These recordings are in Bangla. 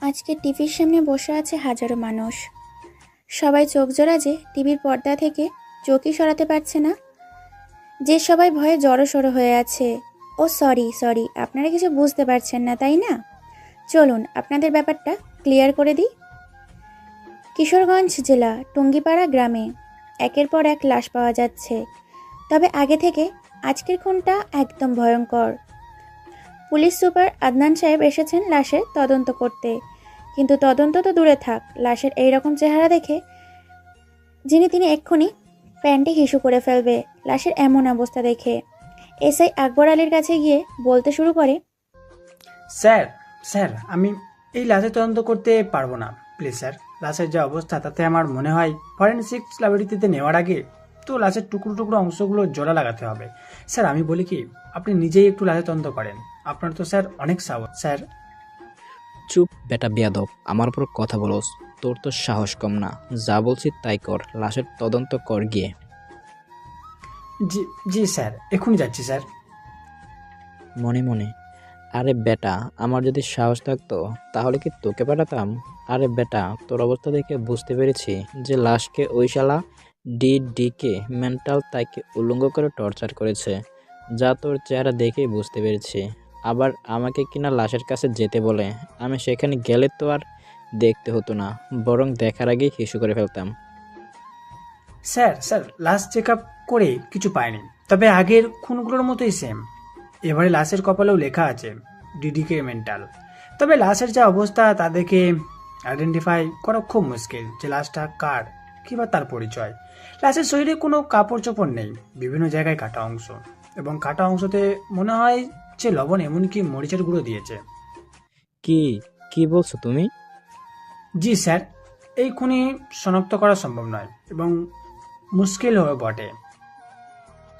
আজকে টিভির সামনে বসে আছে হাজারো মানুষ। সবাই চোখ জোড়া যে টিভির পর্দা থেকে চোখই সরাতে পারছে না। যে সবাই ভয়ে জড়োসড়ো হয়ে আছে। ও সরি সরি, আপনারা কিছু বুঝতে পারছেন না তাই না? চলুন আপনাদের ব্যাপারটা ক্লিয়ার করে দিই। কিশোরগঞ্জ জেলা টুঙ্গিপাড়া গ্রামে একের পর এক লাশ পাওয়া যাচ্ছে। তবে আগে থেকে আজকের খুনটা একদম ভয়ঙ্কর। পুলিশ সুপার আদনান সাহেব এসেছেন লাশের তদন্ত করতে, কিন্তু তদন্ত তো দূরে থাক, লাশের এইরকম চেহারা দেখে তিনি এক্ষুনি প্যান্টে হিসু করে ফেলবে। লাশের এমন অবস্থা দেখে এসআই আকবর আলীর কাছে গিয়ে বলতে শুরু করে, স্যার স্যার আমি এই লাশের তদন্ত করতে পারবো না, প্লিজ স্যার। লাশের যে অবস্থা তাতে আমার মনে হয় ফরেনসিক্স ল্যাবরেটরিতে নেওয়ার আগে তো লাশের টুকরো টুকরো অংশগুলো জোড়া লাগাতে হবে। স্যার আমি বলি কি, আপনি নিজেই একটু লাশের তদন্ত করেন। আপনার তো স্যার অনেক সাহস স্যার। চুপ বেটা বেয়াদব, আমার উপর কথা বলোস? তোর তো সাহস কম না। যা বলছি তাই কর, লাশের তদন্ত কর গিয়ে। জি জি স্যার, এখনই যাচ্ছি স্যার। মনে মনে, আরে বেটা, আমার যদি সাহস থাকতো তাহলে কি তোকে পাঠাতাম? আরে বেটা, তোর অবস্থা দেখে বুঝতে পেরেছি যে লাশকে ওই শালা ডিকে মেন্টাল তাইকে উলঙ্গ করে টর্চার করেছে। যা তোর চেহারা দেখেই বুঝতে পেরেছি। আবার আমাকে কিনা লাশের কাছে যেতে বলে, আমি সেখানে গেলে তো আর দেখতে হতো না, বরং দেখার আগেই হিসু করে ফেলতাম। স্যার স্যার লাশ চেক আপ করে কিছু পাইনি, তবে আগের খুনগুলোর মতোই সেম। এবারে লাশের কপালেও লেখা আছে ডিডিকে মেন্টাল। তবে লাশের যা অবস্থা তা দেখে আইডেন্টিফাই করা খুব মুশকিল যে লাশটা কার, কিংবা তার পরিচয়। লাশের শরীরে কোনো কাপড় চোপড় নেই, বিভিন্ন জায়গায় কাটা অংশ, এবং কাটা অংশতে মনে হয় যে লবণ এমনকি মরিচের গুঁড়ো দিয়েছে। কি কি বলছো তুমি? জি স্যার, এই খুনি শনাক্ত করা সম্ভব নয় এবং মুশকিল হয়ে বটে।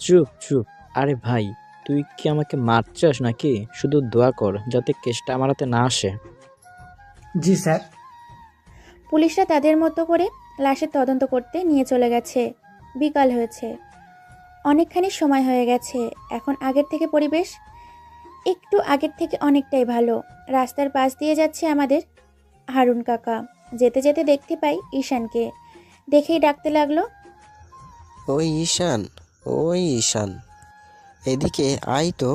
চুপ চুপ। আরে ভাই, তুই কি আমাকে মারছাস নাকি? শুধু দোয়া কর যাতে কেসটা আমার হাতে না আসে। জি স্যার। পুলিশরা তাদের মতো করে লাশের তদন্ত করতে নিয়ে চলে গেছে। বিকাল হয়েছে, অনেকখানি সময় হয়ে গেছে। এখন আগের থেকে পরিবেশ একটু আগের থেকে অনেকটাই ভালো। রাস্তার পাশ দিয়ে যাচ্ছে আমাদের হারুন কাকা। যেতে যেতে দেখতে পাই ঈশানকে। দেখেই ডাকতে লাগলো, ওই ঈশান, ওই ঈশান, এদিকে আয় তো।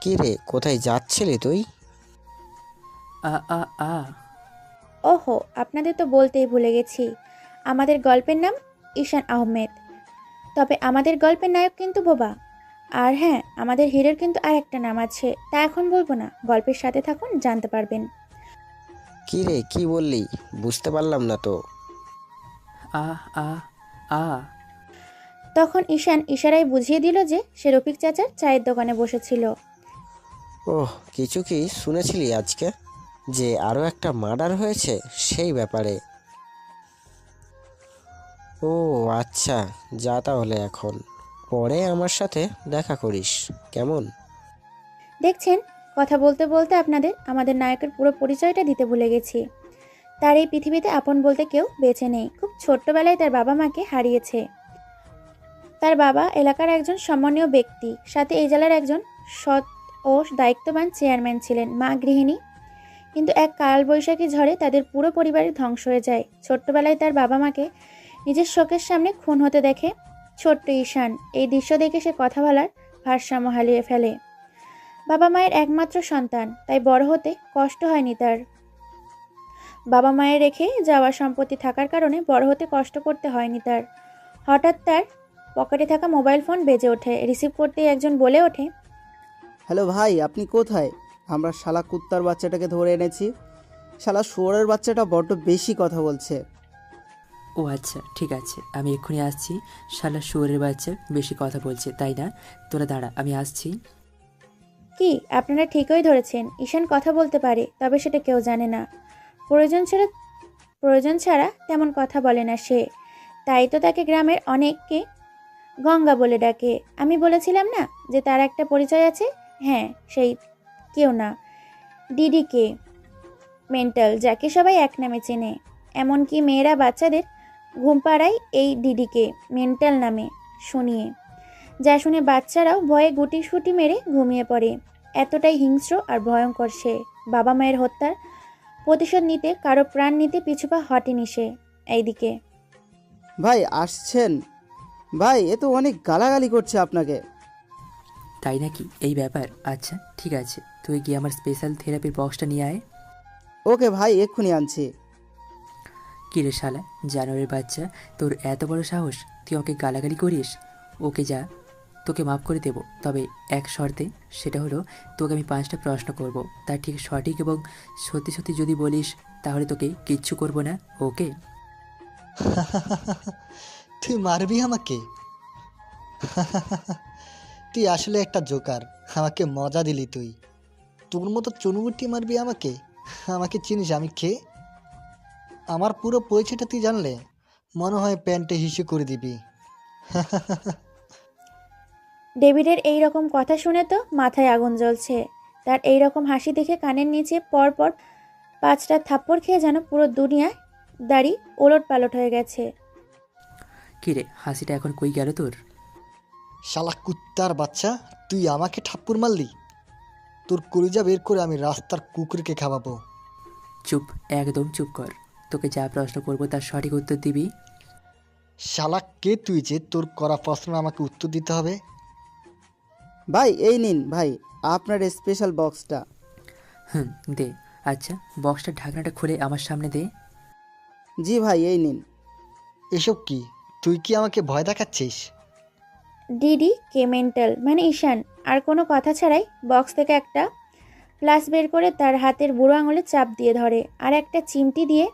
কি রে, কোথায় যাচ্ছিলি তুই? আ আ আ ওহো আপনাদের তো বলতেই ভুলে গেছি, আমাদের গল্পের নাম ঈশান আহমেদ। তবে আমাদের গল্পের নায়ক কিন্তু বোবা। আর হ্যাঁ, আমাদের হিরোর কিন্তু আর একটা নাম আছে, তা এখন বলবো না, গল্পের সাথে থাকুন, জানতে পারবেন। কি রে, কি বললি? বুঝতে পারলাম না তো। আ আ আ তখন ঈশান ইশারায় বুঝিয়ে দিল যে সে রফিক চাচার চায়ের দোকানে বসেছিল। ওহ, কিছু কি শুনেছিলি আজকে যে আরও একটা মার্ডার হয়েছে সেই ব্যাপারে? ও আচ্ছা, যা তাহলে এখন, পরে আমার সাথে দেখা করিস, কেমন? দেখছেন, কথা বলতে বলতে আপনাদের আমাদের নায়কের পুরো পরিচয়টা দিতে ভুলে গেছি। তার এই পৃথিবীতে আপন বলতে কেউ বেঁচে নেই। খুব ছোট্টবেলায় তার বাবা মাকে হারিয়েছে। তার বাবা এলাকার একজন সম্মানীয় ব্যক্তি, সাথে এই জেলার একজন সৎ ও দায়িত্ববান চেয়ারম্যান ছিলেন। মা গৃহিণী, কিন্তু এক কালবৈশাখী ঝড়ে তাদের পুরো পরিবারের ধ্বংস হয়ে যায়। ছোট্টবেলায় তার বাবা মাকে নিজের চোখের সামনে খুন হতে দেখে ছোট্ট ঈশান। এই দৃশ্য দেখে সে কথা বলার ভারসাম্য হারিয়ে ফেলে। বাবা মায়ের একমাত্র সন্তান, তাই বড় হতে কষ্ট হয়নি তার। বাবা মায়ের রেখে যাওয়া সম্পত্তি থাকার কারণে বড় হতে কষ্ট করতে হয়নি তার। হঠাৎ তার পকেটে থাকা মোবাইল ফোন বেজে ওঠে। রিসিভ করতেই একজন বলে ওঠে, হ্যালো ভাই, আপনি কোথায়? আমরা শালা কুত্তার বাচ্চাটাকে ধরে এনেছি। শালা শুয়োরের বাচ্চাটা বড্ড বেশি কথা বলছে। ও আচ্ছা, ঠিক আছে, আমি এক্ষুনি আসছি। শালা শুয়োরের বাচ্চা বেশি কথা বলছে তাই না? তোরা দাঁড়া, আমি আসছি। কি আপনারা ঠিকই ধরেছেন, ঈশান কথা বলতে পারে, তবে সেটা কেউ জানে না। প্রয়োজন ছাড়া তেমন কথা বলে না সে। তাই তো তাকে গ্রামের অনেককে গঙ্গা বলে ডাকে। আমি বলেছিলাম না যে তার একটা পরিচয় আছে? হ্যাঁ, সেই কেউ না, ডিডিকে মেন্টাল, যাকে সবাই এক নামে চেনে। এমনকি মেয়েরা বাচ্চাদের ঘুম পাড়ায় এই ডিডিকে মেন্টাল নামে শুনিয়ে, যা শুনে বাচ্চারাও ভয়ে গুটি সুটি মেরে ঘুমিয়ে পড়ে। এতটাই হিংস্র আর ভয়ঙ্কর সে। বাবা মায়ের হত্যার প্রতিশোধ নিতে কারো প্রাণ নিতে পিছুপা হটেনি সে। এইদিকে ভাই আসছেন? ভাই এ তো অনেক গালাগালি করছে আপনাকে। তাই নাকি? এই ব্যাপার। আচ্ছা ঠিক আছে, তুই গিয়ে আমার স্পেশাল থেরাপির বক্সটা নিয়ে আয়। ওকে ভাই, এক্ষুনি আনছি। কিরে শালা জানোয়ারের বাচ্চা, তোর এত বড় সাহস, তুই ওকে গালাগালি করিস? ওকে যা, তোকে মাফ করে দেব, তবে এক শর্তে। সেটা হলো তোকে আমি 5টা প্রশ্ন করব, তার ঠিক সঠিক এবং সত্যি সত্যি যদি বলিস তাহলে তোকে কিচ্ছু করব না, ওকে? তুই মারবি আমাকে? তুই আসলে একটা জোকার, আমাকে মজা দিলি তুই। তোর মতো চুনুবুটি মারবি আমাকে? আমাকে চিনিস আমি কে? আমার পুরো পরিচয়টা তুই জানলে মনে হয় প্যান্টে হিসু করে দিবি। ডেভিডের এই রকম কথা শুনে তো মাথায় আগুন জ্বলছে। তার এই রকম হাসি দেখে কানের নিচে পরপর 5টা থাপ্পড় খেয়ে যেন পুরো দুনিয়া দাড়ি ওলট পালট হয়ে গেছে। কিরে হাসিটা এখন কই গেল তোর? শালা কুত্তার বাচ্চা, তুই আমাকে ঠাপ্পুর মারলি? তোর কলিজা বের করে আমি রাস্তার কুকুরকে খাওয়াবো। চুপ, একদম চুপ কর। তোকে যা প্রশ্ন করবো তার সঠিক উত্তর দিবি। শালা কে তুই যে তোর করা প্রশ্ন আমাকে উত্তর দিতে হবে? ভাই এই নিন ভাই আপনার স্পেশাল বক্সটা। হুম, দে। আচ্ছা, বক্সটার ঢাকনাটা খুলে আমার সামনে দে। জি ভাই এই নিন। এসব কি? তুই কি আমাকে ভয় দেখাচ্ছিস? ডিডি কে মেন্টাল মানে ঈশান আর কোনো কথা ছাড়াই বক্স থেকে একটা প্লাস বের করে তার হাতের বুড়ো আঙুলে চাপ দিয়ে ধরে আর একটা চিমটি দিয়ে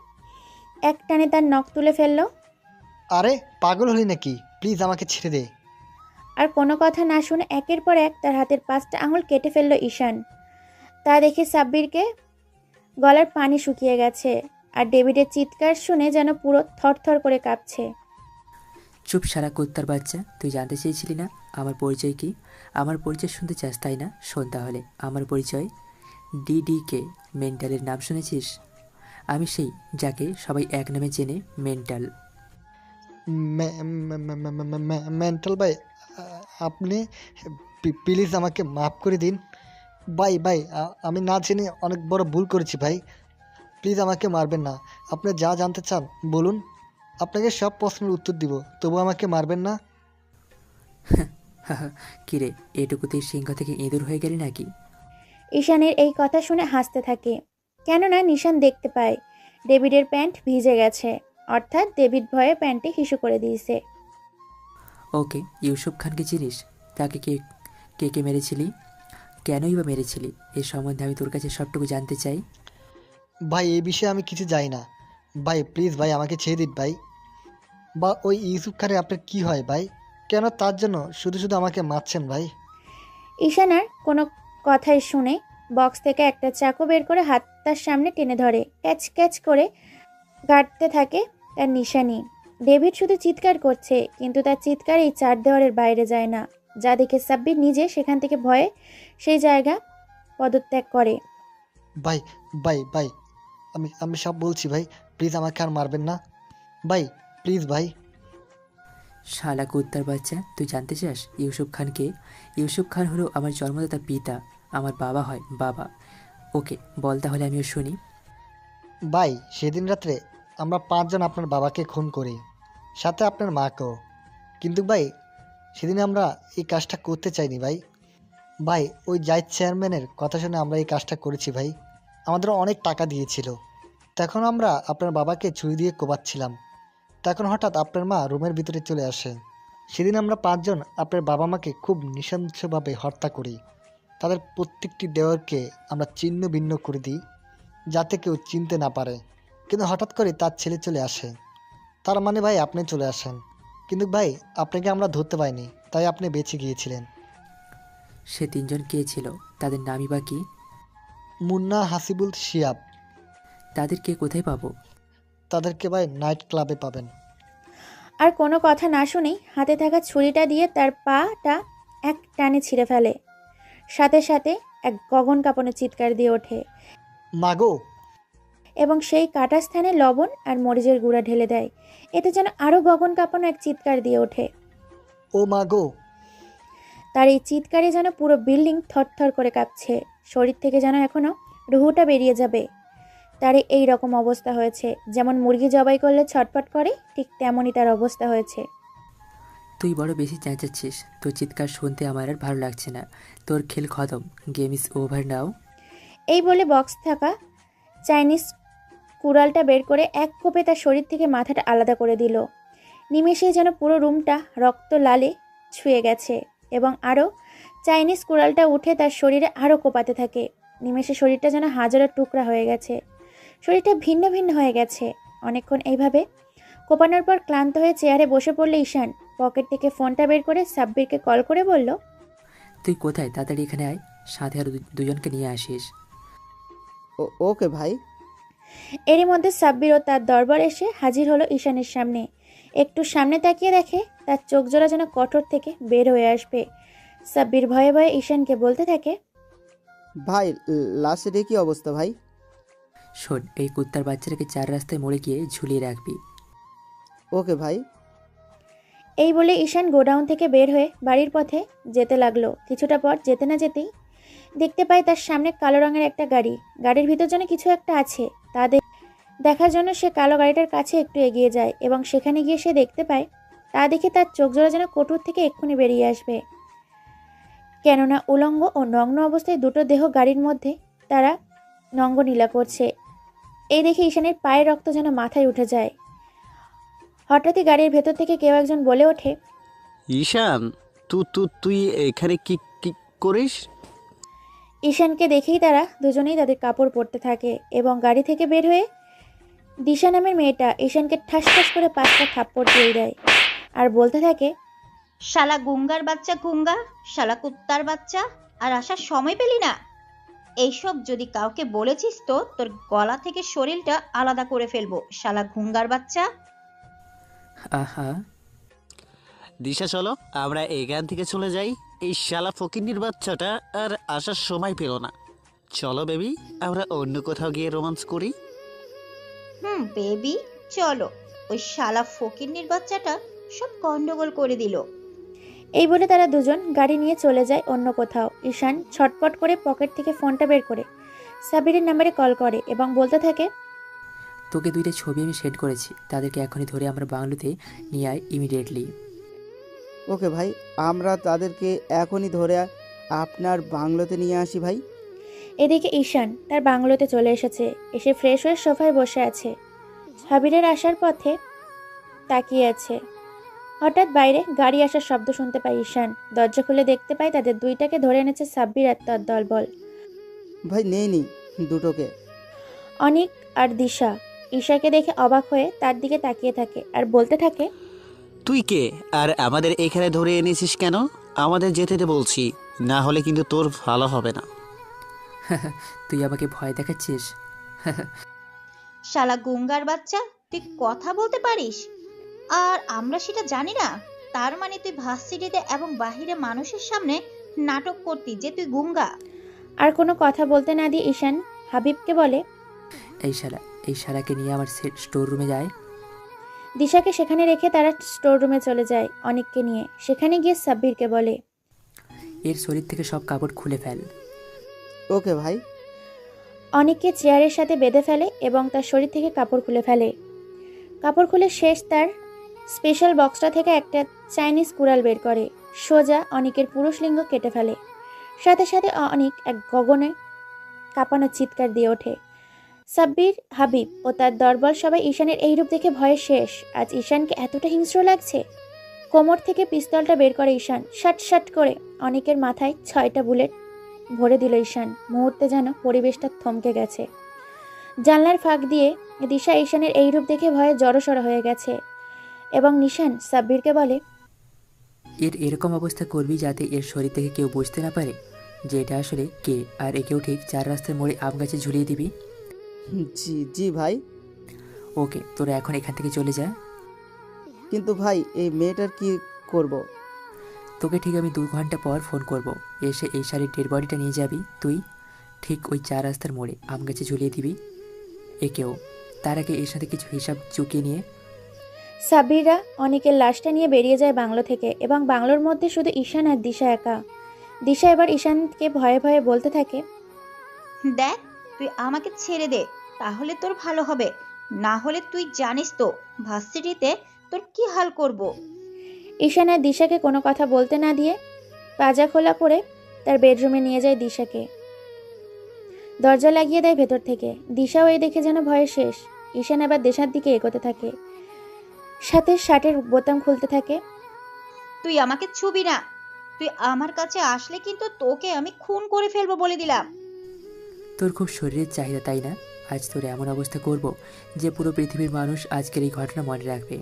এক টানে তার নখ তুলে ফেললো। আরে পাগল হলি নাকি? প্লিজ আমাকে ছেড়ে দে। আর কোনো কথা না শুনে একের পর এক তার হাতের 5টা আঙুল কেটে ফেললো ঈশান। তা দেখে সাব্বিরকে গলার পানি শুকিয়ে গেছে আর ডেভিডের চিৎকার শুনে যেন পুরো থরথর করে কাঁপছে। চুপ শালা কুত্তার বাচ্চা, তুই জানতে চেয়েছিলি না আমার পরিচয় কি? আমার পরিচয় শুনতে চাস তাই না? শোন তাহলে আমার পরিচয়। ডিডিকে মেন্টালের নাম শুনেছিস? আমি সেই যাকে সবাই এক নামে চেনে, মেন্টাল। মেন্টাল ভাই, আপনি প্লিজ আমাকে মাফ করে দিন ভাই। ভাই আমি না জেনে অনেক বড় ভুল করেছি ভাই। প্লিজ আমাকে মারবেন না। আপনি যা জানতে চান বলুন, আপনাকে সব প্রশ্নের উত্তর দিব, তবু আমাকে মারবেন না। কিরে, এটুকুতেই সিংহ থেকে ইঁদুর হয়ে গেলি নাকি? ঈশানের এই কথা শুনে হাসতে থাকে, কেননা নিশান দেখতে পায় ডেভিডের প্যান্ট ভিজে গেছে, অর্থাৎ ডেভিড ভয়ে প্যান্টে হিসু করে দিয়েছে। ওকে, ইউসুফ খানকে চিনিস? তাকে কে কে কে মেরেছিলি? কেনই বা মেরেছিলি? এ সম্বন্ধে আমি তোর কাছে সবটুকু জানতে চাই। ভাই এই বিষয়ে আমি কিছু জানি না ভাই, প্লিজ ভাই আমাকে ছেড়ে দিন ভাই। বা ওই ইউসুফ খানে আপনার কি হয় ভাই? কেন তার জন্য শুধু শুধু আমাকে মারছেন ভাই? ঈশান আর কোনো কথাই শুনে বক্স থেকে একটা চাকু বের করে হাত তার সামনে টেনে ধরে, ক্যাচ ক্যাচ করে কাটতে থাকে তার নিশানি। ডেভিড শুধু চিৎকার করছে, কিন্তু তার চিৎকার এই 4 দেওয়ালের বাইরে যায় না, যা দেখে সাব্বির নিজে সেখান থেকে ভয়ে সেই জায়গা পদত্যাগ করে। ভাই ভাই ভাই, আমি আমি সব বলছি ভাই, প্লিজ আমাকে আর মারবেন না ভাই, প্লিজ ভাই। শালা কুত্তার বাচ্চা, তুই জানতে চাস ইউসুফ খানকে? ইউসুফ খান হলো আমার জন্মদাতা পিতা, আমার বাবা হয় বাবা। ওকে বল তাহলে আমিও শুনি। ভাই সেদিন রাত্রে আমরা 5জন আপনার বাবাকে খুন করি, সাথে আপনার মাকেও। কিন্তু ভাই সেদিন আমরা এই কাজটা করতে চাইনি ভাই। ভাই ওই জাহিদ চেয়ারম্যানের কথা শুনে আমরা এই কাজটা করেছি ভাই। আমাদের অনেক টাকা দিয়েছিল। তখন আমরা আপনার বাবাকে ছুরি দিয়ে কোবাচ্ছিলাম, তখন হঠাৎ আপনার মা রুমের ভিতরে চলে আসে। সেদিন আমরা 5জন আপনার বাবা মাকে খুব নৃশংসভাবে হত্যা করি। তাদের প্রত্যেকটি দেওয়ারকে আমরা ছিন্ন ভিন্ন করে দিই, যাতে কেউ চিনতে না পারে। কিন্তু হঠাৎ করে তার ছেলে চলে আসে। তার মানে ভাই আপনি চলে আসেন, কিন্তু ভাই আপনাকে আমরা ধরতে পাইনি, তাই আপনি বেঁচে গিয়েছিলেন। সে 3জন কে ছিল? তাদের নামই বা কি? মুন্না, হাসিবুল, শিয়াব। তাদেরকে কোথায় পাবো? তাদেরকে ভাই নাইট ক্লাবে পাবেন। আর কোনো কথা না শুনেই হাতে থাকা ছুরিটা দিয়ে তার পাটা এক টানে ছিঁড়ে ফেলে। সাথে সাথে এক গগন কাঁপানো চিৎকার দিয়ে ওঠে মাগো! এবং সেই কাটা স্থানে লবণ আর মরিচের গুঁড়া ঢেলে দেয়। এতে যেন আরও গগন কাঁপানো এক চিৎকার দিয়ে ওঠে। ও মাগো! তার এই চিৎকারে যেন পুরো বিল্ডিং থরথর করে কাঁপছে, শরীর থেকে যেন এখনো রুহুটা বেরিয়ে যাবে। তার এই রকম অবস্থা হয়েছে। যেমন মুরগি জবাই করলে ছটফট করে, ঠিক তেমনই তার অবস্থা হয়েছে। তুই বড় বেশি চেঁচাচ্ছিস, তোর চিৎকার শুনতে আমার আর ভালো লাগছে না। তোর খেল খতম, গেম ইজ ওভার নাও। এই বলে বক্স থাকা চাইনিজ কুড়ালটা বের করে এক কোপে তার শরীর থেকে মাথাটা আলাদা করে দিল। নিমেষেই যেন পুরো রুমটা রক্ত লালে ছুঁয়ে গেছে এবং আরও চাইনিজ কুড়ালটা উঠে তার শরীরে আরও কোপাতে থাকে। নিমেষে শরীরটা যেন হাজারো টুকরা হয়ে গেছে, শরীরটা ভিন্ন ভিন্ন হয়ে গেছে। অনেকক্ষণ এইভাবে কোপানোর পর ক্লান্ত হয়ে চেয়ারে বসে পড়ল ঈশান। পকেট থেকে ফোনটা বের করে সাব্বিরকে কল করে বলল, তুই কোথায়? তাড়াতাড়ি এখানে আয়, সাথে আরও দুজনকে নিয়ে আসিস। ওকে ভাই। এরই মধ্যে সাব্বির ও তার দরবার এসে হাজির হলো ঈশানের সামনে। একটু সামনে তাকিয়ে দেখে তার চোখ জোড়া যেন কঠোর থেকে বের হয়ে আসবে। সাব্বির ভয়ে ভয়ে ঈশানকে বলতে থাকে, ভাই লাশের কি অবস্থা ভাই? শোন, এই কুত্তার বাচ্চাটাকে 4 রাস্তায় মরে গিয়ে ঝুলিয়ে রাখবি। ওকে ভাই। এই বলে ঈশান গোডাউন থেকে বের হয়ে বাড়ির পথে যেতে লাগলো। কিছুটা পর যেতে না যেতেই দেখতে পায় তার সামনে কালো রঙের একটা গাড়ি। গাড়ির ভিতর যেন কিছু একটা আছে, তা দেখার জন্য সে কালো গাড়িটার কাছে একটু এগিয়ে যায় এবং সেখানে গিয়ে সে দেখতে পায়, তা দেখে তার চোখ জোড়া যেন কটুর থেকে এক্ষুনি বেরিয়ে আসবে। কেননা উলঙ্গ ও নগ্ন অবস্থায় দুটো দেহ গাড়ির মধ্যে তারা নঙ্গনীলা করছে। এই দেখে ঈশানের পায়ের রক্ত যেন মাথায় উঠে যায়। হঠাৎই গাড়ির ভেতর থেকে কেউ একজন বলে ওঠে, ঈশান, তুই এখানে কি কি করিস? ঈশানকে দেখেই তারা দুজনেই তাদের কাপড় পরতে থাকে এবং গাড়ি থেকে বের হয়ে দিশা নামের মেয়েটা ঈশানকে ঠাস ঠাস করে 5টা থাপ্পড় দিয়ে দেয় আর বলতে থাকে, শালা গুঙ্গার বাচ্চা গুঙ্গা, শালা কুত্তার বাচ্চা, আর আসার সময় পেলি না? এইসব যদি কাউকে বলেছিস তো তোর গলা থেকে শরীরটা আলাদা করে ফেলবো, শালা গুঙ্গার বাচ্চা। আহা, দিশা চলো আমরা এখান থেকে চলে যাই। এই শালা ফকিন্নির বাচ্চাটা আর আসার সময় পেল না। চলো বেবি, আমরা অন্য কোথাও গিয়ে রোমান্স করি। বেবি চলো, ওই শালা ফকিন্নির বাচ্চাটা সব গন্ডগোল করে দিল। এই বলে তারা দুজন গাড়ি নিয়ে চলে যায় অন্য কোথাও। ঈশান ছটপট করে পকেট থেকে ফোনটা বের করে সাবিরের নাম্বারে কল করে এবং বলতে থাকে, তোকে 2টা ছবি আমি সেন্ড করেছি, তাদেরকে এখনই ধরে আমরা বাংলোতে নিয়ে আয় ইমিডিয়েটলি। ওকে ভাই, আমরা তাদেরকে এখনই ধরে আপনার বাংলোতে নিয়ে আসি ভাই। এদিকে ঈশান তার বাংলোতে চলে এসেছে। এসে ফ্রেশ হয়ে সোফায় বসে আছে, সাবিরের আসার পথে তাকিয়ে আছে। হঠাৎ বাইরে গাড়ি আসার শব্দ শুনতে পায় ঈশান। দরজা খুলে দেখতে পায় তাদের দুইটাকে ধরে এনেছে সাব্বির আর তার দলবল। ভাই নেই নি দুটোকে। অনিক আর দিশা ঈশাকে দেখে অবাক হয়ে তার দিকে তাকিয়ে থাকে আর বলতে থাকে, তুই কে আর আমাদের এখানে ধরে এনেছিস কেন? আমাদের যেতে দে বলছি, না হলে কিন্তু তোর ভালো হবে না। তুই আমাকে ভয় দেখাচ্ছিস? শালা গুঙ্গার বাচ্চা, তুই কথা বলতে পারিস আর আমরা সেটা জানি না? তার মানে তুই ভার্সিটিতে এবং বাহিরে মানুষের সামনে নাটক করতি যে তুই গুঙ্গা। আর কোনো কথা বলতে না দিয়ে ঈশান হাবিবকে বলে, এই শালাকে নিয়ে আমার স্টোর রুমে যায়। দিশাকে সেখানে রেখে তারা স্টোর রুমে চলে যায় অনিককে নিয়ে। সেখানে গিয়ে সাব্বিরকে বলে, এর শরীর থেকে সব কাপড় খুলে ফেল। ওকে ভাই। অনিককে চেয়ারের সাথে বেঁধে ফেলে এবং তার শরীর থেকে কাপড় খুলে ফেলে। কাপড় খুলে শেষ তার স্পেশাল বক্সটা থেকে একটা চাইনিজ কুড়াল বের করে সোজা অনিকের পুরুষ লিঙ্গ কেটে ফেলে। সাথে সাথে অনিক এক গগনে কাঁপানো চিৎকার দিয়ে ওঠে। সাব্বির, হাবিব ও তার দরবার সবাই ঈশানের এই রূপ দেখে ভয়ে শেষ। আজ ঈশানকে এতটা হিংস্র লাগছে। কোমর থেকে পিস্তলটা বের করে ঈশান শাট শাট করে অনিকের মাথায় 6টা বুলেট ভরে দিল ঈশান। মুহূর্তে যেন পরিবেশটা থমকে গেছে। জানলার ফাঁক দিয়ে দিশা ঈশানের এই রূপ দেখে ভয়ে জড়সড় হয়ে গেছে এবং নিশান সাব্বিরকে বলে, এর এরকম অবস্থা করবি যাতে এর শরীর থেকে কেউ বুঝতে না পারে যে এটা আসলে কে, আর একেও ঠিক 4 রাস্তার মোড়ে আম গাছে ঝুলিয়ে দিবি। জি জি ভাই। ওকে, তোরা এখন এখান থেকে চলে যা। কিন্তু ভাই এই মেয়েটার কি করব? তোকে ঠিক আমি 2 ঘন্টা পর ফোন করব। এসে এই শাড়ির ডেড বডিটা নিয়ে যাবি তুই, ঠিক ওই 4 রাস্তার মোড়ে আম গাছে ঝুলিয়ে দিবি একেও। তার আগে এর সাথে কিছু হিসাব চুকিয়ে নিয়ে সাব্বিররা অনিকের লাশটা নিয়ে বেরিয়ে যায় বাংলো থেকে এবং বাংলোর মধ্যে শুধু ঈশান আর দিশা একা। দিশা এবার ঈশানকে ভয়ে ভয়ে বলতে থাকে, দেখ তুই তুই আমাকে ছেড়ে দে, তাহলে তোর ভালো হবে। না হলে তুই জানিস তো ভার্সিটিতে তোর কি হাল করব। ঈশান আর দিশাকে কোনো কথা বলতে না দিয়ে পাজা খোলা করে তার বেডরুমে নিয়ে যায় দিশাকে। দরজা লাগিয়ে দেয় ভেতর থেকে। দিশাও এই দেখে যেন ভয়ে শেষ। ঈশান আবার দেশার দিকে এগোতে থাকে, সাথে শার্টের বোতাম খুলতে থাকে। তুই আমাকে ছুবি না, তুই আমার কাছে আসলে কিন্তু তোকে আমি খুন করে ফেলবো বলে দিলাম। তোর খুব শরীরের চাহিদা, তাই না? আজ তোর এমন অবস্থা করব যে পুরো পৃথিবীর মানুষ আজকের এই ঘটনা মনে রাখবে।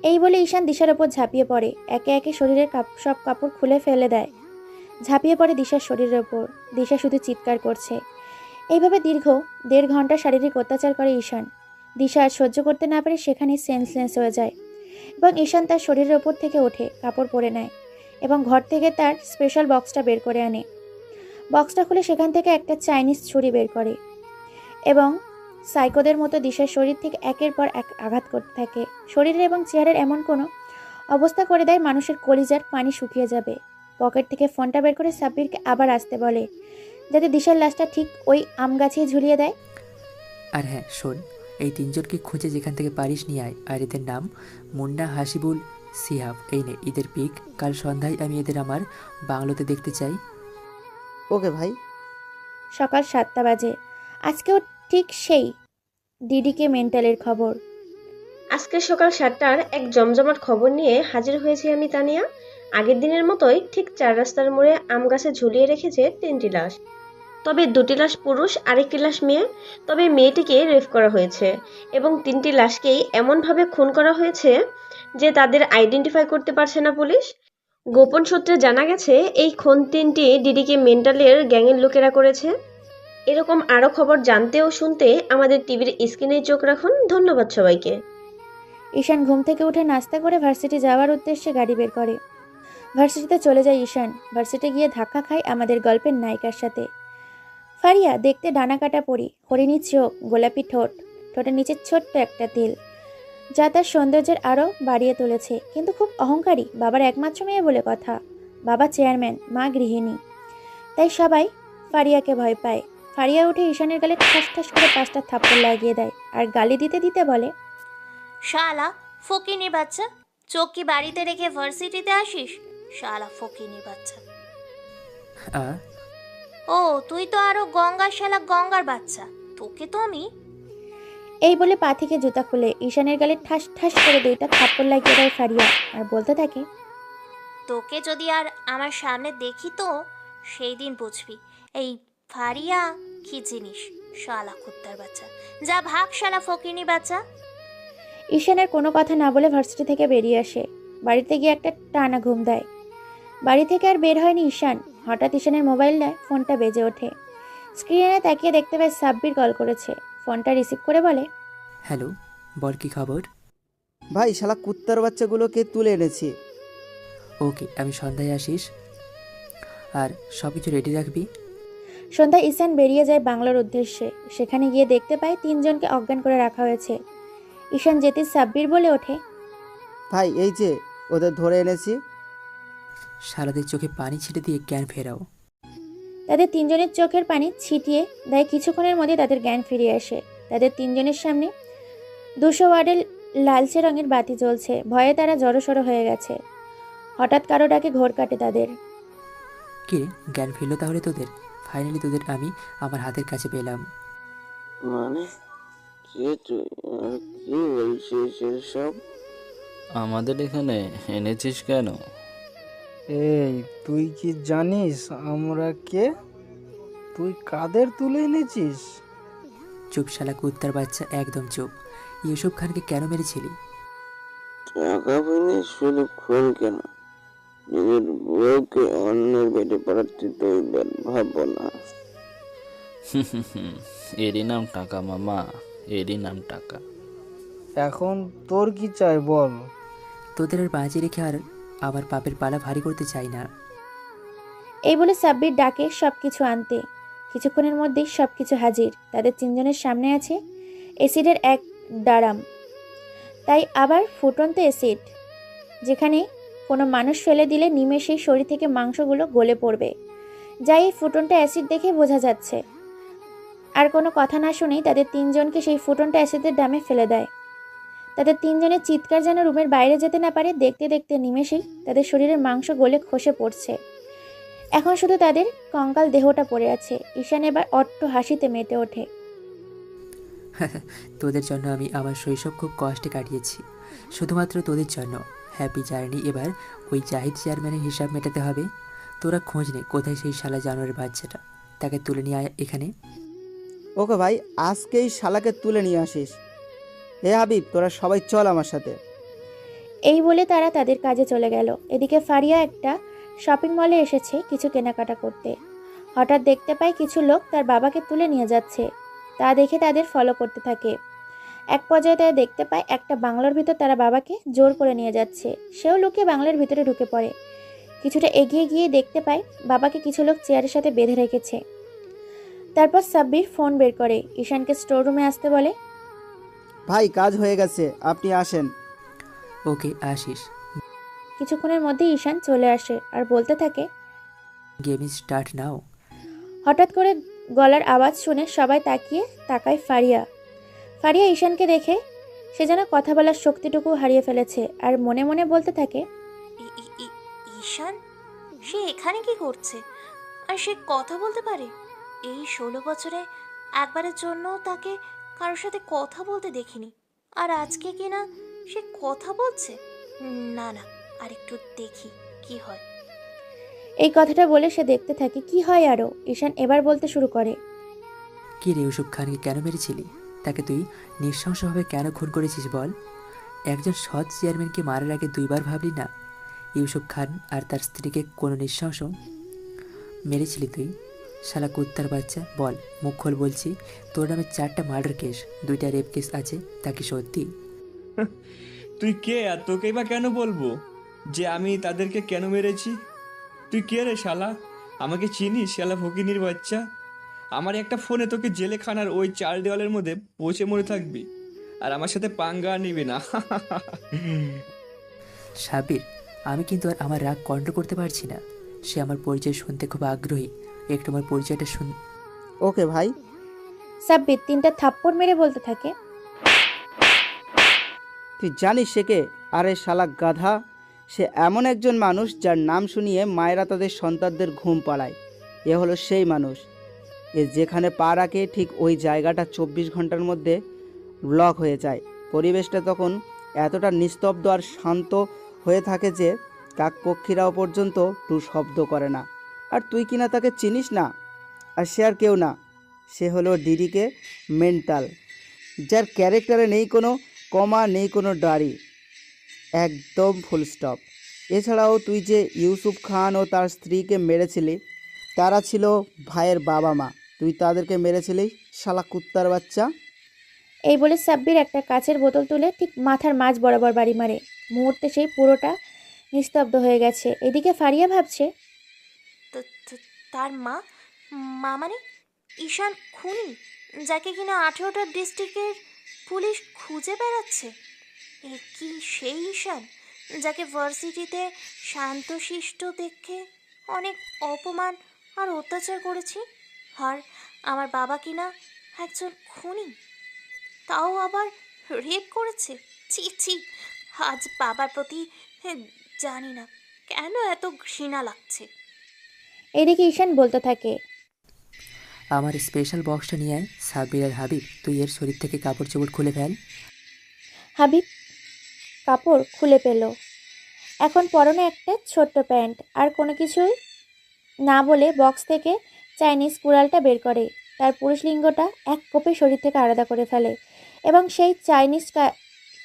এই বলে ঈশান দিশার ওপর ঝাঁপিয়ে পড়ে, একে একে শরীরের সব কাপড় খুলে ফেলে দেয়। ঝাঁপিয়ে পড়ে দিশার শরীরের ওপর। দিশা শুধু চিৎকার করছে। এইভাবে দীর্ঘ 1.5 ঘন্টা শারীরিক অত্যাচার করে ঈশান। দিশা আর সহ্য করতে না পারে সেখানেই সেন্সলেস হয়ে যায় এবং ঈশান তার শরীরের ওপর থেকে ওঠে, কাপড় পরে নেয় এবং ঘর থেকে তার স্পেশাল বক্সটা বের করে আনে। বক্সটা খুলে সেখান থেকে একটা চাইনিজ ছুরি বের করে এবং সাইকোদের মতো দিশার শরীর থেকে একের পর এক আঘাত করতে থাকে। শরীরের এবং চেহারের এমন কোনো অবস্থা করে দেয় মানুষের কলিজার পানি শুকিয়ে যাবে। পকেট থেকে ফোনটা বের করে সাব্বিরকে আবার আসতে বলে, যাতে দিশার লাশটা ঠিক ওই আম গাছেই ঝুলিয়ে দেয়। আর হ্যাঁ শোন, এই তিনজনকে খুঁজে যেখান থেকে পারিস নিয়ে আয়। আর এদের নাম মুন্না, হাসিবুল, সিহাব। এই নে ঈদের পিক। কাল সন্ধ্যায় আমি এদের আমার বাংলোতে দেখতে চাই। ওকে ভাই। সকাল 7টা বাজে। আজকেও ঠিক সেই ডিডিকে মেন্টালের খবর। আজকে সকাল 7টার এক জমজমাট খবর নিয়ে হাজির হয়েছি আমি, তানিয়া। আগের দিনের মতোই ঠিক 4 রাস্তার মোড়ে আম গাছে ঝুলিয়ে রেখেছে 3টি লাশ। তবে 2টি লাশ পুরুষ, আরেকটি লাশ মেয়ে। তবে মেয়েটিকে রেপ করা হয়েছে এবং 3টি লাশকেই এমনভাবে খুন করা হয়েছে যে তাদের আইডেন্টিফাই করতে পারছে না পুলিশ। গোপন সূত্রে জানা গেছে এই খুন 3টি ডিডিকে মেন্টালের গ্যাংয়ের লোকেরা করেছে। এরকম আরও খবর জানতে ও শুনতে আমাদের টিভির স্ক্রিনে চোখ রাখুন। ধন্যবাদ সবাইকে। ঈশান ঘুম থেকে উঠে নাস্তা করে ভার্সিটি যাওয়ার উদ্দেশ্যে গাড়ি বের করে। ভার্সিটিতে চলে যায় ঈশান। ভার্সিটি গিয়ে ধাক্কা খায় আমাদের গল্পের নায়িকার সাথে। ফারিয়া দেখতে ডানা কাটা পরি, হরিণী চোখ, গোলাপি ঠোঁট, ঠোঁটের নিচে ছোট্ট একটা তিল, যা তার সৌন্দর্যের আরও বাড়িয়ে তুলেছে। কিন্তু খুব অহংকারী। বাবার একমাত্র মেয়ে বলে কথা। বাবা চেয়ারম্যান, মা গৃহিণী। তাই সবাই ফারিয়াকে ভয় পায়। ফারিয়া উঠে ঈশানের গালে ঠাস ঠাস করে 5টা থাপ্পড় লাগিয়ে দেয় আর গালি দিতে দিতে বলে, শালা ফকিনি বাচ্চা, চোখ কি বাড়িতে রেখে ভার্সিটিতে আসিস? শালা ফকিনি বাচ্চা। আ ও তুই তো আরো গঙ্গার শালা গঙ্গার বাচ্চা, তোকে তো আমি। এই বলে পা থেকে জুতা খুলে ঈশানের গালে ঠাস ঠাস করে 2টা থাপ্পড় লাগিয়ে দেয় ফারিয়া আর বলতে থাকে, তোকে যদি আর আমার সামনে দেখি তো সেই দিন বুঝবি এই ফারিয়া কি জিনিস। শালা কুত্তার বাচ্চা, যা ভাগ শালা ফকিনি বাচ্চা। ঈশানের কোনো কথা না বলে ভার্সিটি থেকে বেরিয়ে আসে। বাড়িতে গিয়ে একটা টানা ঘুম দেয়। বাড়ি থেকে আর বের হয়নি ঈশান। হঠাৎ ঈশানের মোবাইলটায় ফোনটা বেজে ওঠে। স্ক্রিনে তাকিয়ে দেখতে পায় সাব্বির কল করেছে। ফোনটা রিসিভ করে বলে, হ্যালো, বল কি খবর? ভাই শালা কুত্তার বাচ্চাগুলোকে তুলে এনেছি। ওকে, আমি সন্ধ্যায় আসিস আর সব কিছু রেডি রাখবি। সন্ধ্যায় ঈশান বেরিয়ে যায় বাংলার উদ্দেশ্যে। সেখানে গিয়ে দেখতে পায় 3 জনকে অজ্ঞান করে রাখা হয়েছে। ঈশান যেতে সাব্বির বলে ওঠে, ভাই এই যে ওদের ধরে এনেছি। শালাদের চোখে পানি ছিটে দিয়ে জ্ঞান ফেরাও। তাদের 3 জনের চোখের পানি ছিটিয়ে দেয়। কিছুক্ষণের মধ্যে তাদের জ্ঞান ফিরে আসে। তাদের 3 জনের সামনে 200 ওয়াটের লালচে রঙের বাতি জ্বলছে। ভয়ে তারা জড়সড় হয়ে গেছে। হঠাৎ কারো ডাকে ঘোর কাটে তাদের। কি রে, জ্ঞান ফিরলো তাহলে তোদের? ফাইনালি তোদের আমি আমার হাতের কাছে পেলাম। মানে কে তুই আর কি বলছিস এসব? আমাদের এখানে এনেছিস কেন? এই তুই কি জানিস আমরা কে? তুই কাদের তুলে এনেছিস? চুপ শালা কুত্তার বাচ্চা, একদম চুপ। ইউসুফ খানকে কেন মেরেছিলি? টাকা পেলে শুধু খুন কেন, নিজের বউকে অন্যের পেটে পাঠাতে তো এবার ভাববো না। এরই নাম টাকা মামা, এরই নাম টাকা। এখন তোর কি চাই বল? তোদের আর বাঁচিয়ে রেখে আর আমার পাপের পালা ভারী করতে চাই না। এই বলে সাব্বির ডাকে সবকিছু আনতে। কিছুক্ষণের মধ্যেই সবকিছু হাজির। তাদের 3 জনের সামনে আছে অ্যাসিডের এক ডারাম। তাই আবার ফুটন্ত অ্যাসিড, যেখানে কোনো মানুষ ফেলে দিলে নিমেষেই শরীর থেকে মাংসগুলো গলে পড়বে, যা এই ফুটন্ত অ্যাসিড দেখে বোঝা যাচ্ছে। আর কোনো কথা না শুনেই তাদের তিনজনকে সেই ফুটনটা অ্যাসিডের ড্রামে ফেলে দেয়। তাদের তিনজনের চিৎকার যেন রুমের বাইরে যেতে না পারে। দেখতে দেখতে নিমেষেই তাদের শরীরের মাংস গলে খসে পড়ছে। এখন শুধু তাদের কঙ্কাল দেহটা পড়ে আছে। ঈশান এবার অট্ট হাসিতে মেতে ওঠে। তোদের জন্য আমি আমার শৈশব খুব কষ্টে কাটিয়েছি, শুধুমাত্র তোদের জন্য। Happy journey. এবার ওই জাহিদ চেয়ারম্যানের হিসাব মেটাতে হবে। তোরা খোঁজ নে কোথায় সেই শালা জানোয়ারের বাচ্চাটা, তাকে তুলে নিয়ে আয় এখানে। ওকে ভাই, আজকেই শালাকে তুলে নিয়ে আসিস। হে হাবিব, তোরা সবাই চল আমার সাথে। এই বলে তারা তাদের কাজে চলে গেল। এদিকে ফারিয়া একটা শপিং মলে এসেছে কিছু কেনাকাটা করতে। হঠাৎ দেখতে পায় কিছু লোক তার বাবাকে তুলে নিয়ে যাচ্ছে। তা দেখে তাদের ফলো করতে থাকে। এক পর্যায়ে তারা দেখতে পায় একটা বাংলোর ভিতর তারা বাবাকে জোর করে নিয়ে যাচ্ছে। সেও লুকিয়ে বাংলার ভিতরে ঢুকে পড়ে। কিছুটা এগিয়ে গিয়ে দেখতে পায় বাবাকে কিছু লোক চেয়ারের সাথে বেঁধে রেখেছে। তারপর সাব্বির ফোন বের করে ঈশানকে স্টোর রুমে আসতে বলে। ভাই, কাজ হয়ে গেছে, আপনি আসেন। ওকে, আসিস। কিছুক্ষণের মধ্যে ঈশান চলে আসে আর বলতে থাকে, গেম স্টার্ট নাও। হঠাৎ করে গলার আওয়াজ শুনে সবাই তাকায় ফারিয়া। ফারিয়া ঈশানকে দেখে সে যেন কথা বলার শক্তিটুকু হারিয়ে ফেলেছে আর মনে মনে বলতে থাকে, ঈশান, সে এখানে কি করছে? আর সে কথা বলতে পারে? এই 16 বছরে একবারের জন্য তাকে কারোর সাথে কথা বলতে দেখিনি, আর আজকে কিনা সে কথা বলছে। না না, আর একটু দেখি কি হয়। এই কথাটা বলে সে দেখতে থাকে কি হয় আরও। ঈশান এবার বলতে শুরু করে, কি রে, ইউসুফ খানকে কেন মেরেছিলি? তাকে তুই নৃশংসভাবে কেন খুন করেছিস বল? একজন সৎ চেয়ারম্যানকে মারার আগে দুইবার ভাবলি না? ইউসুফ খান আর তার স্ত্রীকে কোনো নৃশংস মেরেছিলি তুই? শালা কুত্তার বাচ্চা, বল, মুখ খোল বলছি। তোর নামে 4টা মার্ডার কেস, 2টা রেপ কেস আছে, তা কি সত্যি? তুই কে আর তোকেই বা কেন বলবো যে আমি তাদেরকে কেন মেরেছি? তুই কে রে শালা? আমাকে চিনিস শালা ফকিনির বাচ্চা? আমার একটা ফোনে তোকে জেলেখানার ওই 4 দেওয়ালের মধ্যে পচে মরে থাকবি, আর আমার সাথে পাঙ্গা নিবি না। সাবির, আমি কিন্তু আর আমার রাগ কন্ট্রোল করতে পারছি না। সে আমার পরিচয় শুনতে খুব আগ্রহী, একটু আমার পরিচয়টা শুন। ওকে ভাই। সাব্বির 3টা থাপ্পড় মেরে বলতে থাকে, তুই জানিস সে কে? আরে শালা গাধা, সে এমন একজন মানুষ যার নাম শুনিয়ে মায়েরা তাদের সন্তানদের ঘুম পাড়ায়। এ হলো সেই মানুষ। এ যেখানে পা রাখে ঠিক ওই জায়গাটা 24 ঘন্টার মধ্যে ব্লক হয়ে যায়। পরিবেশটা তখন এতটা নিস্তব্ধ আর শান্ত হয়ে থাকে যে কাকপক্ষীরাও পর্যন্ত টু শব্দ করে না। আর তুই কিনা তাকে চিনিস না? আর সে আর কেউ না, সে হলো ডিডিকে মেন্টাল, যার ক্যারেক্টারে নেই কোনো কমা, নেই কোনো দাড়ি, একদম ফুল স্টপ। এছাড়াও তুই যে ইউসুফ খান ও তার স্ত্রীকে মেরেছিলি, তারা ছিল ভাইয়ের বাবা মা। তুই তাদেরকে মেরেছিলি, শালা কুত্তার বাচ্চা। এই বলে সাব্বির একটা কাচের বোতল তুলে ঠিক মাথার মাঝ বরাবর বাড়ি মারে। মুহূর্তে সেই পুরোটা নিস্তব্ধ হয়ে গেছে। এদিকে ফারিয়া ভাবছে, তার মা মা মানে ঈশান খুনি, যাকে কিনা 18টা ডিস্ট্রিক্টের পুলিশ খুঁজে বেড়াচ্ছে। এ কি সেই ঈশান যাকে ভার্সিটিতে শান্তশিষ্ট দেখে অনেক অপমান আর অত্যাচার করেছি? আর আমার বাবা কিনা একজন খুনি, তাও আবার রেপ করেছে। ছি ছি, আজ বাবার প্রতি জানি না কেন এত ঘৃণা লাগছে। এদিকে ঈশান বলতে থাকে, আমার স্পেশাল বক্সটা নিয়ে আয়। সাব্বির আর হাবিব, তুই এর শরীর থেকে কাপড় চোপড় খুলে ফেল। হাবিব কাপড় খুলে পেল। এখন পরনে একটা ছোট্ট প্যান্ট, আর কোনো কিছুই না বলে বক্স থেকে চাইনিজ কুড়ালটা বের করে তার পুরুষ লিঙ্গটা এক কোপে শরীর থেকে আলাদা করে ফেলে এবং সেই চাইনিজ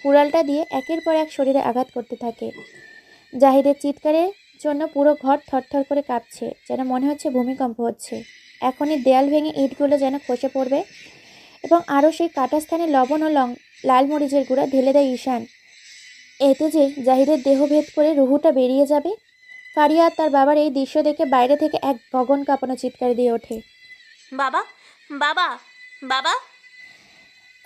কুড়ালটা দিয়ে একের পর এক শরীরে আঘাত করতে থাকে। জাহিদের চিৎকারের জন্য পুরো ঘর থরথর করে কাঁপছে, যেন মনে হচ্ছে ভূমিকম্প হচ্ছে। এখনই দেয়াল ভেঙে ইটগুলো যেন খসে পড়বে এবং আরও সেই কাটা স্থানে লবণ ও লাল মরিচের গুঁড়া ঢেলে দেয় ঈশান। এতে যে জাহিদের দেহ ভেদ করে রুহুটা বেরিয়ে যাবে। ফারিয়া তার বাবার এই দৃশ্য দেখে বাইরে থেকে এক গগন কাঁপানো চিৎকার দিয়ে ওঠে, বাবা বাবা বাবা।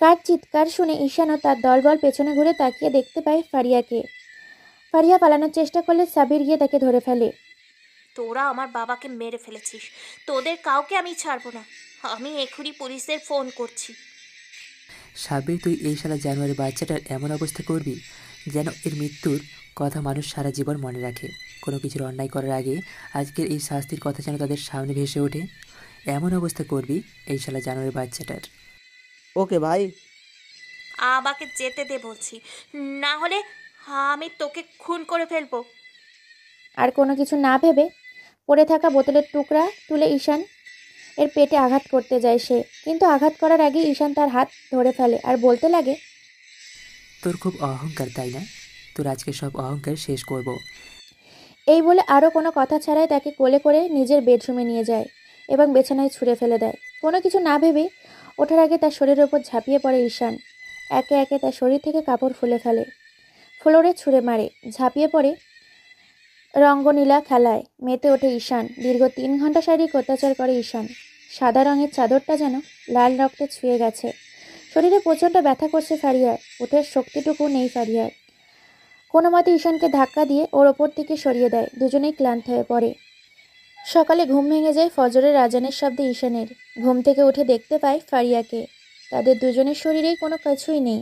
কার চিৎকার শুনে ঈশানও তার দলবল পেছনে ঘুরে তাকিয়ে দেখতে পায় ফারিয়াকে। ফারিয়া পালানোর চেষ্টা করলে সাবির গিয়ে তাকে ধরে ফেলে। তোরা আমার বাবাকে মেরে ফেলেছিস, তোদের কাউকে আমি ছাড়বো না। আমি এখনই পুলিশের ফোন করছি। সাব্বির, তুই এই শালা জানুয়ারি বাচ্চাটার এমন অবস্থা করবি যেন এর মৃত্যুর কথা মানুষ সারা জীবন মনে রাখে। কোনো কিছুর অন্যায় করার আগে আজকের এই শাস্তির কথা যেন তাদের সামনে ভেসে ওঠে, এমন অবস্থা করবি এই শালা জানুয়ারি বাচ্চাটার। ওকে ভাই। আমাকে যেতে দে বলছি, না হলে আমি তোকে খুন করে ফেলবো। আর কোনো কিছু না ভেবে পড়ে থাকা বোতলের টুকরা তুলে ঈশান এর পেটে আঘাত করতে যায় সে, কিন্তু আঘাত করার আগে ঈশান তার হাত ধরে ফেলে আর বলতে লাগে, তোর খুব অহংকার তাই না? তোর আজকে সব অহংকার শেষ করব। এই বলে আরও কোনো কথা ছাড়াই তাকে কোলে করে নিজের বেডরুমে নিয়ে যায় এবং বিছানায় ছুঁড়ে ফেলে দেয়। কোনো কিছু না ভেবে ওঠার আগে তার শরীরের ওপর ঝাঁপিয়ে পড়ে ঈশান। একে একে তার শরীর থেকে কাপড় খুলে ফেলে, ফ্লোরে ছুঁড়ে মারে, ঝাঁপিয়ে পড়ে রঙ্গনীলা খেলায় মেতে ওঠে ঈশান। দীর্ঘ 3 ঘন্টা শারীরিক অত্যাচার করে ঈশান। সাদা রঙের চাদরটা যেন লাল রক্তে ছুঁয়ে গেছে। শরীরে প্রচণ্ড ব্যথা করছে ফারিয়ার, ওঠের শক্তিটুকু নেই ফারিয়ার। কোনো মতে ঈশানকে ধাক্কা দিয়ে ওর ওপর থেকে সরিয়ে দেয়। দুজনেই ক্লান্ত হয়ে পড়ে। সকালে ঘুম ভেঙে যায় ফজরের আজানের শব্দে ঈশানের। ঘুম থেকে উঠে দেখতে পায় ফারিয়াকে। তাদের দুজনের শরীরেই কোনো কিছুই নেই।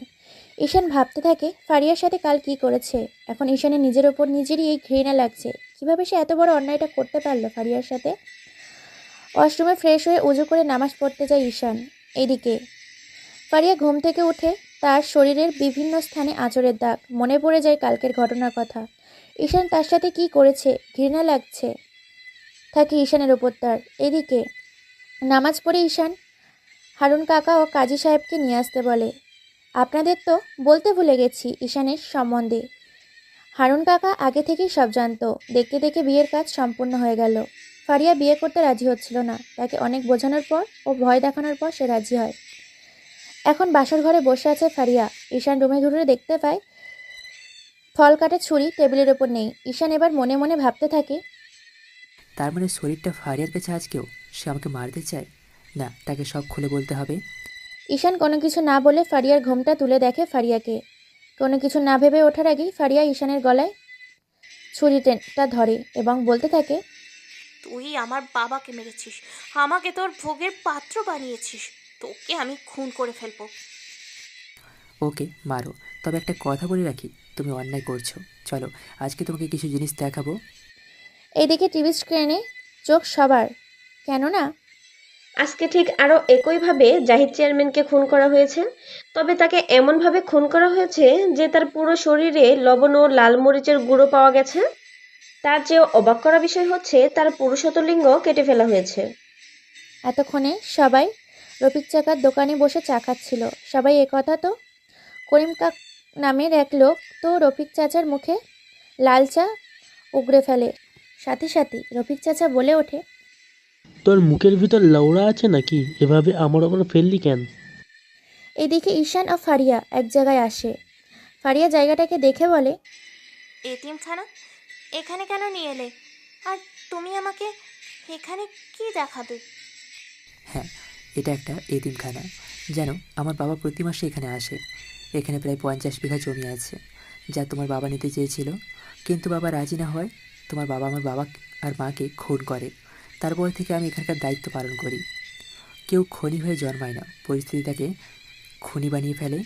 ঈশান ভাবতে থাকে ফারিয়ার সাথে কাল কি করেছে। এখন ঈশানের নিজের ওপর নিজেরই এই ঘৃণা লাগছে। কিভাবে সে এত বড় অন্যায়টা করতে পারলো ফারিয়ার সাথে। ওয়াশরুমে ফ্রেশ হয়ে উজু করে নামাজ পড়তে যায় ঈশান। এদিকে ফারিয়া ঘুম থেকে উঠে তার শরীরের বিভিন্ন স্থানে আঁচড়ের দাগ। মনে পড়ে যায় কালকের ঘটনার কথা। ঈশান তার সাথে কি করেছে, ঘৃণা লাগছে থাকে ঈশানের ওপর তার। এদিকে নামাজ পড়ে ঈশান হারুন কাকা ও কাজী সাহেবকে নিয়ে আসতে বলে। আপনাদের তো বলতে ভুলে গেছি ঈশানের সম্বন্ধে। হারুন কাকা আগে থেকেই সব জানতো। দেখতে দেখে বিয়ের কাজ সম্পূর্ণ হয়ে গেল। ফারিয়া বিয়ে করতে রাজি হচ্ছিল না। তাকে অনেক বোঝানোর পর ও ভয় দেখানোর পর সে রাজি হয়। এখন বাসর ঘরে বসে আছে ফারিয়া। ঈশান রুমে ঘুরে দেখতে পায় ফল কাটা ছুরি টেবিলের ওপর নেই। ঈশান এবার মনে মনে ভাবতে থাকে, তার মানে শরীরটা ফারিয়ার কাছে আজকেও সে আমাকে মারতে চায়। না, তাকে সব খুলে বলতে হবে। ঈশান কোনো কিছু না বলে ফারিয়ার ঘোমটা তুলে দেখে ফারিয়াকে। কোনো কিছু না ভেবে ওঠার আগেই ফারিয়া ঈশানের গলায় ছুরিটা ধরে এবং বলতে থাকে, তুই আমার বাবাকে মেরেছিস, আমাকে তোর ভোগের পাত্র বানিয়েছিস, তোকে আমি খুন করে ফেলবো। ওকে মারো, তবে একটা কথা বলে রাখি, তুমি অন্যায় করছো। চলো আজকে তোমাকে কিছু জিনিস দেখাবো। এইদিকে টিভি স্ক্রিনে চোখ সবার, কেননা আজকে ঠিক আরও একইভাবে জাহিদ চেয়ারম্যানকে খুন করা হয়েছে। তবে তাকে এমনভাবে খুন করা হয়েছে যে তার পুরো শরীরে লবণ ও লাল মরিচের গুঁড়ো পাওয়া গেছে। তার চেয়েও অবাক করা বিষয় হচ্ছে তার পুরুষত্ব লিঙ্গ কেটে ফেলা হয়েছে। এতক্ষণে সবাই রফিক চাচার দোকানে বসে চা খাচ্ছিল। সবাই একথা তো করিম কাক নামের এক লোক তো রফিক চাচার মুখে লাল চা উগড়ে ফেলে। সাথে সাথে রফিক চাচা বলে ওঠে, তোর মুখের ভিতর লৌড়া আছে নাকি? এভাবে আমার ওপর ফেললি কেন? এদিকে ঈশান ও ফারিয়া এক জায়গায় আসে। ফারিয়া জায়গাটাকে দেখে বলে, এতিমখানা এখানে কেন নিয়ে এলে? আর তুমি আমাকে এখানে কি দেখাবে? হ্যাঁ, এটা একটা এতিমখানা। জানো, আমার বাবা প্রতি মাসে এখানে আসে। এখানে প্রায় 50 বিঘা জমি আছে, যা তোমার বাবা নিতে চেয়েছিল, কিন্তু বাবা রাজি না হয় তোমার বাবা আমার বাবা আর মাকে খুন করে। তারপর থেকে আমি এখানকার দায়িত্ব পালন করি। কেউ খনি হয়ে জন্মায় না, পরিস্থিতি তাকে খুনি বানিয়ে ফেলে।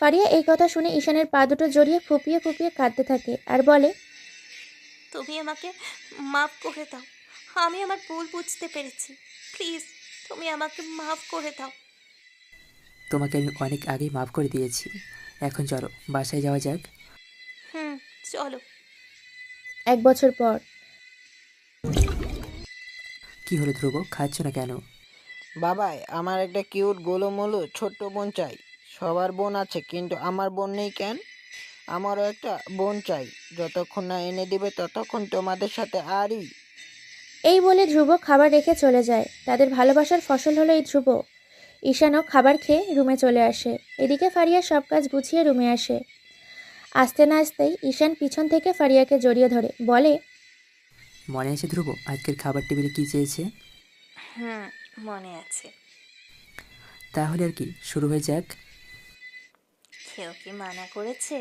ফারিয়া এই কথা শুনে ঈশানের পা দুটো জড়িয়ে ফুপিয়ে ফুপিয়ে কাঁদতে থাকে আর বলে, তুমি আমাকে মাফ করে দাও, আমি আমার ভুল বুঝতে পেরেছি, প্লিজ তুমি আমাকে মাফ করে দাও। তোমাকে আমি অনেক আগেই মাফ করে দিয়েছি। এখন চলো বাসায় যাওয়া যাক। চলো। 1 বছর পর। কি হলো ধ্রুব, খাচ্ছ না কেন? বাবাই, আমার একটা কিউট গোলুমোলু ছোট্ট বোন চাই। সবার বোন আছে কিন্তু আমার বোন নেই কেন? আমারও একটা বোন চাই। যতক্ষণ না এনে দিবে ততক্ষণ তোমাদের সাথে আরই। এই বলে ধ্রুব খাবার রেখে চলে যায়। তাদের ভালোবাসার ফসল হলো এই ধ্রুব। ঈশানও খাবার খেয়ে রুমে চলে আসে। এদিকে ফারিয়া সব কাজ গুছিয়ে রুমে আসে। আসতে না আসতেই ঈশান পিছন থেকে ফারিয়াকে জড়িয়ে ধরে বলে, মনে আছে ধ্রুব আজকের খাবার টেবিলে কি চেয়েছে? মনে আছে। তাহলে আর কি, শুরু হয়ে যাক। কেউ কি মানা করেছে?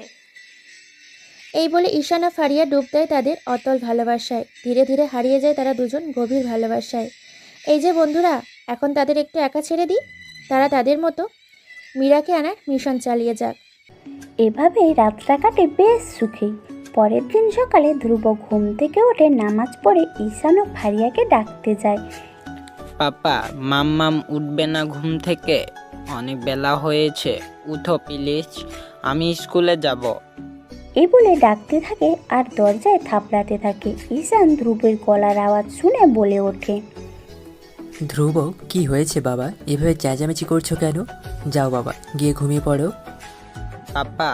এই বলে ঈশান ও ফারিয়া ডুব দেয় তাদের অতল ভালোবাসায়। ধীরে ধীরে হারিয়ে যায় তারা দুজন গভীর ভালোবাসায়। এই যে বন্ধুরা, এখন তাদের একটু একা ছেড়ে দিই, তারা তাদের মতো মীরাকে আনার মিশন চালিয়ে যাক। এভাবেই রাতটা কাটে বেশ সুখেই। পরের দিন সকালে ধ্রুব ঘুম থেকে উঠে নামাজ পড়ে ঈশান ও ফারিয়াকে ডাকতে যায়। পাপা, মাম্মাম উঠবে না ঘুম থেকে? অনেক বেলা হয়েছে, উঠো প্লিজ, আমি স্কুলে যাব। এই বলে ডাকতে থাকে আর দরজায় থাপড়াতে থাকে। ঈশান ধ্রুবের গলার আওয়াজ শুনে বলে ওঠে, ধ্রুব, কি হয়েছে বাবা? এভাবে চেঁচামেচি করছো কেন? যাও বাবা, গিয়ে ঘুমিয়ে পড়ো। পাপা,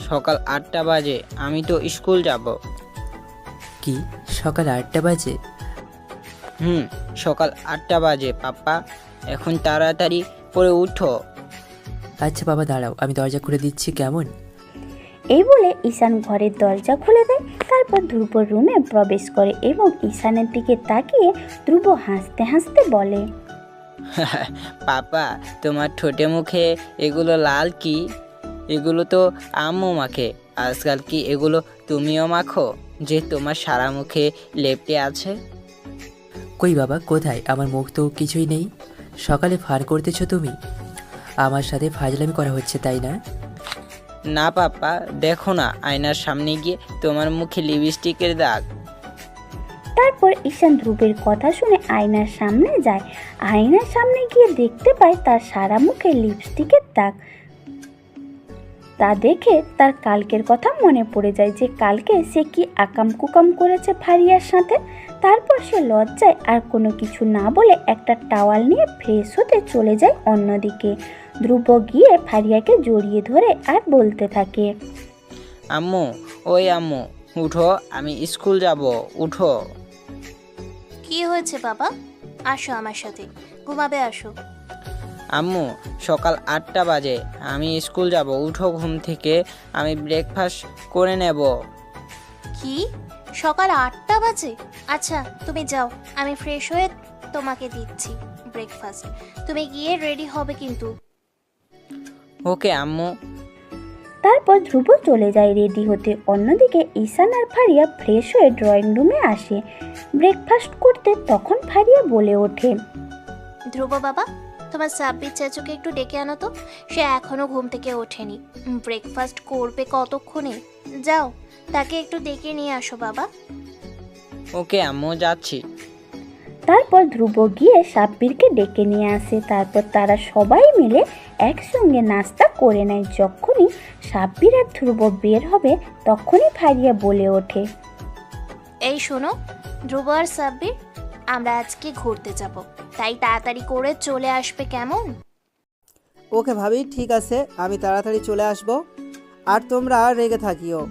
সকাল 8টা বাজে, আমি তো স্কুল যাব। কি, সকাল 8টা বাজে? সকাল 8টা বাজে পাপা, এখন তাড়াতাড়ি করে উঠো। আচ্ছা বাবা, দাঁড়াও, আমি দরজা খুলে দিচ্ছি, কেমন? এই বলে ঈশান ঘরের দরজা খুলে দেয়। তারপর ধ্রুব রুমে প্রবেশ করে এবং ঈশানের দিকে তাকিয়ে ধ্রুব হাসতে হাসতে বলে, পাপা, তোমার ঠোঁটে মুখে এগুলো লাল কি? এগুলো তো আম্মু মাখে। আজকাল কি এগুলো তুমিও মাখো যে তোমার সারা মুখে লেপটে আছে? কই বাবা, কোথায়? আমার মুখ তো কিছুই নেই। সকালে ফার করতেছো তুমি? আমার সাথে ফাজলামি করা হচ্ছে, তাই না? না পাপা, দেখো না, আয়নার সামনে গিয়ে তোমার মুখে লিপস্টিকের দাগ। তারপর ঈশান ধ্রুবের কথা শুনে আয়নার সামনে যায়। আয়নার সামনে গিয়ে দেখতে পায় তার সারা মুখে লিপস্টিকের দাগ। তা দেখে তার কালকের কথা মনে পড়ে যায় যে কালকে সে কি আকাম কুকাম করেছে ফারিয়ার সাথে। তারপর সে লজ্জায় আর কোনো কিছু না বলে একটা টাওয়াল নিয়ে ফ্রেশ হতে চলে যায় অন্যদিকে। ধ্রুব গিয়ে ফারিয়াকে জড়িয়ে ধরে আর বলতে থাকে, আম্মু, ওই আম্মু, উঠো, আমি স্কুল যাব, উঠো। কি হয়েছে বাবা? আসো আমার সাথে, ঘুমাবে আসো। আম্মু, সকাল 8টা বাজে, আমি স্কুল যাব, উঠো ঘুম থেকে, আমি ব্রেকফাস্ট করে নেব। কি, সকাল 8টা বাজে? আচ্ছা তুমি যাও, আমি ফ্রেশ হয়ে তোমাকে দিচ্ছি ব্রেকফাস্ট। তুমি গিয়ে রেডি হবে কিন্তু। ওকে আম্মু। তারপর ধ্রুব চলে যায় রেডি হতে। অন্যদিকে ঈশান আর ফারিয়া ফ্রেশ হয়ে ড্রয়িং রুমে আসে ব্রেকফাস্ট করতে। তখন ফারিয়া বলে ওঠে, ধ্রুব বাবা, তোমার সাব্বির চাচুকে একটু ডেকে আনো তো, সে এখনো ঘুম থেকে ওঠেনি। ব্রেকফাস্ট করবে কতক্ষণে, যাও তাকে একটু ডেকে নিয়ে আসো বাবা। ওকে আম্মু, যাচ্ছি। তারপর ধ্রুব গিয়ে সাব্বিরকে ডেকে নিয়ে আসে। তারপর তারা সবাই মিলে একসঙ্গে নাস্তা করে নেয়। যখনই সাব্বির আর ধ্রুব বের হবে তখনই ফারিয়া বলে ওঠে, এই শোনো ধ্রুব আর সাব্বির, আমরা আজকে ঘুরতে যাব, তাই তাড়াতাড়ি করে চলে আসবে, কেমন? ওকে ভাবি, ঠিক আছে, আমি তাড়াতাড়ি চলে আসব, আর তোমরা রেগে থাকিও।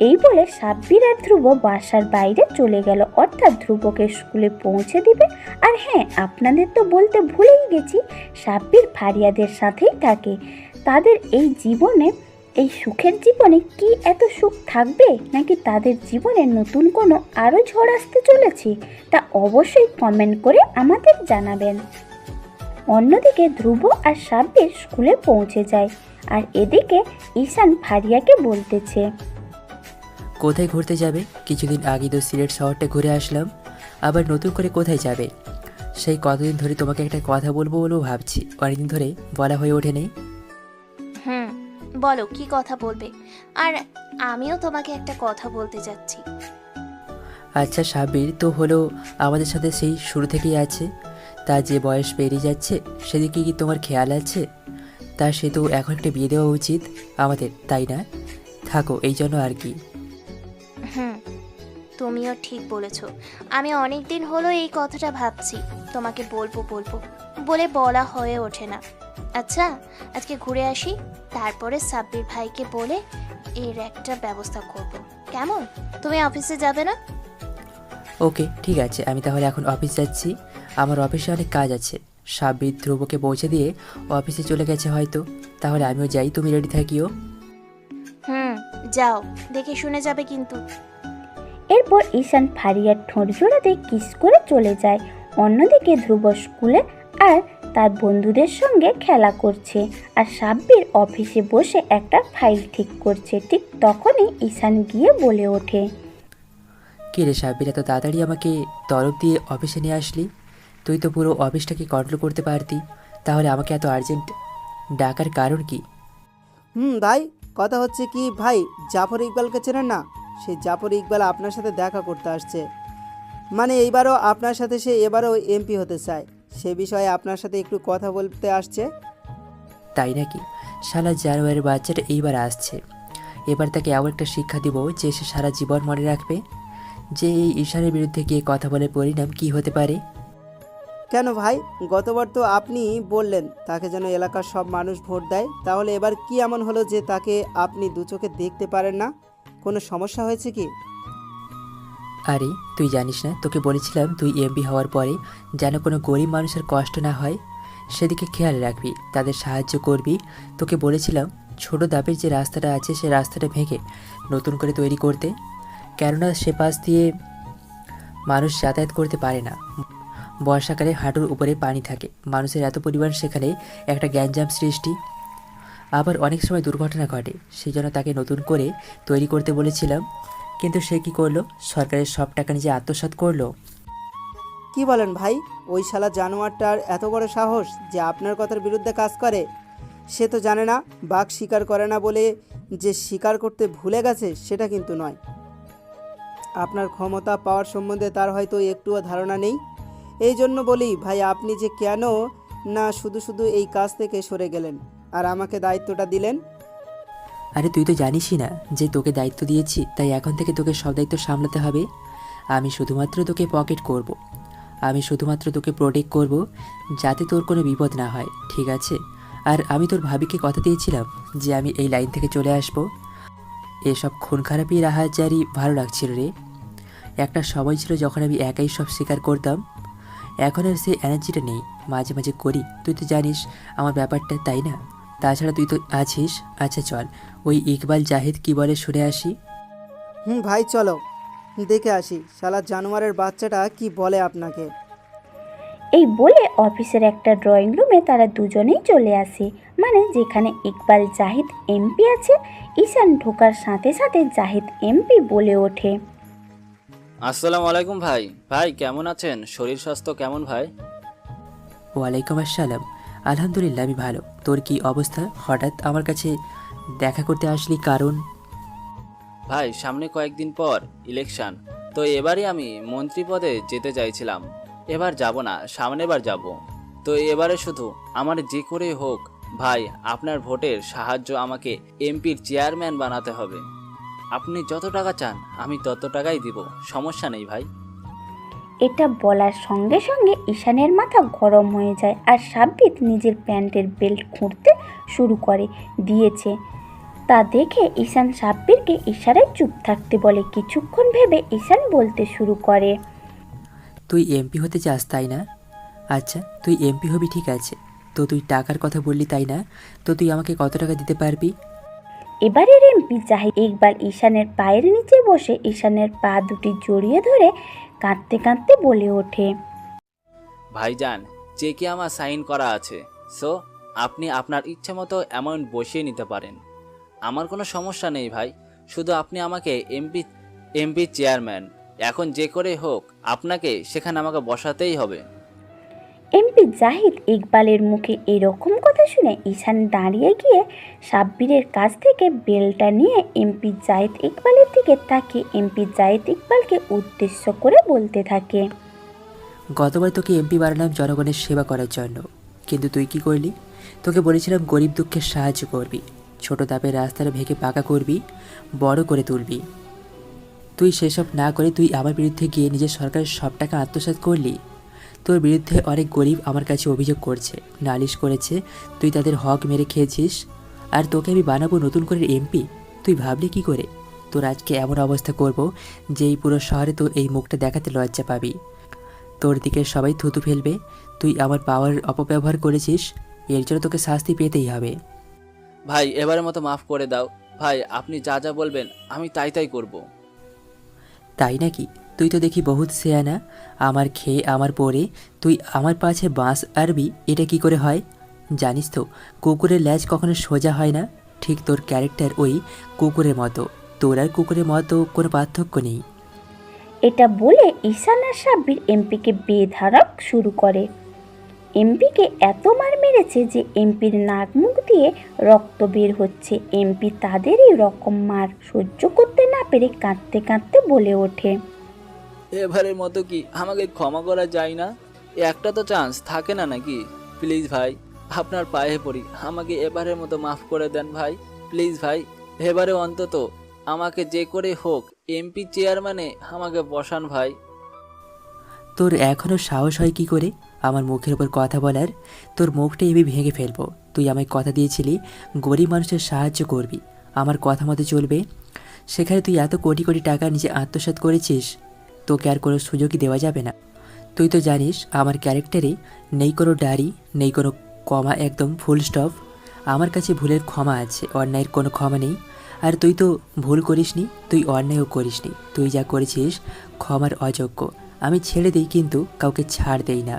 এই বলে সাব্বির আর ধ্রুব বাসার বাইরে চলে গেল, অর্থাৎ ধ্রুবকে স্কুলে পৌঁছে দিবে। আর হ্যাঁ, আপনাদের তো বলতে ভুলেই গেছি, সাব্বির ফারিয়াদের সাথেই থাকে। তাদের এই জীবনে, এই সুখের জীবনে কি এত সুখ থাকবে, নাকি তাদের জীবনে নতুন কোনো আরও ঝড় আসতে চলেছে, তা অবশ্যই কমেন্ট করে আমাদের জানাবেন। অন্যদিকে ধ্রুব আর সাব্বির স্কুলে পৌঁছে যায়, আর এদিকে ঈশান ফারিয়াকে বলতেছে, কোথায় ঘুরতে যাবে? কিছুদিন আগে তো সিলেট শহরটা ঘুরে আসলাম, আবার নতুন করে কোথায় যাবে? সেই কতদিন ধরে তোমাকে একটা কথা বলবো বলবো ভাবছি, অনেকদিন ধরে বলা হয়ে ওঠে নেই। বলো কি কথা বলবে, আর আমিও তোমাকে একটা কথা বলতে যাচ্ছি। আচ্ছা সাব্বির তো হলো আমাদের সাথে সেই শুরু থেকেই আছে, তার যে বয়স পেরিয়ে যাচ্ছে সেদিকে কি তোমার খেয়াল আছে? তার সে তো এখন একটা বিয়ে দেওয়া উচিত আমাদের, তাই না? থাকো, এই জন্য আর কি। তুমিও ঠিক বলেছ, আমি অনেক দিন হলো এই কথাটা ভাবছি, তোমাকে বলবো বলবো বলে বলা হয়ে ওঠে না। আচ্ছা আজকে ঘুরে আসি, তারপরে সাব্বির ভাইকে বলে এর একটা ব্যবস্থা করব, কেমন? তুমি অফিসে যাবে না? ওকে ঠিক আছে, আমি তাহলে এখন অফিস যাচ্ছি, আমার অফিসে অনেক কাজ আছে। সাব্বির ধ্রুবকে পৌঁছে দিয়ে অফিসে চলে গেছে হয়তো, তাহলে আমিও যাই, তুমি রেডি থাকিও। যাও, দেখে শুনে যাবে কিন্তু। এরপর ঈশান ফারিয়ার ঠোঁট জোড়াতে কিস করে চলে যায়। অন্যদিকে ধ্রুব স্কুলে আর তার বন্ধুদের সঙ্গে খেলা করছে, আর সাব্বির অফিসে বসে একটা ফাইল ঠিক করছে। ঠিক তখনই ঈশান গিয়ে বলে ওঠে, কি রে সাব্বির, এত তাড়াতাড়ি আমাকে তরফ দিয়ে অফিসে নিয়ে আসলি? তুই তো পুরো অফিসটাকে কন্ট্রোল করতে পারতি, তাহলে আমাকে এত আর্জেন্ট ডাকার কারণ কি? ভাই, কথা হচ্ছে কি ভাই, জাফর ইকবালকে চেনেন না? সেই জাফর ইকবাল আপনার সাথে দেখা করতে আসছে। মানে এইবারও আপনার সাথে সে এবারও এমপি হতে চায়, সে বিষয়ে আপনার সাথে একটু কথা বলতে আসছে। তাই নাকি? শালা জানুয়ারির বাচ্চাটা এইবার আসছে। এবার তাকে এমন একটা শিক্ষা দিব যে সে সারা জীবন মনে রাখবে যে এই ঈশানের বিরুদ্ধে গিয়ে কথা বলে পরিণাম কি হতে পারে। কেন ভাই, গতবার তো আপনি বললেন তাকে যেন এলাকার সব মানুষ ভোট দেয়, তাহলে এবার কি এমন হলো যে তাকে আপনি দু চোখে দেখতে পারেন না? কোনো সমস্যা হয়েছে কি? আরে তুই জানিস না, তোকে বলেছিলাম তুই এমপি হওয়ার পরে যেন কোনো গরিব মানুষের কষ্ট না হয় সেদিকে খেয়াল রাখবি, তাদের সাহায্য করবি। তোকে বলেছিলাম ছোট ধাপের যে রাস্তাটা আছে সে রাস্তাটা ভেঙে নতুন করে তৈরি করতে, কেননা সে পাশ দিয়ে মানুষ যাতায়াত করতে পারে না। বর্ষাকালে হাঁটুর উপরে পানি থাকে, মানুষের এত পরিমাণ সেখানে একটা গ্যাঞ্জাম সৃষ্টি, আবার অনেক সময় দুর্ঘটনা ঘটে। সেই জন্য তাকে নতুন করে তৈরি করতে বলেছিলাম, কিন্তু সে কি করলো? সরকারের সব টাকা নিজে আত্মসাৎ করলো। কি বলেন ভাই? ওই শালা জানোয়ারটার এত বড় সাহস যে আপনার কথার বিরুদ্ধে কাজ করে? সে তো জানে না বাঘ শিকার করে না বলে যে শিকার করতে ভুলে গেছে সেটা কিন্তু নয়। আপনার ক্ষমতা পাওয়ার সম্বন্ধে তার হয়তো একটুও ধারণা নেই। এই জন্য বলি ভাই, আপনি যে কেন না শুধু শুধু এই কাজ থেকে সরে গেলেন আর আমাকে দায়িত্বটা দিলেন? আরে তুই তো জানিসই না যে তোকে দায়িত্ব দিয়েছি, তাই এখন থেকে তোকে সব দায়িত্ব সামলাতে হবে। আমি শুধুমাত্র তোকে পকেট করব, আমি শুধুমাত্র তোকে প্রোটেক্ট করব যাতে তোর কোনো বিপদ না হয়, ঠিক আছে? আর আমি তোর ভাবিকে কথা দিয়েছিলাম যে আমি এই লাইন থেকে চলে আসব। এসব খুন খারাপি রাহাজারি ভালো লাগছিল রে। একটা সময় ছিল যখন আমি একাই সব স্বীকার করতাম, এখন আর সেই এনার্জিটা নেই। মাঝে মাঝে করি, তুই তো জানিস আমার ব্যাপারটা, তাই না? তাছাড়া তুই তো আছিস। আচ্ছা চল, ওই ইকবাল জাহিদ কি বলে শুনে আসি। ভাই চলো দেখে আসি শালা জানোয়ারের বাচ্চাটা কি বলে আপনাকে। এই বলে অফিসের একটা ড্রয়িং রুমে তারা দুজনেই চলে আসে, মানে যেখানে ইকবাল জাহিদ এমপি আছে। ঈশান ঢোকার সাথে সাথে জাহিদ এমপি বলে ওঠে, আসসালামু আলাইকুম ভাই। ভাই কেমন আছেন? শরীর স্বাস্থ্য কেমন ভাই? ওয়ালাইকুম আসসালাম, আলহামদুলিল্লাহ আমি ভালো। তোর কি অবস্থা? হঠাৎ আমার কাছে দেখা করতে আসলি কারণ? ভাই সামনে কয়েকদিন পর ইলেকশন, তো এবারে আমি মন্ত্রী পদে যেতে চাইছিলাম। এবার যাব না, সামনের বার যাব। তো এবারে শুধু আমার যে করে হোক ভাই আপনার ভোটের সাহায্য আমাকে এমপির চেয়ারম্যান বানাতে হবে। আপনি যত টাকা চান আমি তত টাকাই দিব, সমস্যা নেই ভাই। এটা বলার সঙ্গে সঙ্গে ঈশানের মাথা গরম হয়ে যায় আর সাব্বির নিজের প্যান্টের বেল্ট খুঁড়তে শুরু করে দিয়েছে। তা দেখে ঈশান সাব্বিরকে ইশারায় চুপ থাকতে বলে। কিছুক্ষণ ভেবে ঈশান বলতে শুরু করে, তুই এমপি হতে চাস তাই না? আচ্ছা তুই এমপি হবি, ঠিক আছে। তো তুই টাকার কথা বললি তাই না? তো তুই আমাকে কত টাকা দিতে পারবি? এবারের এমপি জাহিদ ইকবাল ঈশানের পায়ের নিচে বসে ঈশানের পা দুটি জড়িয়ে ধরে কাঁদতে কাঁদতে বলে ওঠে, ভাইজান চেকে আমার সাইন করা আছে, সো আপনি আপনার ইচ্ছে মতো অ্যামাউন্ট বসিয়ে নিতে পারেন। আমার কোনো সমস্যা নেই ভাই, শুধু আপনি আমাকে এমপি চেয়ারম্যান এখন যে করে হোক আপনাকে সেখানে আমাকে বসাতেই হবে। এমপি জাহিদ ইকবালের মুখে এরকম কথা শুনে ঈশান দাঁড়িয়ে গিয়ে সাব্বিরের কাছ থেকে বেলটা নিয়ে এমপি জাহিদ ইকবালের দিকে তাকিয়ে এমপি জাহিদ ইকবালকে উদ্দেশ্য করে বলতে থাকে, গতবার তোকে এমপি বানালাম জনগণের সেবা করার জন্য, কিন্তু তুই কি করলি? তোকে বলেছিলাম গরিব দুঃখের সাহায্য করবি, ছোট ধাপের রাস্তাটা ভেঙে পাকা করবি, বড় করে তুলবি। তুই সেসব না করে তুই আমার বিরুদ্ধে গিয়ে নিজের সরকারের সব টাকা আত্মসাৎ করলি। তোর বিরুদ্ধে অনেক গরিব আমার কাছে অভিযোগ করছে, নালিশ করেছে, তুই তাদের হক মেরে খেয়েছিস। আর তোকে আমি বানাবো নতুন করে এমপি, তুই ভাবলি কি করে? তোর আজকে এমন অবস্থা করব যে এই পুরো শহরে তোর এই মুখটা দেখাতে লজ্জা পাবি। তোর দিকে সবাই থুতু ফেলবে। তুই আমার পাওয়ার অপব্যবহার করেছিস, এর জন্য তোকে শাস্তি পেতেই হবে। ভাই এবারের মতো মাফ করে দাও ভাই, আপনি যা যা বলবেন আমি তাই তাই করব। তাই নাকি? তুই তো দেখি বহুত সেয়ানা, আমার খেয়ে আমার পরে তুই আমার পাছে বাঁশ আরবি, এটা কি করে হয়? জানিস তো কুকুরের ল্যাজ কখনো সোজা হয় না, ঠিক তোর ক্যারেক্টার ওই কুকুরের মতো। তোর আর কুকুরের মতো কোনো পার্থক্য নেই। এটা বলে ঈশান আর সাব্বির এমপিকে বেধড়ক শুরু করে। এমপিকে এত মার মেরেছে যে এমপির নাক মুখ দিয়ে রক্ত বের হচ্ছে। এমপি তাদের এই রকম মার সহ্য করতে না পেরে কাঁদতে কাঁদতে বলে ওঠে, এবারের মতো কি আমাকে ক্ষমা করা যায় না? একটা তো চান্স থাকে না নাকি? প্লিজ ভাই, আপনার পায়ে পড়ি, আমাকে এবারের মতো মাফ করে দেন ভাই। প্লিজ ভাই, এবারে অন্তত আমাকে যে করে হোক এমপি চেয়ারম্যানে আমাকে বসান ভাই। তোর এখনও সাহস হয় কি করে আমার মুখের উপর কথা বলার? তোর মুখটা এভাবে ভেঙে ফেলবো। তুই আমায় কথা দিয়েছিলি গরিব মানুষের সাহায্য করবি, আমার কথা মতো চলবে। সেখানে তুই এত কোটি কোটি টাকা নিজে আত্মসাৎ করেছিস, তোকে আর কোনো সুযোগই দেওয়া যাবে না। তুই তো জানিস আমার ক্যারেক্টারে নেই কোনো ডায়েরি, নেই কোনো কমা, একদম ফুল স্টপ। আমার কাছে ভুলের ক্ষমা আছে, অন্যায়ের কোনো ক্ষমা নেই। আর তুই তো ভুল করিসনি, তুই অন্যায়ও করিসনি। তুই যা করেছিস ক্ষমার অযোগ্য। আমি ছেড়ে দিই কিন্তু কাউকে ছাড় দেই না।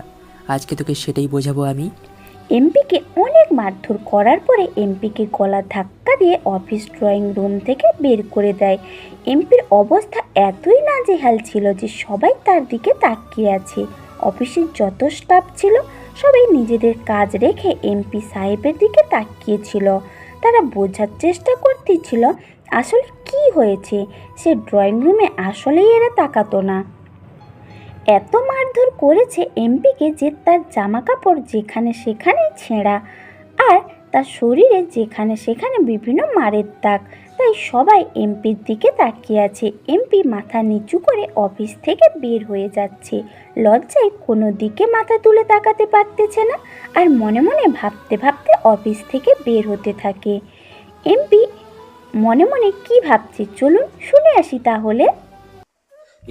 আজকে তোকে সেটাই বোঝাবো আমি। এমপিকে অনেক মারধর করার পরে এমপিকে গলা ধাক্কা দিয়ে অফিস ড্রয়িং রুম থেকে বের করে দেয়। এমপির অবস্থা এতই নাজেহাল ছিল যে সবাই তার দিকে তাকিয়ে আছে। অফিসের যত স্টাফ ছিল সবাই নিজেদের কাজ রেখে এমপি সাহেবের দিকে তাকিয়েছিল। তারা বোঝার চেষ্টা করতেছিল আসলে কি হয়েছে। সে ড্রয়িং রুমে আসলেই এরা তাকাতো না। এত মারধর করেছে এমপিকে যে তার জামা কাপড় যেখানে সেখানে ছেঁড়া, আর তার শরীরে যেখানে সেখানে বিভিন্ন মারের দাগ। তাই সবাই এমপির দিকে তাকিয়ে আছে। এমপি মাথা নিচু করে অফিস থেকে বের হয়ে যাচ্ছে। লজ্জায় কোনো দিকে মাথা তুলে তাকাতে পারতেছে না, আর মনে মনে ভাবতে ভাবতে অফিস থেকে বের হতে থাকে। এমপি মনে মনে কি ভাবছে চলুন শুনে আসি তাহলে।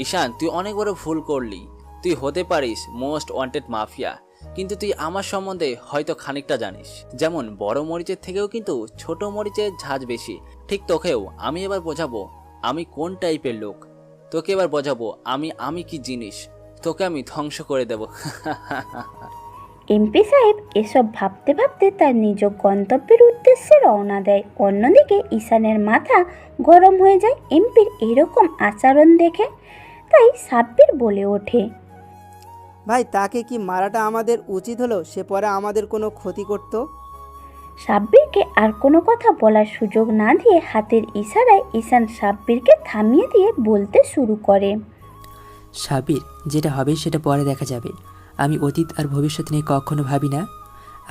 ঈশান, তুই অনেক বড় ভুল করলি। তুই হতে পারিস মোস্ট ওয়ান্টেড মাফিয়া, কিন্তু তুই আমার সম্বন্ধে হয়তো খানিকটা জানিস। যেমন বড় মরিচের থেকেও কিন্তু ছোট মরিচের ঝাঁজ বেশি। ঠিক তোকেও আমি এবার বোঝাবো আমি কোন টাইপের লোক। তোকে এবার বোঝাবো আমি কি জিনিস। তোকে আমি ধ্বংস করে দেব। এমপি সাহেব এসব ভাবতে ভাবতে তার নিজ গন্তব্যের উদ্দেশ্যে রওনা দেয়। অন্যদিকে ঈশানের মাথা গরম হয়ে যায় এমপির এরকম আচরণ দেখে। তাই সাব্বির বলে ওঠে, ভাই তাকে কি মারাটা আমাদের উচিত হলো? সে পরে আমাদের কোনো ক্ষতি করতো। সাব্বিরকে আর কোনো কথা বলার সুযোগ না দিয়ে হাতের ইশারায় ঈশান সাব্বিরকে থামিয়ে দিয়ে বলতে শুরু করে, সাবির, যেটা হবে সেটা পরে দেখা যাবে। আমি অতীত আর ভবিষ্যৎ নিয়ে কখনো ভাবি না,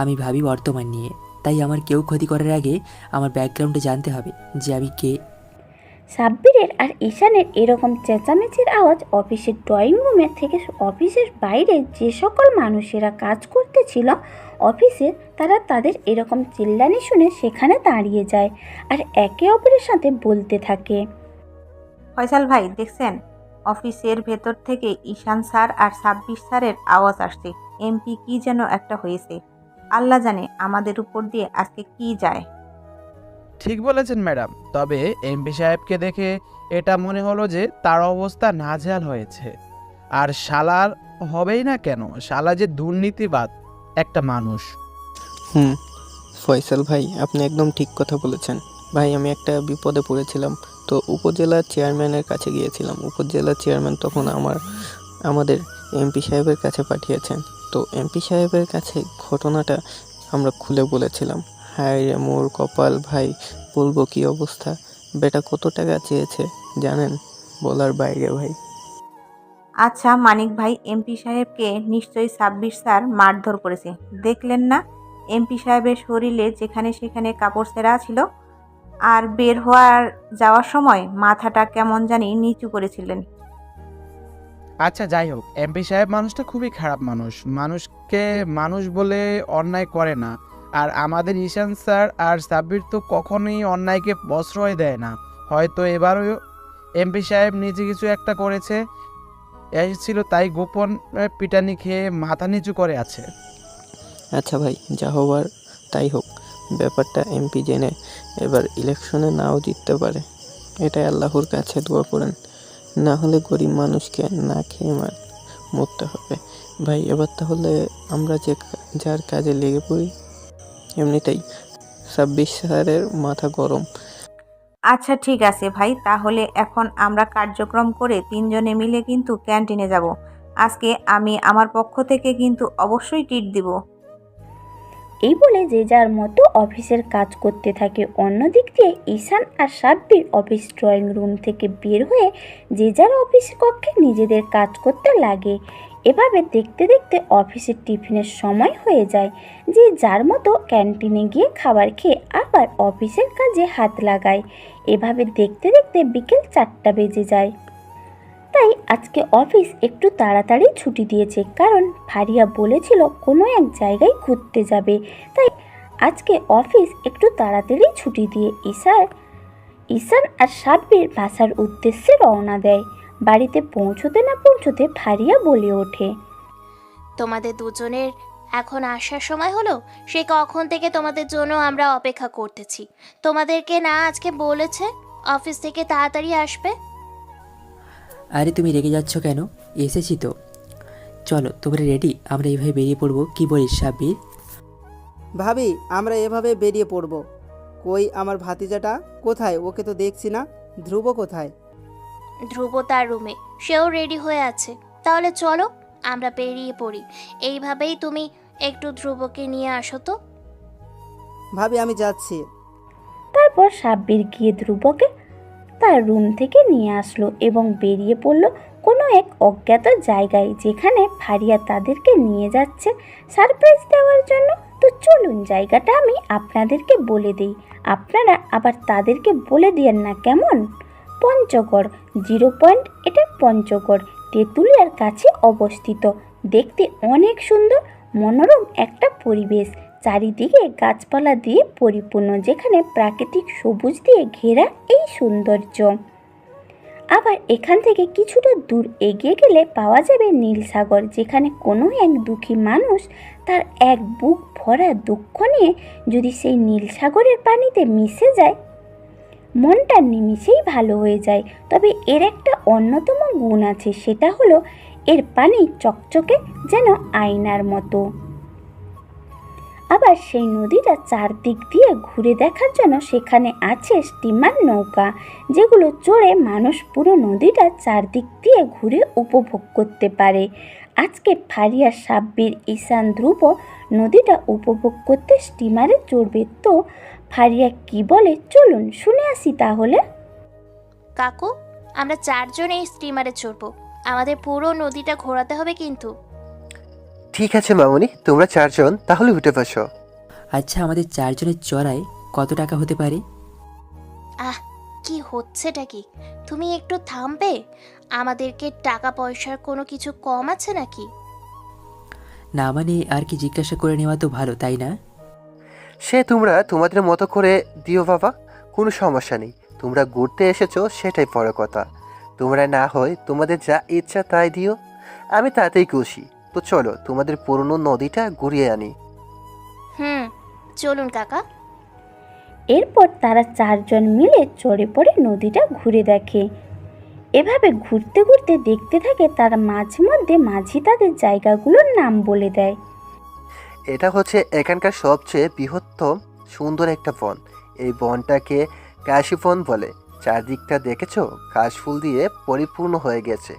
আমি ভাবি বর্তমান নিয়ে। তাই আমার কেউ ক্ষতি করার আগে আমার ব্যাকগ্রাউন্ডে জানতে হবে যে আমি কে। সাব্বিরের আর ঈশানের এরকম চেঁচামেচির আওয়াজ অফিসের ড্রয়িং রুমের থেকে অফিসের বাইরে যে সকল মানুষেরা কাজ করতেছিল অফিসে, তারা তাদের এরকম চিল্লানি শুনে সেখানে দাঁড়িয়ে যায় আর একে অপরের সাথে বলতে থাকে, ফয়সাল ভাই দেখছেন, অফিসের ভেতর থেকে ঈশান স্যার আর সাব্বির স্যারের আওয়াজ আসছে। এমপি কি যেন একটা হয়েছে, আল্লাহ জানে আমাদের উপর দিয়ে আজকে কি যায়। ঠিক বলেছেন ম্যাডাম, তবে এমপি সাহেবকে দেখে এটা মনে হলো যে তার অবস্থা নাজেহাল হয়েছে। আর শালার হবেই না কেন, শালা যে দুর্নীতিবাদ একটা মানুষ। ফয়সাল ভাই আপনি একদম ঠিক কথা বলেছেন ভাই। আমি একটা বিপদে পড়েছিলাম, তো উপজেলা চেয়ারম্যানের কাছে গিয়েছিলাম। উপজেলা চেয়ারম্যান তখন আমাদের এমপি সাহেবের কাছে পাঠিয়েছেন। তো এমপি সাহেবের কাছে ঘটনাটা আমরা খুলে বলেছিলাম। হায় রে মোর কপাল ভাই, বলবো কি অবস্থা। বেটা কত টাকা চেয়েছে জানেন, বলার বাইরে ভাই। আচ্ছা মানিক ভাই, এমপি সাহেবকে নিশ্চয়ই সাব্বির স্যার মারধর করেছে, দেখলেন না? এমপি সাহেবের শরীরে যেখানে সেখানে কাপড় ছেঁড়া ছিল, আর বের হওয়ার যাওয়ার সময় মাথাটা কেমন জানি নিচু করেছিলেন। আচ্ছা যাই হোক, এমপি সাহেব মানুষটা খুবই খারাপ মানুষ, মানুষকে মানুষ বলে অন্যায় করে না। আর আমাদের ঈশান স্যার আর সাব্বির তো কখনোই অন্যায়কে প্রশ্রয় দেয় না। হয়তো এবারও এমপি সাহেব নিজে কিছু একটা করেছে এসেছিল, তাই গোপন পিটানি খেয়ে মাথা নিচু করে আছে। আচ্ছা ভাই, যা হবার তাই হোক। ব্যাপারটা এমপি জেনে এবার ইলেকশনে নাও জিততে পারে, এটাই আল্লাহর কাছে দোয়া করেন। না হলে গরিব মানুষকে না খেয়ে মরতে হবে। ভাই এবার তাহলে আমরা যার কাজে লেগে পড়ি। এমনিতেই 26 স্যারের মাথা গরম। আচ্ছা ঠিক আছে ভাই, তাহলে এখন আমরা কার্যক্রম করে তিনজনে মিলে কিন্তু ক্যান্টিনে যাব। আজকে আমি আমার পক্ষ থেকে কিন্তু অবশ্যই ট্রিট দিব। এই বলে যে যার মতো অফিসের কাজ করতে থাকে। অন্যদিক দিয়ে ঈশান আর সাব্বির অফিস ড্রয়িং রুম থেকে বের হয়ে যে যার অফিস কক্ষে নিজেদের কাজ করতে লাগে। এভাবে দেখতে দেখতে অফিসের টিফিনের সময় হয়ে যায়। যে যার মতো ক্যান্টিনে গিয়ে খাবার খেয়ে আবার অফিসের কাজে হাত লাগায়। এভাবে দেখতে দেখতে বিকেল 4টা বেজে যায়। তাই আজকে অফিস একটু তাড়াতাড়ি ছুটি দিয়েছে, কারণ ফারিয়া বলেছিল কোনো এক জায়গায় ঘুরতে যাবে। তাই আজকে অফিস একটু তাড়াতাড়ি ছুটি দিয়ে ঈশান আর সাব্বির বাসার উদ্দেশ্যে রওনা দেয়। বাড়িতে পৌঁছতে না পৌঁছতে ফারিয়া বলে ওঠে, তোমাদের দুজনের এখন আসার সময় হলো। সে কখন থেকে তোমাদের জন্য আমরা অপেক্ষা করতেছি। তোমাদেরকে না আজকে বলেছে অফিস থেকে তাড়াতাড়ি আসবে? আরে তুমি রেগে যাচ্ছ কেন? এসেছি তো, চলো তোমরা রেডি, আমরা এইভাবে বেরিয়ে পড়বো। কি বলিস সাব্বির? ভাবি আমরা এভাবে বেরিয়ে পড়ব। কই আমার ভাতিজাটা কোথায়? ওকে তো দেখছি না। ধ্রুব কোথায়? ধ্রুব তার রুমে, সেও রেডি হয়ে আছে। তাহলে চলো আমরা বেরিয়ে পড়ি। এইভাবেই তুমি একটু ধ্রুবকে নিয়ে আসো তো। ভাবি আমি যাচ্ছি। তারপর সাব্বির গিয়ে ধ্রুবকে তার রুম থেকে নিয়ে আসলো এবং বেরিয়ে পড়লো কোনো এক অজ্ঞাত জায়গায়, যেখানে ফারিয়া তাদেরকে নিয়ে যাচ্ছে সারপ্রাইজ দেওয়ার জন্য। তো চলুন জায়গাটা আমি আপনাদেরকে বলে দিই, আপনারা আবার তাদেরকে বলে দিয়েন না কেমন? পঞ্চগড় 0 পয়েন্ট। এটা পঞ্চগড় তেঁতুলিয়ার কাছে অবস্থিত। দেখতে অনেক সুন্দর মনোরম একটা পরিবেশ, চারিদিকে গাছপালা দিয়ে পরিপূর্ণ, যেখানে প্রাকৃতিক সবুজ দিয়ে ঘেরা এই সৌন্দর্য। আবার এখান থেকে কিছুটা দূর এগিয়ে গেলে পাওয়া যাবে নীলসাগর, যেখানে কোনো এক দুঃখী মানুষ তার এক বুক ভরা দুঃখ নিয়ে যদি সেই নীলসাগরের পানিতে মিশে যায়, মনটা নিমিষেই ভালো হয়ে যায়। তবে এর একটা অন্যতম গুণ আছে, সেটা হলো এর পানি চকচকে যেন আয়নার মতো। আবার সেই নদীটা চারদিক দিয়ে ঘুরে দেখার জন্য সেখানে আছে স্টিমার নৌকা, যেগুলো চড়ে মানুষ পুরো নদীটা চারদিক দিয়ে ঘুরে উপভোগ করতে পারে। আজকে ফারিয়া, সাব্বির, ঈশান, ধ্রুব নদীটা উপভোগ করতে স্টিমারে চড়বে। তো ফারিয়া কি বলে চলুন শুনে আসি তাহলে। কাকু, আমরা 4 জন এই স্টিমারে চড়বো। আমাদের পুরো নদীটা ঘোরাতে হবে কিন্তু। ঠিক আছে মামুনি, তোমরা 4 জন তাহলে উঠে বসো। আচ্ছা, আমাদের 4 জনের চড়াই কত টাকা হতে পারে? কি হচ্ছেটা কি? তুমি একটু থামবে? আমাদেরকে টাকা পয়সার কোনো কিছু কম আছে নাকি? না মানে আর কি, জিজ্ঞাসা করে নেওয়া তো ভালো, তাই না? সে তোমরা তোমাদের মতো করে দিও বাবা, কোনো সমস্যা নেই। তোমরা ঘুরতে এসেছো সেটাই বড় কথা। তোমরা না হয় তোমাদের যা ইচ্ছা তাই দিও, আমি তাতেই খুশি। তো চলো তোমাদের পুরনো নদীটা ঘুরিয়ে আনি। চলুন কাকা। এরপর তারা 4 জন মিলে চড়ে পড়ে নদীটা ঘুরে দেখে। এভাবে ঘুরতে ঘুরতে দেখতে থাকে, তারা মাঝে মধ্যে মাঝি তাদের জায়গাগুলোর নাম বলে দেয়। এটা হচ্ছে এখানকার সবচেয়ে বৃহত্তম সুন্দর একটা বন। এই বনটাকে কাশি বন বলে। চারদিকটা দেখেছো, কাশফুল দিয়ে পরিপূর্ণ হয়ে গেছে।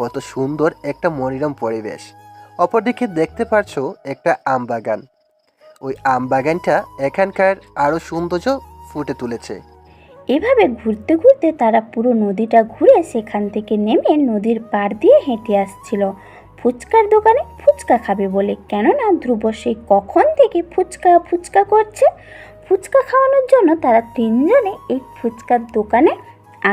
কত সুন্দর একটা মনোরম পরিবেশ। অপরদিকে দেখতে পাচ্ছ একটা আম বাগান। ওই আম বাগানটা এখানকার আরও সৌন্দর্য ফুটে তুলেছে। এভাবে ঘুরতে ঘুরতে তারা পুরো নদীটা ঘুরে সেখান থেকে নেমে নদীর পাড় দিয়ে হেঁটে আসছিল ফুচকার দোকানে ফুচকা খাবে বলে। কেননা ধ্রুব সেই কখন থেকে ফুচকা করছে। ফুচকা খাওয়ানোর জন্য তারা 3 জনে এই ফুচকার দোকানে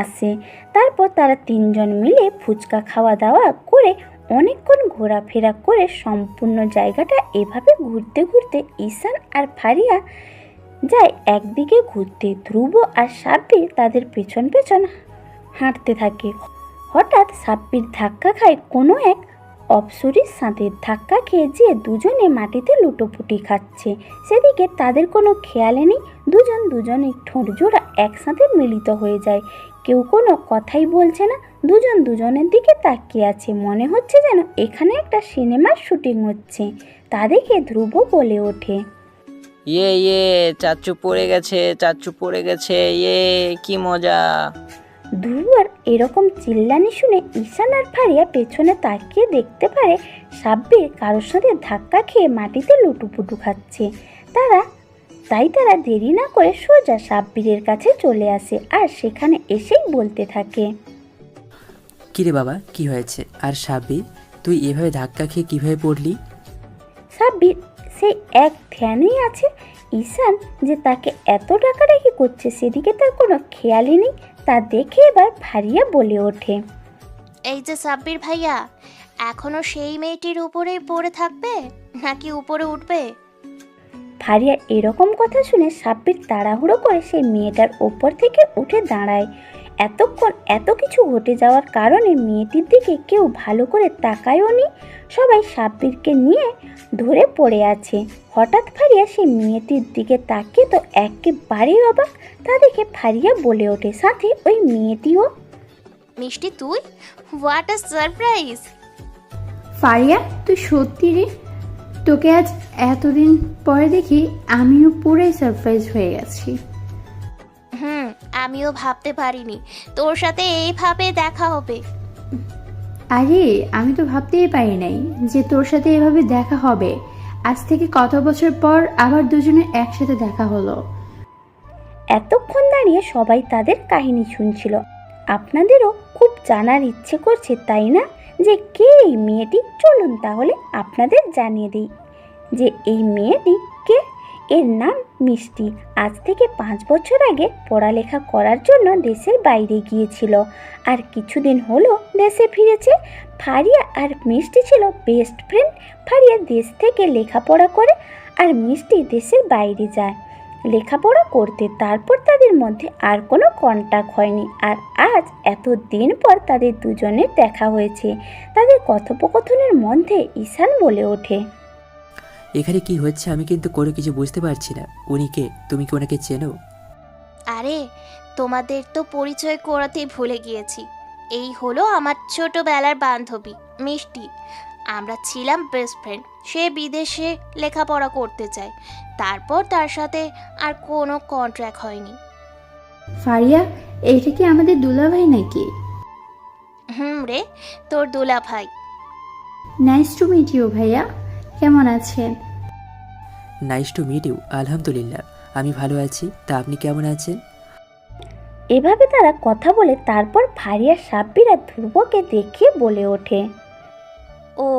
আসে। তারপর তারা 3 জন মিলে ফুচকা খাওয়া দাওয়া করে অনেকক্ষণ ঘোরাফেরা করে সম্পূর্ণ জায়গাটা এভাবে ঘুরতে ঘুরতে ঈশান আর ফারিয়া যায় একদিকে ঘুরতে। ধ্রুব আর সাব্বির তাদের পেছন পেছন হাঁটতে থাকে। হঠাৎ সাব্বির ধাক্কা খায় কোনো এক অপসরীর সাথে। ধাক্কা খেয়ে যে দুজনে মাটিতে লুটোপুটি খাচ্ছে, সেদিকে তাদের কোনো খেয়ালে নেই। দুজনের ঠোঁট জোড়া একসাথে মিলিত হয়ে যায়। কেউ কোনো কথাই বলছে না, দুজনের দিকে তাকিয়ে আছে। মনে হচ্ছে যেন এখানে একটা সিনেমার শুটিং হচ্ছে। তা দেখে ধ্রুব বলে ওঠে, ইয়ে চাচ্চু পড়ে গেছে, চাচ্চু পড়ে গেছে, কি মজা। ধ্রুবর এরকম চিল্লানি শুনে ঈশান আর ফারিয়া পেছনে তাকিয়ে দেখতে পারে সাব্বির কারোর সাথে ধাক্কা খেয়ে মাটিতে লুটুপুটু খাচ্ছে। তারা দেরি না করে সোজা সাব্বিরের কাছে চলে আসে আর সেখানে এসেই বলতে থাকে, কিরে বাবা, কি হয়েছে? আর সাব্বির, তুই এভাবে ধাক্কা খেয়ে কিভাবে পড়লি? সাব্বির সেই এক ধ্যানেই আছে। ঈশান যে তাকে এত ডাকাডাকি করছে সেদিকে তার কোনো খেয়ালই নেই। তা দেখে এবার ফারিয়া বলে ওঠে, এই যে সাব্বির ভাইয়া, এখনো সেই মেয়েটির উপরেই পড়ে থাকবে নাকি উপরে উঠবে? ফারিয়ার এরকম কথা শুনে সাব্বির তাড়াহুড়ো করে সেই মেয়েটার ওপর থেকে উঠে দাঁড়ায়। এতক্ষণ এত কিছু ঘটে যাওয়ার কারণে মেয়েটির দিকে কেউ ভালো করে তাকায়ও নি। সবাই সাব্বিরকে নিয়ে ধরে পড়ে আছে। হঠাৎ ফারিয়া সেই মেয়েটির দিকে তাকিয়ে তো একেবারেই অবাক। তা দেখে ফারিয়া বলে ওঠে, সাথে ওই মেয়েটিও, মিষ্টি তুই? What a surprise! ফারিয়া, তুই সত্যি রে, তোকে আজ এতদিন পরে দেখি আমিও পুরাই সারপ্রাইজ হয়ে গেছি। আমিও ভাবতে পারিনি তোর সাথে এইভাবে দেখা হবে। আরে আমি তো ভাবতেই পারি নাই যে তোর সাথে এভাবে দেখা হবে। আজ থেকে কত বছর পর আবার দুজনের একসাথে দেখা হলো। এতক্ষণ দাঁড়িয়ে সবাই তাদের কাহিনী শুনছিল। আপনাদেরও খুব জানার ইচ্ছে করছে তাই না, যে কে এই মেয়েটি? চলুন তাহলে আপনাদের জানিয়ে দিই যে এই মেয়েটি কে। এর নাম মিষ্টি। আজ থেকে 5 বছর আগে পড়ালেখা করার জন্য দেশের বাইরে গিয়েছিল আর কিছুদিন হলো দেশে ফিরেছে। ফারিয়া আর মিষ্টি ছিল বেস্ট ফ্রেন্ড। ফারিয়া দেশ থেকে লেখাপড়া করে আর মিষ্টি দেশের বাইরে যায় লেখাপড়া করতে। তারপর তাদের মধ্যে আর কোনো কন্ট্যাক্ট হয়নি। আর আজ এত দিন পর তাদের দুজনের দেখা হয়েছে। তাদের কথোপকথনের মধ্যে ঈশান বলে ওঠে, এখানে কি হচ্ছে আমি কিন্তু কোনো কিছু বুঝতে পারছি না। উনি কে? তুমি কি ওনাকে চেনো? আরে তোমাদের তো পরিচয় করাতেই ভুলে গিয়েছি। এই হলো আমার ছোটবেলার বান্ধবী মিষ্টি। আমরা ছিলাম বেস্ট ফ্রেন্ড। সে বিদেশে লেখাপড়া করতে চায়, তারপর তার সাথে আর কোনো কন্ট্রাক্ট হয়নি। ফারিয়া, এইটা কি আমাদের দুলাভাই নাকি? রে, তোর দুলা ভাই। নাইস টু মিট ইউ ভাইয়া, কেমন আছেন? Nice to meet you. আলহামদুলিল্লাহ, আমি ভালো আছি। তা আপনি কেমন আছেন? এভাবে তারা কথা বলে তারপর ফারিয়া সাব্বির আর ধ্রুবকে দেখিয়ে বলে ওঠে, ও,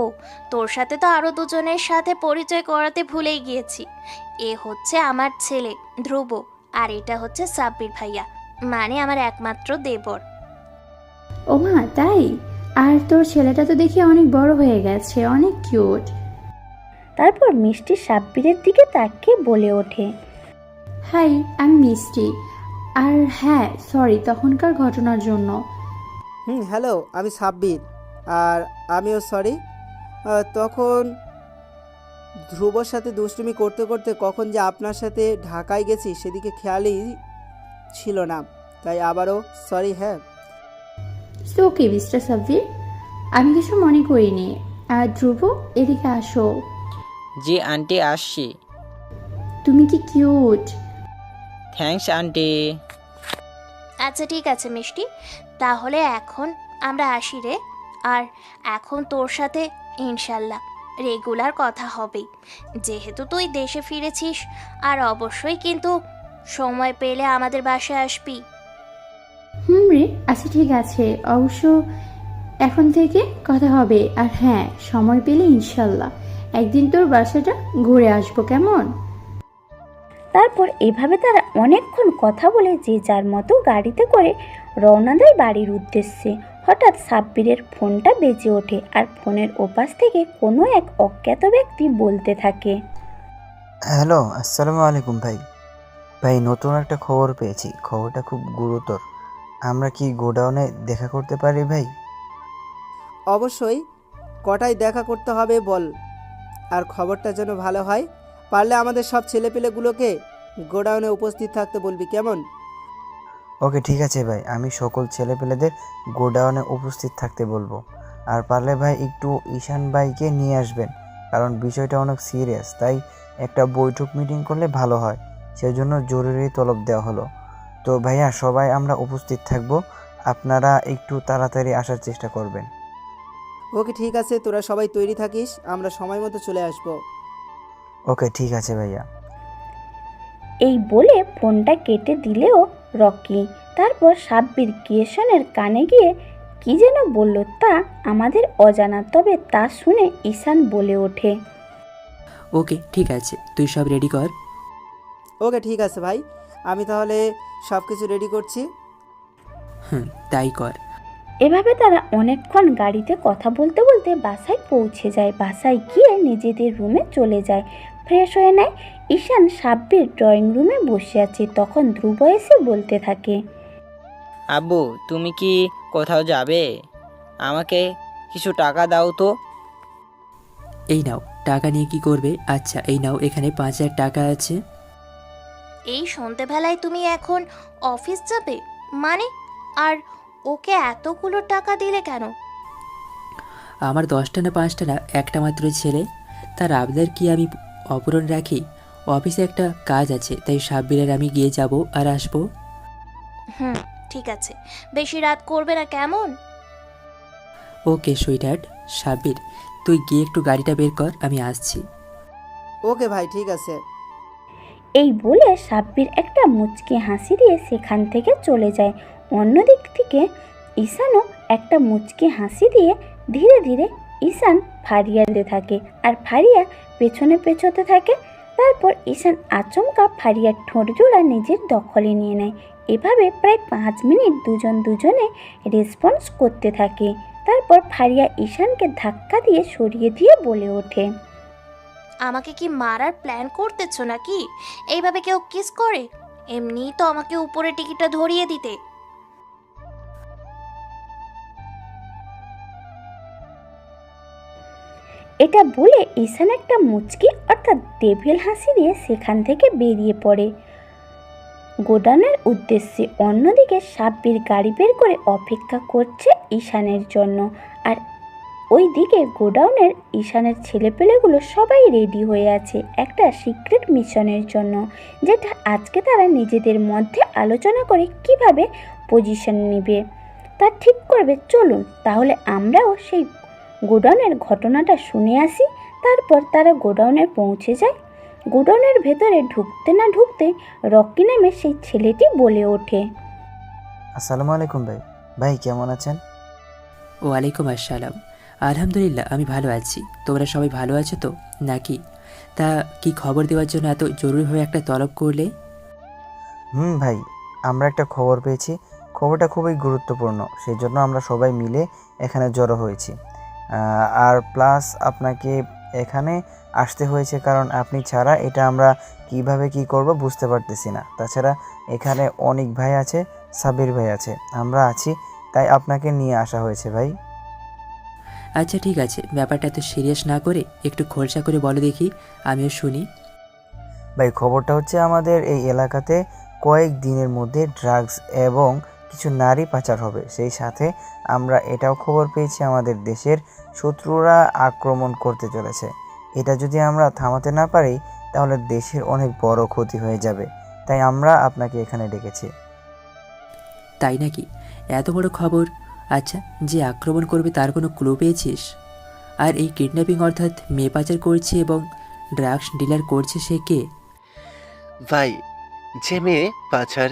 তোর সাথে তো আরো দুজনের সাথে পরিচয় করাতে ভুলেই গিয়েছি। এ হচ্ছে আমার ছেলে ধ্রুব, আর এটা হচ্ছে সাব্বির ভাইয়া, মানে আমার একমাত্র দেবর। ও মা, তাই? আর তোর ছেলেটা তো দেখি অনেক বড় হয়ে গেছে, অনেক কিউট। তারপর মিষ্টি সাব্বিরের দিকে তাকিয়ে বলে ওঠে, হাই, আমি মিষ্টি। আর হ্যাঁ, সরি তখনকার ঘটনার জন্য। হ্যালো, আমি সাব্বির। আর আমিও সরি। তখন ধ্রুবর সাথে দুষ্টুমি করতে করতে কখন যে আপনার সাথে ঢাকায় গেছি সেদিকে খেয়ালই ছিল না, তাই আবারও সরি। হ্যাঁ, ওকে মিস্টার সাব্বির, আমি কিছু মনে করিনি। আর ধ্রুব, এদিকে আসো। জি আন্টি, আসছি। তুমি কি কিউট। Thanks aunty. আচ্ছা ঠিক আছে মিষ্টি, তাহলে এখন আমরা আসি রে। আর এখন তোর সাথে ইনশাল্লাহ রেগুলার কথা হবেই, যেহেতু তুই দেশে ফিরেছিস। আর অবশ্যই কিন্তু সময় পেলে আমাদের বাসায় আসবি। রে, আচ্ছা ঠিক আছে, অবশ্য এখন থেকে কথা হবে। আর হ্যাঁ, সময় পেলে ইনশাল্লাহ একদিন তোর বাসাটা ঘুরে আসবো, কেমন? তারপর এভাবে তারা অনেকক্ষণ কথা বলে যে যার মতো গাড়িতে করে রওনা দেয় বাড়ির উদ্দেশ্যে। হঠাৎ সাব্বিরের ফোনটা বেজে ওঠে আর ফোনের ওপাশ থেকে কোনো এক অজ্ঞাত ব্যক্তি বলতে থাকে, হ্যালো, আসসালামু আলাইকুম ভাই। ভাই, নতুন একটা খবর পেয়েছি, খবরটা খুব গুরুতর। আমরা কি গোডাউনে দেখা করতে পারি ভাই? অবশ্যই। কটায় দেখা করতে হবে বল, আর খবরটা যেন ভালো হয়। পারলে আমাদের সব ছেলেপেলেগুলোকে গোডাউনে উপস্থিত থাকতে বলবি, কেমন? ওকে ঠিক আছে ভাই, আমি সকল ছেলেপেলেদের গোডাউনে উপস্থিত থাকতে বলবো। আর পারলে ভাই একটু ঈশান ভাইকে নিয়ে আসবেন, কারণ বিষয়টা অনেক সিরিয়াস, তাই একটা বৈঠক মিটিং করলে ভালো হয়, সেজন্য জরুরি তলব দেওয়া হলো। তো ভাইয়া সবাই আমরা উপস্থিত থাকব, আপনারা একটু তাড়াতাড়ি আসার চেষ্টা করবেন। ওকে ঠিক আছে, তোরা সবাই তৈরি থাকিস, আমরা সময় মতো চলে আসবো। ওকে ঠিক আছে ভাইয়া। এই বলে ফোনটা কেটে দিলেও রকি তারপর সাব্বির কিয়েশনের কানে গিয়ে কি যেন বলল, তা আমাদের অজানা। তবে তা শুনে ঈশান বলে ওঠে, ওকে ঠিক আছে, তুই সব রেডি কর। ওকে ঠিক আছে ভাই, আমি তাহলে সব কিছু রেডি করছি। তাই কর। এভাবে তারা অনেকক্ষণ গাড়িতে কথা বলতে বলতে বাসায় পৌঁছে যায়। বাসায় গিয়ে নিজেদের রুমে চলে যায়, ফ্রেশ হয়ে নেয়। ঈশান সাব্বির ড্রয়িং রুমে বসে আছে, তখন ধ্রুব এসে বলতে থাকে, আব্বু তুমি কি কোথাও যাবে? আমাকে কিছু টাকা দাও তো। এই নাও, টাকা নিয়ে কি করবে? আচ্ছা এই নাও, এখানে 5,000 টাকা আছে। এই সন্ধেবেলায় তুমি এখন অফিস যাবে মানে? আর ওকে এতগুলো টাকা দিলে কেন? আমার 10টা না 5টা না, একটা মাত্র ছেলে, তার আবদার কি আমি অপূরণ রাখি? অফিসে একটা কাজ আছে, তাই সাব্বিরের আমি গিয়ে যাব আর আসবো। ঠিক আছে, বেশি রাত করবে না কেমন? ওকে সুইটহার্ট। সাব্বির তুই গিয়ে একটু গাড়িটা বের কর, আমি আসছি। ওকে ভাই ঠিক আছে। এই বলে সাব্বির একটা মুচকি হাসি দিয়ে সেখান থেকে চলে যায়। অন্যদিক থেকে ঈশানও একটা মুচকি হাসি দিয়ে ধীরে ধীরে ঈশান ফারিয়াতে থাকে, আর ফারিয়া পেছনে পেছোতে থাকে। তারপর ঈশান আচমকা ফারিয়ার ঠোঁট জোড়া নিজের দখলে নিয়ে নেয়। এভাবে প্রায় 5 মিনিট দুজনে রেসপন্স করতে থাকে। তারপর ফারিয়া ঈশানকে ধাক্কা দিয়ে সরিয়ে দিয়ে বলে ওঠে, আমাকে কি মারার প্ল্যান করতেছ নাকি? এইভাবে কেউ কিস করে? এমনিই তো আমাকে উপরে টিকিটটা ধরিয়ে দিতে। এটা বলে ঈশান একটা মুচকি অর্থাৎ ডেভিল হাসি দিয়ে সেখান থেকে বেরিয়ে পড়ে গোডাউনের উদ্দেশ্যে। অন্যদিকে সাব্বির গাড়ি বের করে অপেক্ষা করছে ঈশানের জন্য, আর ওই দিকে গোডাউনের ঈশানের ছেলেপেলেগুলো সবাই রেডি হয়ে আছে একটা সিক্রেট মিশনের জন্য, যেটা আজকে তারা নিজেদের মধ্যে আলোচনা করে কিভাবে পজিশন নেবে তা ঠিক করবে। চলুন তাহলে আমরাও সেই গোডাউনের ঘটনাটা শুনে আসি। তারপর তারা গোডাউনে পৌঁছে যায়। গোডাউনের ভেতরে ঢুকতে না ঢুকতে রকি নামে সেই ছেলেটি বলে ওঠে, আসসালামু আলাইকুম ভাই। ভাই কেমন আছেন? ওয়ালাইকুম আসসালাম। আলহামদুলিল্লাহ আমি ভালো আছি। তোমরা সবাই ভালো আছো তো নাকি? তা কি খবর দেওয়ার জন্য এত জরুরিভাবে একটা তলব করলে? ভাই আমরা একটা খবর পেয়েছি, খবরটা খুবই গুরুত্বপূর্ণ, সেই জন্য আমরা সবাই মিলে এখানে জড়ো হয়েছি। আর প্লাস আপনাকে এখানে আসতে হয়েছে কারণ আপনি ছাড়া এটা আমরা কিভাবে কি করব বুঝতে পারতেছি না। তাছাড়া এখানে অনেক ভাই আছে, সাবির ভাই আছে, আমরা আছি, তাই আপনাকে নিয়ে আসা হয়েছে ভাই। আচ্ছা ঠিক আছে, ব্যাপারটা এত সিরিয়াস না করে একটু খোলসা করে বলো দেখি, আমিও শুনি। ভাই খবরটা হচ্ছে আমাদের এই এলাকাতে কয়েক দিনের মধ্যে ড্রাগস এবং কিছু নারী পাচার হবে। সেই সাথে আমরা এটাও খবর পেয়েছি আমাদের দেশের শত্রুরা আক্রমণ করতে চলেছে। এটা যদি আমরা থামাতে না পারি তাহলে দেশের অনেক বড় ক্ষতি হয়ে যাবে, তাই আমরা আপনাকে এখানে ডেকেছি। তাই নাকি? এত বড় খবর। আচ্ছা, যে আক্রমণ করবে তার কোনো ক্লু পেয়েছিস? আর এই কিডন্যাপিং অর্থাৎ মেয়ে পাচার করছে এবং ড্রাগস ডিলার করছে সে কে? ভাই, যে মেয়ে পাচার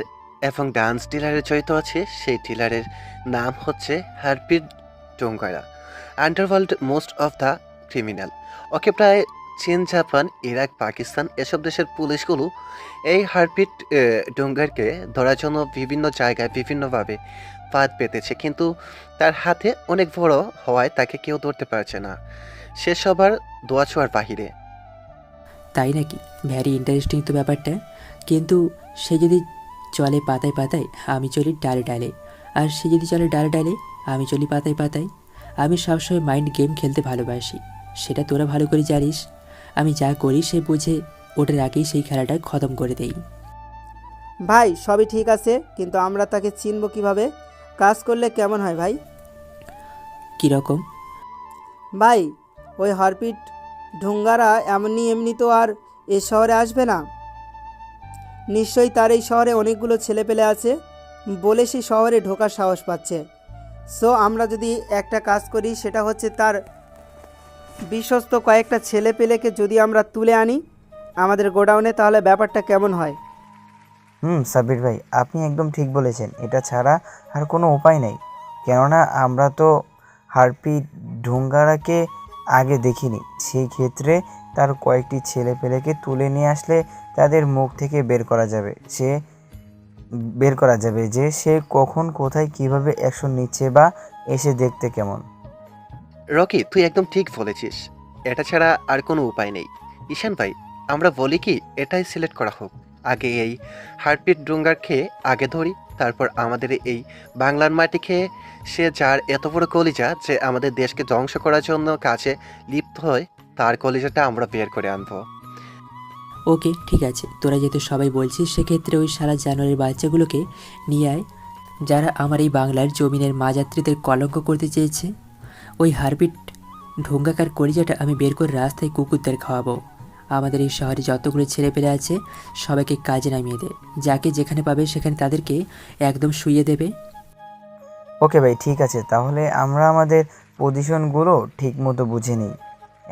এবং ডান্স ডিলারের জড়িত আছে সেই ডিলারের নাম হচ্ছে হারপিট ডোঙ্গারা, underworld most of the criminal. ওকে প্রায় চীন, জাপান, ইরাক, পাকিস্তান এসব দেশের পুলিশগুলো এই হারপিট ডোঙ্গারকে ধরার জন্য বিভিন্ন জায়গায় বিভিন্নভাবে ফাঁদ পেতেছে, কিন্তু তার হাতে অনেক বড় হওয়ায় তাকে কেউ ধরতে পারছে না। সে সবার দোয়া ছোঁয়ার বাহিরে। তাই নাকি? ভ্যারি ইন্টারেস্টিং তো ব্যাপারটা। কিন্তু সে যদি চলে পাতায় পাতায়, আমি চলি ডালে ডালে, আর সে যদি চলে ডালে ডালে, আমি চলি পাতায় পাতায়। আমি সবসময় মাইন্ড গেম খেলতে ভালোবাসি, সেটা তোরা ভালো করে জানিস। আমি যা করি সে বুঝে ওটার আগেই সেই খেলাটা খতম করে দেই। ভাই সবই ঠিক আছে, কিন্তু আমরা তাকে চিনব কিভাবে? কাজ করলে কেমন হয় ভাই? কীরকম? ভাই ওই হারপিট ঢুঙ্গারা এমনি তো আর এ শহরে আসবে না? নিশ্চয়ই তার এই শহরে অনেকগুলো ছেলেপেলে আছে বলে সে শহরে ঢোকার সাহস পাচ্ছে। সো আমরা যদি একটা কাজ করি, সেটা হচ্ছে তার বিশ্বস্ত কয়েকটা ছেলেপেলেকে যদি আমরা তুলে আনি আমাদের গোডাউনে, তাহলে ব্যাপারটা কেমন হয়? সাব্বির ভাই, আপনি একদম ঠিক বলেছেন। এটা ছাড়া আর কোনো উপায় নেই, কেননা আমরা তো হারপি ঢুঙ্গারাকে আগে দেখিনি। সেই ক্ষেত্রে তার কয়েকটি ছেলেপেলেকে তুলে নিয়ে আসলে তাদের মুখ থেকে বের করা যাবে যে সে কখন কোথায় কিভাবে অ্যাকশন নিচ্ছে বা এসে দেখতে কেমন। রকি, তুই একদম ঠিক বলেছিস। এটা ছাড়া আর কোনো উপায় নেই। ঈশান ভাই, আমরা বলি কি এটাই সিলেক্ট করা হোক। আগে এই হার্টবিট ডুঙ্গার খেয়ে আগে ধরি, তারপর আমাদের এই বাংলার মাটি খেয়ে সে যার এত বড় কলিজা যে আমাদের দেশকে ধ্বংস করার জন্য কাজে লিপ্ত হয়, তার কলিজাটা আমরা বের করে আনবো। ওকে, ঠিক আছে, তোরা যেহেতু সবাই বলছিস সেক্ষেত্রে ওই সারা জানুয়ারির বাচ্চাগুলোকে নিয়ে আয় যারা আমার এই বাংলার জমিনের মাযাত্রীদের কলঙ্ক করতে চেয়েছে। ওই হারপিট ঢোঙ্গাকার কলিজাটা আমি বের করে রাস্তায় কুকুরদের খাওয়াবো। আমাদের এই শহরে যতগুলো ছেলেপেলে আছে সবাইকে কাজে নামিয়ে দে, যাকে যেখানে পাবে সেখানে তাদেরকে একদম শুইয়ে দেবে। ওকে ভাই, ঠিক আছে, তাহলে আমরা আমাদের পজিশনগুলো ঠিক মতো বুঝে নিই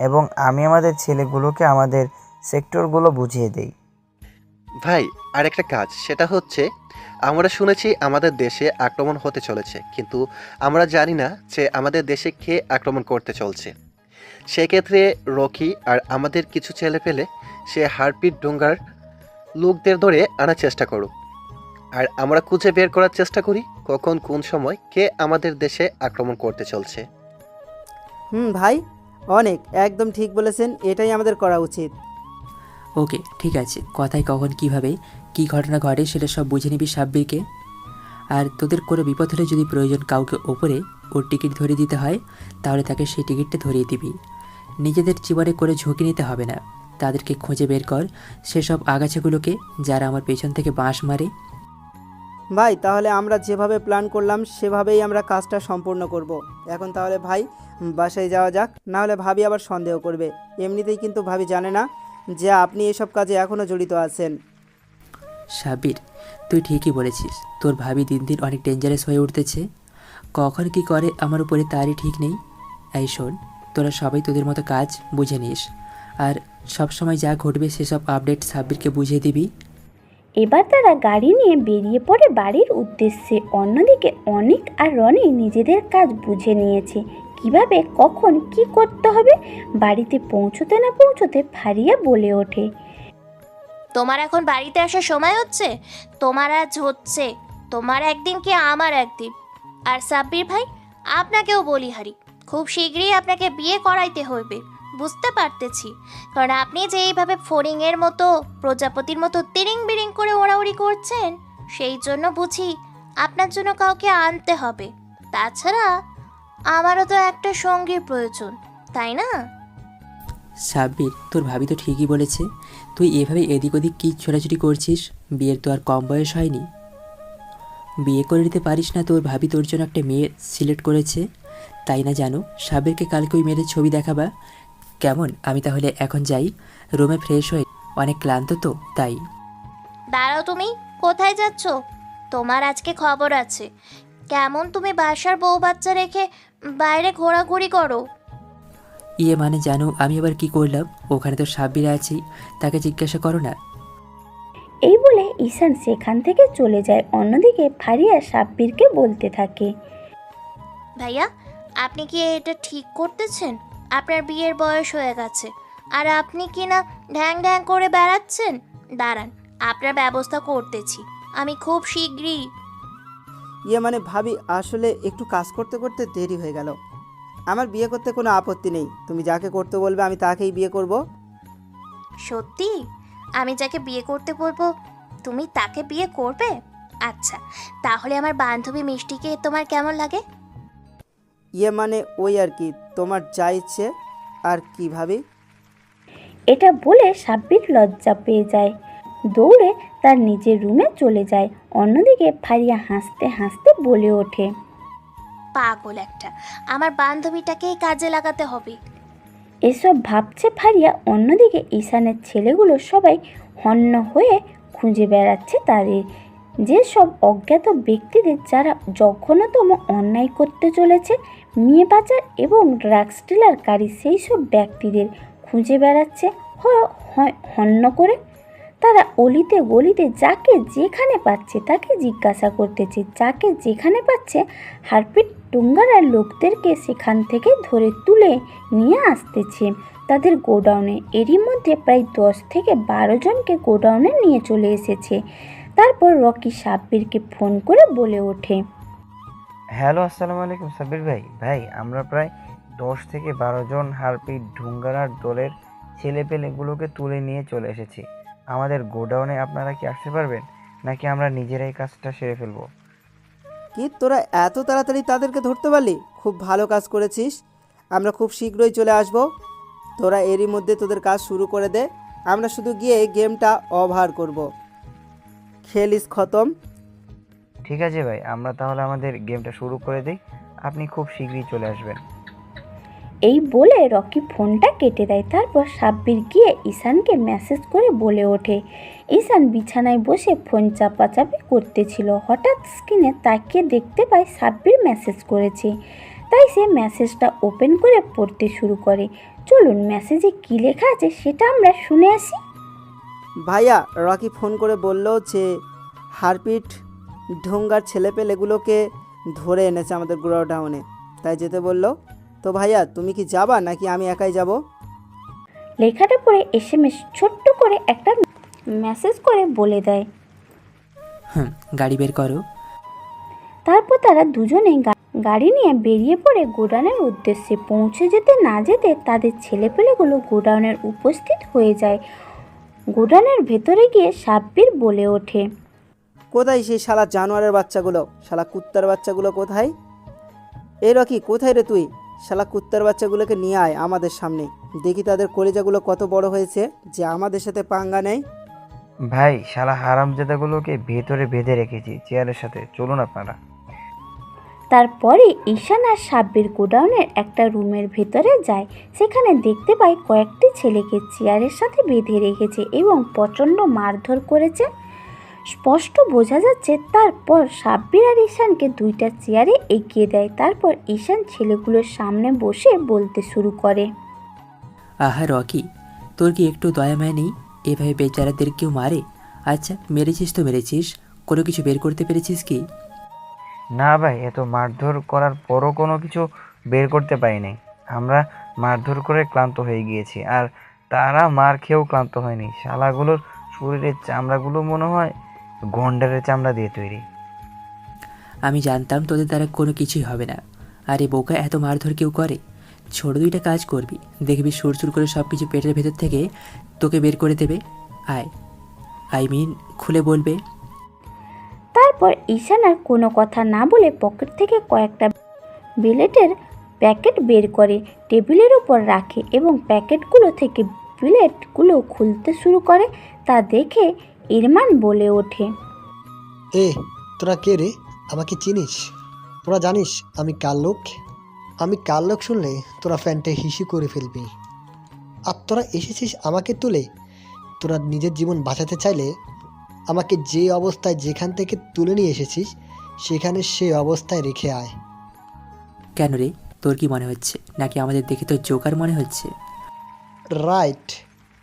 এবং আমি আমাদের ছেলেগুলোকে আমাদের সেক্টরগুলো বুঝিয়ে দেই। ভাই, আর একটা কাজ, সেটা হচ্ছে আমরা শুনেছি আমাদের দেশে আক্রমণ হতে চলেছে, কিন্তু আমরা জানি না যে আমাদের দেশে কে আক্রমণ করতে চলছে। সেক্ষেত্রে রকি আর আমাদের কিছু ছেলে পেলে সে হারপিট ডোঙ্গার লোকদের ধরে আনার চেষ্টা করুক, আর আমরা খুঁজে বের করার চেষ্টা করি কখন কোন সময় কে আমাদের দেশে আক্রমণ করতে চলছে। ভাই, অনেক একদম ঠিক বলেছেন, এটাই আমাদের করা উচিত। ওকে, ঠিক আছে, কথায় কখন কিভাবে কি ঘটনা ঘটে সেটা সব বুঝে নিবি সাব্বিরকে। আর তোদের কোনো বিপদ হলে যদি প্রয়োজন কাউকে ওপরে ওর টিকিট ধরিয়ে দিতে হয় তাহলে তাকে সেই টিকিটটা ধরিয়ে দিবি। নিজেদের জীবনে করে ঝুঁকি নিতে হবে না। তাদেরকে খুঁজে বের কর সেসব আগাছাগুলোকে যারা আমার পেছন থেকে বাঁশ মারে। ভাই, তাহলে আমরা যেভাবে প্ল্যান করলাম সেভাবেই আমরা কাজটা সম্পূর্ণ করব। এখন তাহলে ভাই বাসায় যাওয়া যাক, না হলে ভাবি আবার সন্দেহ করবে। এমনিতেই কিন্তু ভাবি জানে না যে আপনি এসব কাজে এখনও জড়িত আছেন। সাব্বির, তুই ঠিকই বলেছিস, তোর ভাবি দিন দিন অনেক ডেঞ্জারাস হয়ে উঠতেছে। কখন কি করে আমার উপরে তারই ঠিক নেই। এই শোন, তোরা সবাই তোদের মতো কাজ বুঝে নিস, আর সব সময় যা ঘটবে সেসব আপডেট সাব্বিরকে বুঝিয়ে দিবি। এবার তারা গাড়ি নিয়ে বেরিয়ে পড়ে বাড়ির উদ্দেশ্যে। অন্যদিকে অনিক আর রনি নিজেদের কাজ বুঝে নিয়েছে, কিভাবে কখন কি করতে হবে। বাড়িতে পৌঁছতে না পৌঁছতে ফারিয়া বলে ওঠে, তোমার এখন বাড়িতে আসার সময় হচ্ছে? তোমার আজ হচ্ছে, তোমার একদিন কি আমার একদিন। আর সাব্বির ভাই, আপনাকেও বলি হারি, খুব শীঘ্রই আপনাকে বিয়ে করাইতে হইবে, বুঝতে পারতেছি। কারণ আপনি যে এইভাবে ফড়িংয়ের মতো প্রজাপতির মতো তিরিং বিরিং করে ওড়াউড়ি করছেন, সেই জন্য বুঝি আপনার জন্য কাউকে আনতে হবে। তাছাড়া আমারও তো একটা সঙ্গীর প্রয়োজন, তাই না? সাব্বির, তোর ভাবি তো ঠিকই বলেছে। তুই এভাবে এদিক ওদিক কি ছোটাছুটি করছিস? বিয়ের তো আর কম বয়স হয়নি। বিয়ে করে নিতে পারিস না? তোর ভাবি তোর জন্য একটা মেয়ে সিলেক্ট করেছে, তাই না জানো? সাব্বিরকে কালকে ওই মেয়েদের ছবি দেখাবা কেমন? আমি তাহলে এখন যাই, রুমে ফ্রেশ হয়ে, অনেক ক্লান্ত তো তাই। দাঁড়াও, তুমি কোথায় যাচ্ছ? তোমার আজকে খবর আছে। কেমন তুমি বাসার বউ বাচ্চা রেখে বাইরে ঘোরাঘুরি করো? ইয়ে মানে জানো আমি আবার কি করলাম? ওখানে তো সাব্বির আছি, তাকে জিজ্ঞাসা করো না। এই বলে ঈশান সেখান থেকে চলে যায়। অন্যদিকে ফারিয়া সাব্বিরকে বলতে থাকে, ভাইয়া, আপনি কি এটা ঠিক করতেছেন? আপনার বিয়ের বয়স হয়ে গেছে আর আপনি কি না ঢ্যাং ঢ্যাং করে বেড়াচ্ছেন। দাঁড়ান, আপনার ব্যবস্থা করতেছি আমি খুব শীঘ্রই। মানে ভাবি, আসলে একটু কাজ করতে করতে দেরি হয়ে গেল। আমার বিয়ে করতে কোনো আপত্তি নেই, তুমি যাকে করতে বলবে আমি তাকেই বিয়ে করব। সত্যি? আমি যাকে বিয়ে করতে বলবো তুমি তাকে বিয়ে করবে? আচ্ছা, তাহলে আমার বান্ধবী মিষ্টিকে তোমার কেমন লাগে? মানে ওই আর কি, তোমার যা ইচ্ছে আর কি ভাবি। এটা বলে সাব্বির লজ্জা পেয়ে যায়, দৌড়ে তার নিজের রুমে চলে যায়। অন্যদিকে ফারিয়া হাসতে হাসতে বলে ওঠে, পাগল একটা, আমার বান্ধবীটাকেই কাজে লাগাতে হবে। এসব ভাবছে ফারিয়া। অন্যদিকে ঈশানের ছেলেগুলো সবাই হন্য হয়ে খুঁজে বেড়াচ্ছে তাদের যেসব অজ্ঞাত ব্যক্তিদের যারা জঘন্যতম অন্যায় করতে চলেছে, মেয়ে পাচার এবং ড্রাগস ডিলারকারী, সেই সব ব্যক্তিদের খুঁজে বেড়াচ্ছে হন্য করে। তারা অলিতে গলিতে যাকে যেখানে পাচ্ছে তাকে জিজ্ঞাসা করতেছে, যাকে যেখানে পাচ্ছে হারপিট টুঙ্গারার লোকদেরকে সেখান থেকে ধরে তুলে নিয়ে আসতেছে তাদের গোডাউনে। এরই মধ্যে প্রায় 10 থেকে 12 জনকে গোডাউনে নিয়ে চলে এসেছে। তারপর রকি সাব্বিরকে ফোন করে বলে ওঠে, হ্যালো, আসসালামু আলাইকুম সাব্বির ভাই। ভাই, আমরা প্রায় 10 থেকে 12 জন হারপিট ঢুঙ্গারার দলের ছেলেপেলেগুলোকে তুলে নিয়ে চলে এসেছি আমাদের গোডাউনে। আপনারা কি আসতে পারবেন, নাকি আমরা নিজেরাই কাজটা সেরে ফেলবো? কি তোরা এত তাড়াতাড়ি তাদেরকে ধরতে পারলি? খুব ভালো কাজ করেছিস। আমরা খুব শীঘ্রই চলে আসব। তোরা এরই মধ্যে তোদের কাজ শুরু করে দে। আমরা শুধু গিয়ে গেমটা ওভার করব। খেলিস খতম। ঠিক আছে ভাই, আমরা তাহলে আমাদের গেমটা শুরু করে দিই। আপনি খুব শীঘ্রই চলে আসবেন। এই বলে রকি ফোনটা কেটে দেয়। তারপর সাব্বির গিয়ে ঈশানকে মেসেজ করে বলে ওঠে। ঈশান বিছানায় বসে ফোন চাপাচাপি করতেছিল। হঠাৎ স্ক্রিনে তাকিয়ে দেখতে পায় সাব্বির মেসেজ করেছে। তাই সে মেসেজটা ওপেন করে পড়তে শুরু করে। চলুন মেসেজে কী লেখা আছে সেটা আমরা শুনে আসি। ভাইয়া, রকি ফোন করে বলল যে হারপিট ঢোঙ্গার ছেলেপেলেগুলোকে ধরে এনেছে আমাদের গোডাউনে, তাই যেতে বলল। তো ভাইয়া, তুমি কি যাবা নাকি আমি একাই যাব? লেখাটা পড়ে SMS ছোট্ট করে একটা মেসেজ করে বলে দেয়, গাড়ি বের করো। তারপর তারা দুজনে গাড়ি নিয়ে বেরিয়ে পড়ে গোডাউনের উদ্দেশ্যে। পৌঁছে যেতে না যেতে তাদের ছেলেপেলেগুলো গোডাউনের উপস্থিত হয়ে যায়। গোডাউনের ভেতরে গিয়ে সাব্বির বলে ওঠে, কোথায় সেই শালা জানোয়ারের বাচ্চাগুলো, শালা কুত্তার বাচ্চাগুলো কোথায়? এই রকি, কোথায় রে তুই? শালা কুত্তার বাচ্চাগুলোকে নিয়ে আয় আমাদের সামনে, দেখি তাদের কলিজাগুলো কত বড় হয়েছে যে আমাদের সাথে পাঙ্গা নেই। ভাই, শালা হারামজাদাগুলোকে ভেতরে বেঁধে রেখেছি চেয়ারের সাথে, চলুন আপনারা। তারপরে ঈশান আর সাব্বির গোডাউনের একটা রুমের ভেতরে যায়। সেখানে দেখতে পায় কয়েকটি ছেলেকে চেয়ারের সাথে বেঁধে রেখেছে এবং প্রচণ্ড মারধর করেছে। স্পষ্ট বোঝা যাচ্ছে। তারপর সাব্বির আর ঈশানকে 2টা চেয়ারে এগিয়ে দেয়। তারপর ঈশান ছেলেগুলোর সামনে বসে বলতে শুরু করে, আহা রকি, তোর কি একটু দয়া মায় নেই? এভাবে বেচারাদের কেউ মারে? আচ্ছা, মেরেছিস তো মেরেছিস, কোনো কিছু বের করতে পেরেছিস কি? না ভাই, এত মারধর করার পরও কোনো কিছু বের করতে পারিনি। আমরা মারধর করে ক্লান্ত হয়ে গিয়েছি, আর তারা মার খেয়েও ক্লান্ত হয়নি। শালাগুলোর শরীরের চামড়াগুলো মনে হয় গন্ডারের চামড়া দিয়ে তৈরি। আমি জানতাম তোদের দ্বারা কোনো কিছুই হবে না। আরে বোকা, এত মারধর কেউ করে? ছোট 2টা কাজ করবি, দেখবি সুরসুর করে সব কিছু পেটের ভেতর থেকে তোকে বের করে দেবে। খুলে বলবে। তারপর ঈশান আর কোনো কথা না বলে পকেট থেকে কয়েকটা বিলেটের প্যাকেট বের করে টেবিলের উপর রাখে এবং প্যাকেটগুলো থেকে বিলেটগুলো খুলতে শুরু করে। তা দেখে ইরমান বলে ওঠে, তোরা কে রে? আমাকে চিনিস? তোরা জানিস আমি কার লোক? আমি কার লোক শুনলে তোরা ফ্যানটে হিসি করে ফেলবি। আর তোরা এসেছিস আমাকে তুলে। তোরা নিজের জীবন বাঁচাতে চাইলে আমাকে যে অবস্থায় যেখান থেকে তুলে নিয়ে এসেছিস সেখানে সেই অবস্থায় রেখে আয়। কেন রে, তোর কি মনে হচ্ছে, নাকি আমাদের দেখে তোর জোকার মনে হচ্ছে? রাইট,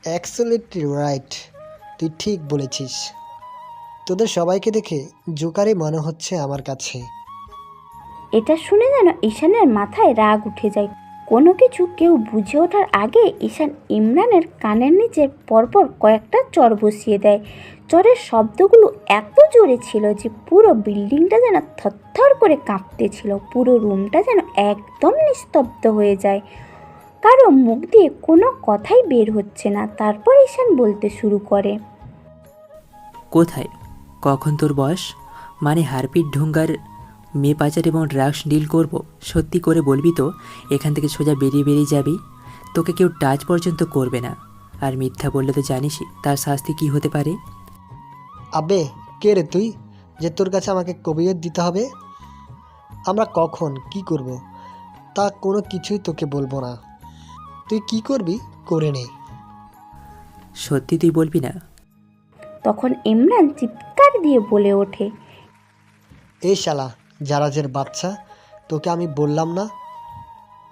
অ্যাবসলিউটলি রাইট, তুই ঠিক বলেছিস। তোদের সবাইকে দেখে জোকারই মনে হচ্ছে আমার কাছে। এটা শুনে যেন ঈশানের মাথায় রাগ উঠে যায়। কোনো কিছু কেউ বুঝে ওঠার আগে ঈশান ইমরানের কানের নিচে পরপর কয়েকটা চর বসিয়ে দেয়। চরের শব্দগুলো এত জোরে ছিল যে পুরো বিল্ডিংটা যেন থরথর করে কাঁপতেছিল। পুরো রুমটা যেন একদম নিস্তব্ধ হয়ে যায়। কারো মুখ দিয়ে কোনো কথাই বের হচ্ছে না। তারপর ঈশান বলতে শুরু করে, কোথায়, কখন তোর বয়স? মানে হারপিট ঢুঙ্গার মেয়ে পাচার এবং ড্রাগস ডিল করব? সত্যি করে বলবি তো? এখান থেকে সোজা বেরিয়ে যাবি। তোকে কেউ টাচ পর্যন্ত করবে না। আর মিথ্যা বললে তো জানিসই তার শাস্তি কি হতে পারে। আবে, কে রে তুই যে তোর কাছে আমাকে কবিয়ত দিতে হবে? আমরা কখন কি করব তা কোনো কিছুই তোকে বলবো না। তুই কি করবি করে নে। সত্যি তুই বলবি না? তখন ইমরান চিৎকার দিয়ে বলে ওঠে, এই শালা জারাজের বাচ্চা, তোকে আমি বললাম না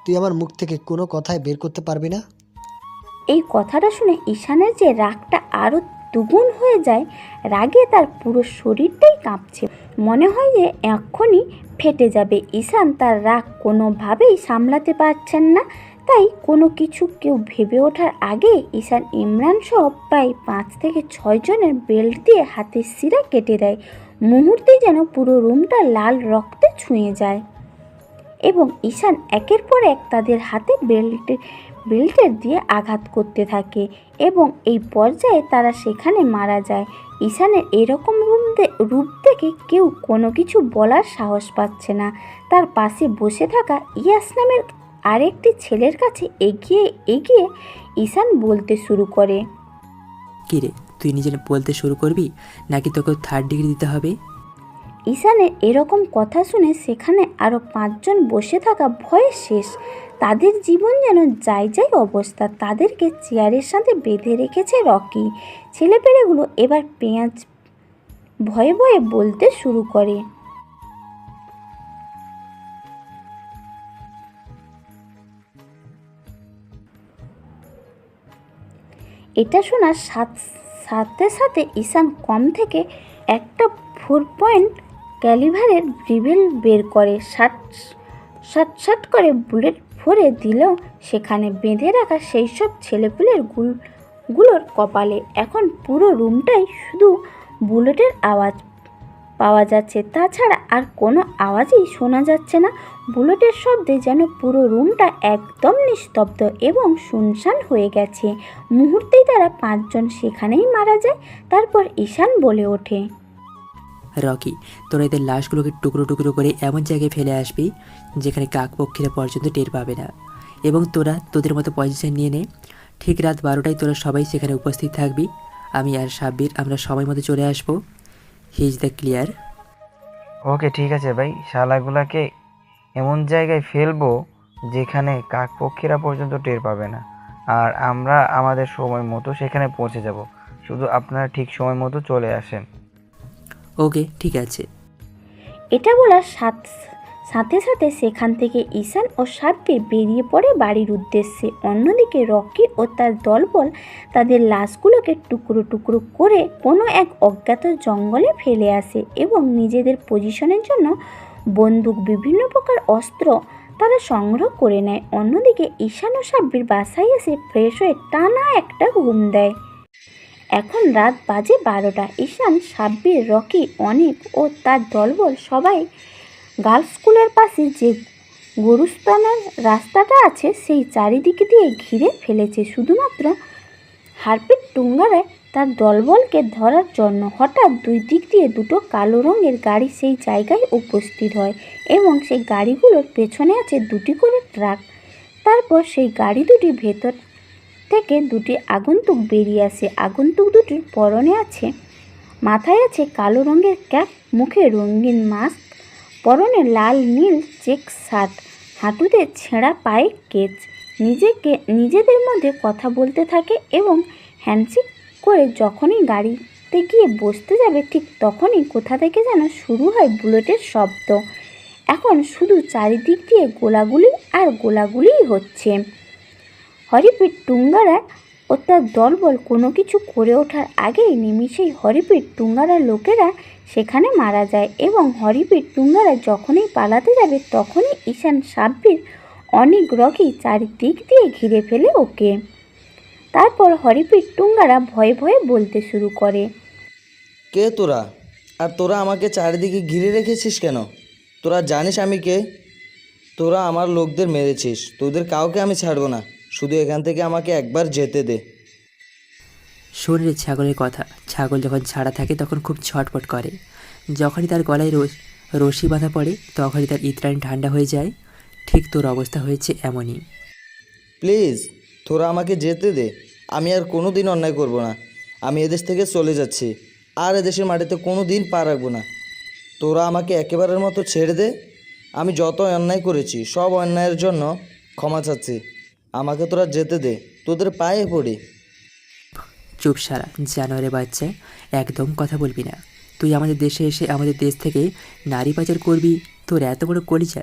তুই আমার মুখ থেকে কোনো কথাই বের করতে পারবি না। এই কথাটা শুনে ঈশানের যে রাগটা আরও দুগুণ হয়ে যায়। রাগে তার পুরো শরীরটাই কাঁপছে, মনে হয় যে এক্ষুনি ফেটে যাবে। ঈশান তার রাগ কোনোভাবেই সামলাতে পারছেন না, তাই কোনো কিছু কেউ ভেবে ওঠার আগে ঈশান ইমরান সহ প্রায় 5 থেকে 6 জনের বেল্ট দিয়ে হাতের শিরা কেটে দেয়। মুহূর্তেই যেন পুরো রুমটা লাল রক্তে ছুঁয়ে যায় এবং ঈশান একের পর এক তাদের হাতে বেল্টের দিয়ে আঘাত করতে থাকে এবং এই পর্যায়ে তারা সেখানে মারা যায়। ঈশানের এরকম রূপ দেখে কেউ কোনো কিছু বলার সাহস পাচ্ছে না। তার পাশে বসে থাকা ইয়াস নামের আরেকটি ছেলের কাছে এগিয়ে এগিয়ে ঈশান বলতে শুরু করে, কিরে তুই নিজে বলতে শুরু করবি নাকি তোকে 3rd ডিগ্রি দিতে হবে? ঈশানের এরকম কথা শুনে সেখানে আরও 5 জন বসে থাকা ভয়ে শেষ। তাদের জীবন যেন যাই অবস্থা। তাদেরকে চেয়ারের সাথে বেঁধে রেখেছে রকি। ছেলেপেলেগুলো এবার পেঁয়াজ ভয়ে ভয়ে বলতে শুরু করে, এটা শোনার সাথে সাথে ঈশান কম থেকে একটা 4 পয়েন্ট ক্যালিভারের রিভেল বের করে শাট করে বুলেট ভরে দিল সেখানে বেঁধে রাখা সেই সব ছেলেপুলের গুলোর কপালে। এখন পুরো রুমটাই শুধু বুলেটের আওয়াজ পাওয়া যাচ্ছে, তাছাড়া আর কোনো আওয়াজই শোনা যাচ্ছে না। বুলেটের শব্দে যেন পুরো রুমটা একদম নিস্তব্ধ এবং শুনশান হয়ে গেছে। মুহূর্তেই তারা 5 জন সেখানেই মারা যায়। তারপর ঈশান বলে ওঠে, রকি, তোরা এদের লাশগুলোকে টুকরো টুকরো করে এমন জায়গায় ফেলে আসবি যেখানে কাকপক্ষীরা পর্যন্ত টের পাবে না, এবং তোরা তোদের মতো পজিশন নিয়ে নে। ঠিক রাত 12টায় তোরা সবাই সেখানে উপস্থিত থাকবি। আমি আর সাব্বির আমরা সময় মতো চলে আসবো। He is the clear? Okay ঠিক আছে ভাই, শালাগুলাকে এমন জায়গায় ফেলবো যেখানে কাকপক্ষীরা পর্যন্ত টের পাবে না, আর আমরা আমাদের সময় মতো সেখানে পৌঁছে যাব। শুধু আপনারা ঠিক সময় মতো চলে আসেন। ওকে ঠিক আছে। এটা বলার সাথে সাথে সেখান থেকে ঈশান ও সাব্বির বেরিয়ে পড়ে বাড়ির উদ্দেশ্যে। অন্যদিকে রকি ও তার দলবল তাদের লাশগুলোকে টুকরো টুকরো করে কোনো এক অজ্ঞাত জঙ্গলে ফেলে আসে এবং নিজেদের পজিশনের জন্য বন্দুক, বিভিন্ন প্রকার অস্ত্র তারা সংগ্রহ করে নেয়। অন্যদিকে ঈশান ও সাব্বির বাসায় এসে ফ্রেশ হয়ে টানা একটা ঘুম দেয়। এখন রাত বাজে 12টা। ঈশান, সাব্বির, রকি, অনিক ও তার দলবল সবাই গার্লস স্কুলের পাশে যে গরুস্থানের রাস্তাটা আছে সেই চারিদিকে দিয়ে ঘিরে ফেলেছে শুধুমাত্র হারপিট টুঙ্গারায় তার দলবলকে ধরার জন্য। হঠাৎ 2 দিক দিয়ে 2টো কালো রঙের গাড়ি সেই জায়গায় উপস্থিত হয় এবং সেই গাড়িগুলোর পেছনে আছে 2টি করে ট্রাক। তারপর সেই গাড়ি দুটির ভেতর থেকে 2টি আগন্তুক বেরিয়ে আসে। আগন্তুক দুটির পরনে আছে, মাথায় আছে কালো রঙের ক্যাপ, মুখে রঙিন মাস্ক, পরনে লাল নীল চেক শার্ট, হাঁটুতে ছেঁড়া পায়ে কেচ। নিজেদের মধ্যে কথা বলতে থাকে এবং হ্যান্ডশেক করে যখনই গাড়িতে গিয়ে বসতে যাবে ঠিক তখনই কোথা থেকে যেন শুরু হয় বুলেটের শব্দ। এখন শুধু চারিদিক দিয়ে গোলাগুলি আর গোলাগুলিই হচ্ছে। হরিপিট টুঙ্গারা ও তার দলবল কোনো কিছু করে ওঠার আগেই নিমিষেই হরিপিট টুঙ্গারার লোকেরা সেখানে মারা যায় এবং হরিপিট টুঙ্গারা যখনই পালাতে যাবে তখনই ঈশান, সাব্বির, অনিক, রকি চারিদিক দিয়ে ঘিরে ফেলে ওকে। তারপর হরিপিট টুঙ্গারা ভয়ে ভয়ে বলতে শুরু করে, কে তোরা? আর তোরা আমাকে চারিদিকে ঘিরে রেখেছিস কেন? তোরা জানিস আমি কে? তোরা আমার লোকদের মেরেছিস, তোদের কাউকে আমি ছাড়বো না। শুধু এখান থেকে আমাকে একবার যেতে দে। শরীরে ছাগলের কথা, ছাগল যখন ছাড়া থাকে তখন খুব ছটপট করে। যখনই তার গলায় রশি বাঁধা পড়ে তখনই তার ইতরানি ঠান্ডা হয়ে যায়। ঠিক তোর অবস্থা হয়েছে এমনই। প্লিজ তোরা আমাকে যেতে দে। আমি আর কোনো দিন অন্যায় করব না। আমি এদেশ থেকে চলে যাচ্ছি, আর এদেশের মাটিতে কোনো দিন পা রাখবো না। তোরা আমাকে একেবারের মতো ছেড়ে দে। আমি যত অন্যায় করেছি সব অন্যায়ের জন্য ক্ষমা চাচ্ছি। আমাকে তোরা যেতে দে, তোদের পায়ে পড়ি। চুপ সারা জানোয়ারের বাচ্চা, একদম কথা বলবি না। তুই আমাদের দেশে এসে আমাদের দেশ থেকে নারী পাচার করবি? তোর এত বড় কলিজা!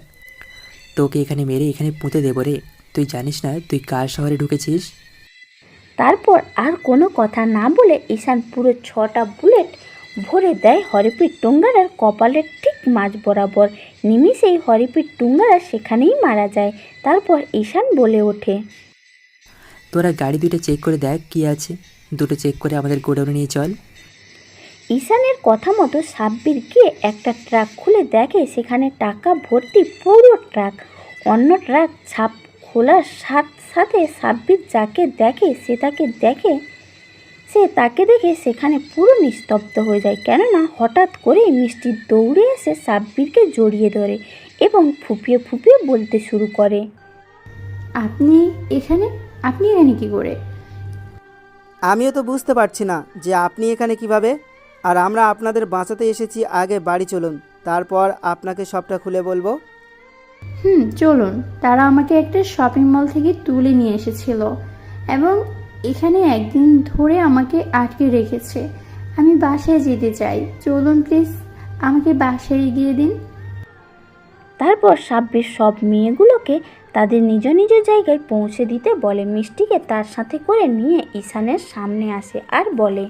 তোকে এখানে মেরে এখানে পুঁতে দেবো রে। তুই জানিস না তুই কার শহরে ঢুকেছিস? তারপর আর কোনো কথা না বলে ঈশান পুরো 6টা বুলেট ভরে দেয় হরিপ্রীত টুঙ্গারার কপালের ঠিক মাঝ বরাবর। নিমিষেই হরিপ্রীত টুঙ্গারা সেখানেই মারা যায়। তারপর ঈশান বলে ওঠে, তোরা গাড়ি দুটো চেক করে দেখ কি আছে, দুটো চেক করে আমাদের গোডাউনে নিয়ে চল। ঈশানের কথা মতো সাব্বির গিয়ে একটা ট্রাক খুলে দেখে সেখানে টাকা ভর্তি পুরো ট্রাক। অন্য ট্রাক ছাপ খোলার সাথে সাব্বির যাকে দেখে সে তাকে দেখে সেখানে পুরো নিস্তব্ধ হয়ে যায়, কেননা হঠাৎ করে মিষ্টি দৌড়ে এসে সাব্বিরকে জড়িয়ে ধরে এবং ফুপিয়ে ফুপিয়ে বলতে শুরু করে, আপনি এখানে কি করে? আমিও তো বুঝতে পারছি না যে আপনি এখানে কিভাবে। আর আমরা আপনাদের বাঁচাতে এসেছি। আগে বাড়ি চলুন, তারপর আপনাকে সবটা খুলে বলবো। চলুন। তারা আমাকে একটা শপিং মল থেকে তুলে নিয়ে এসেছিল এবং এখানে একদিন ধরে আমাকে আটকে রেখেছে। আমি বাসায় যেতে চাই। চলুন প্লিজ, আমাকে বাসায় গিয়ে দিন। তারপর সাব্বির সব মেয়েগুলোকে তাদের নিজ নিজ জায়গায় পৌঁছে দিতে বলে। মিষ্টিকে তার সাথে করে নিয়ে ঈশানের সামনে আসে আর বলে,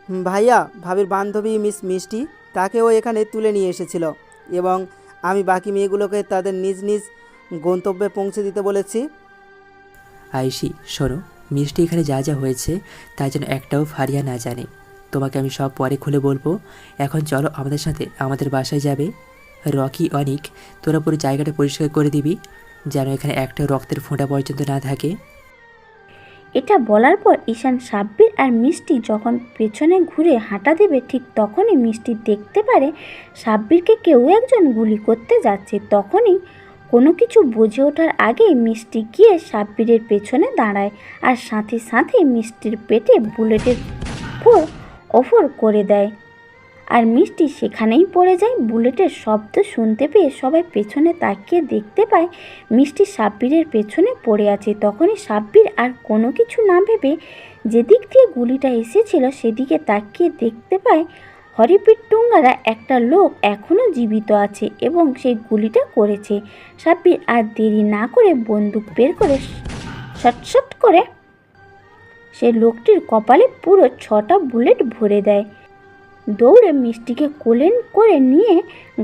ভাইয়া, ভাবির বান্ধবী মিস মিষ্টি, তাকেও এখানে তুলে নিয়ে এসেছিল এবং আমি বাকি মেয়েগুলোকে তাদের নিজ নিজ গন্তব্যে পৌঁছে দিতে বলেছি। আইসি শোনো, মিষ্টি এখানে যা যা হয়েছে তাই যেন একটাও ফারিয়া না জানে। তোমাকে আমি সব পরে খুলে বলবো। এখন চলো আমাদের সাথে, আমাদের বাসায় যাবে। রকি, অনিক, তোরা পুরো জায়গাটা পরিষ্কার করে দিবি যেন এখানে একটা রক্তের ফোঁটা পর্যন্ত না থাকে। এটা বলার পর ঈশান সাব্বির আর মিষ্টি যখন পেছনে ঘুরে হাঁটা দেবে ঠিক তখনই মিষ্টি দেখতে পারে সাব্বিরকে কেউ একজন গুলি করতে যাচ্ছে। তখনই কোনো কিছু বুঝে ওঠার আগেই মিষ্টি গিয়ে সাব্বিরের পেছনে দাঁড়ায় আর সাথে সাথে মিষ্টির পেটে বুলেটের অফর করে দেয় আর মিষ্টি সেখানেই পড়ে যায়। বুলেটের শব্দ শুনতে পেয়ে সবাই পেছনে তাকিয়ে দেখতে পায় মিষ্টি সাব্বিরের পেছনে পড়ে আছে। তখনই সাব্বির আর কোনো কিছু না ভেবে যেদিক দিয়ে গুলিটা এসেছিল সেদিকে তাকিয়ে দেখতে পায় হরিপ্রীত টুঙ্গারা একটা লোক এখনও জীবিত আছে এবং সেই গুলিটা করেছে। সাব্বির আর দেরি না করে বন্দুক বের করে শট করে সে লোকটির কপালে পুরো 6টা বুলেট ভরে দেয়। দৌড়ে মিষ্টিকে কোলে করে নিয়ে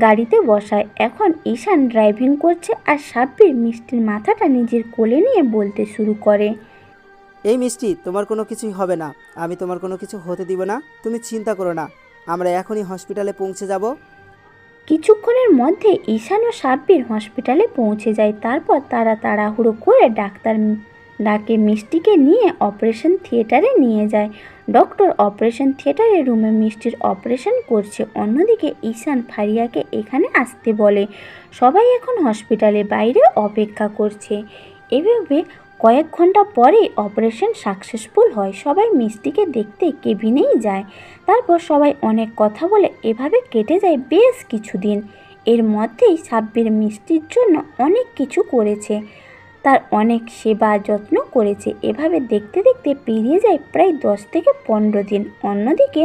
গাড়িতে বসায়। এখন ঈশান ড্রাইভিং করছে আর সাব্বির মিষ্টির মাথাটা নিজের কোলে নিয়ে বলতে শুরু করে, এই মিষ্টি, তোমার কোনো কিছুই হবে না। আমি তোমার কোনো কিছু হতে দিব না, তুমি চিন্তা করো না। আমরা এখনই হসপিটালে পৌঁছে যাব। কিছুক্ষণের মধ্যে ঈশান ও সাব্বির হসপিটালে পৌঁছে যায়। তারপর তারা তাড়াহুড়ো করে ডাক্তার ডাকে মিষ্টিকে নিয়ে অপারেশন থিয়েটারে নিয়ে যায়। ডক্টর অপারেশন থিয়েটারের রুমে মিষ্টির অপারেশন করছে। অন্যদিকে ঈশান ফারিয়াকে এখানে আসতে বলে। সবাই এখন হসপিটালের বাইরে অপেক্ষা করছে। এভাবে কয়েক ঘন্টা পরেই অপারেশন সাকসেসফুল হয়। সবাই মিষ্টিকে দেখতে কেবিনেই যায়। তারপর সবাই অনেক কথা বলে এভাবে কেটে যায় বেশ কিছুদিন। এর মধ্যেই সাব্বির মিষ্টির জন্য অনেক কিছু করেছে, তার অনেক সেবা যত্ন করেছে। এভাবে দেখতে দেখতে পেরিয়ে যায় প্রায় 10 থেকে 15 দিন। অন্যদিকে,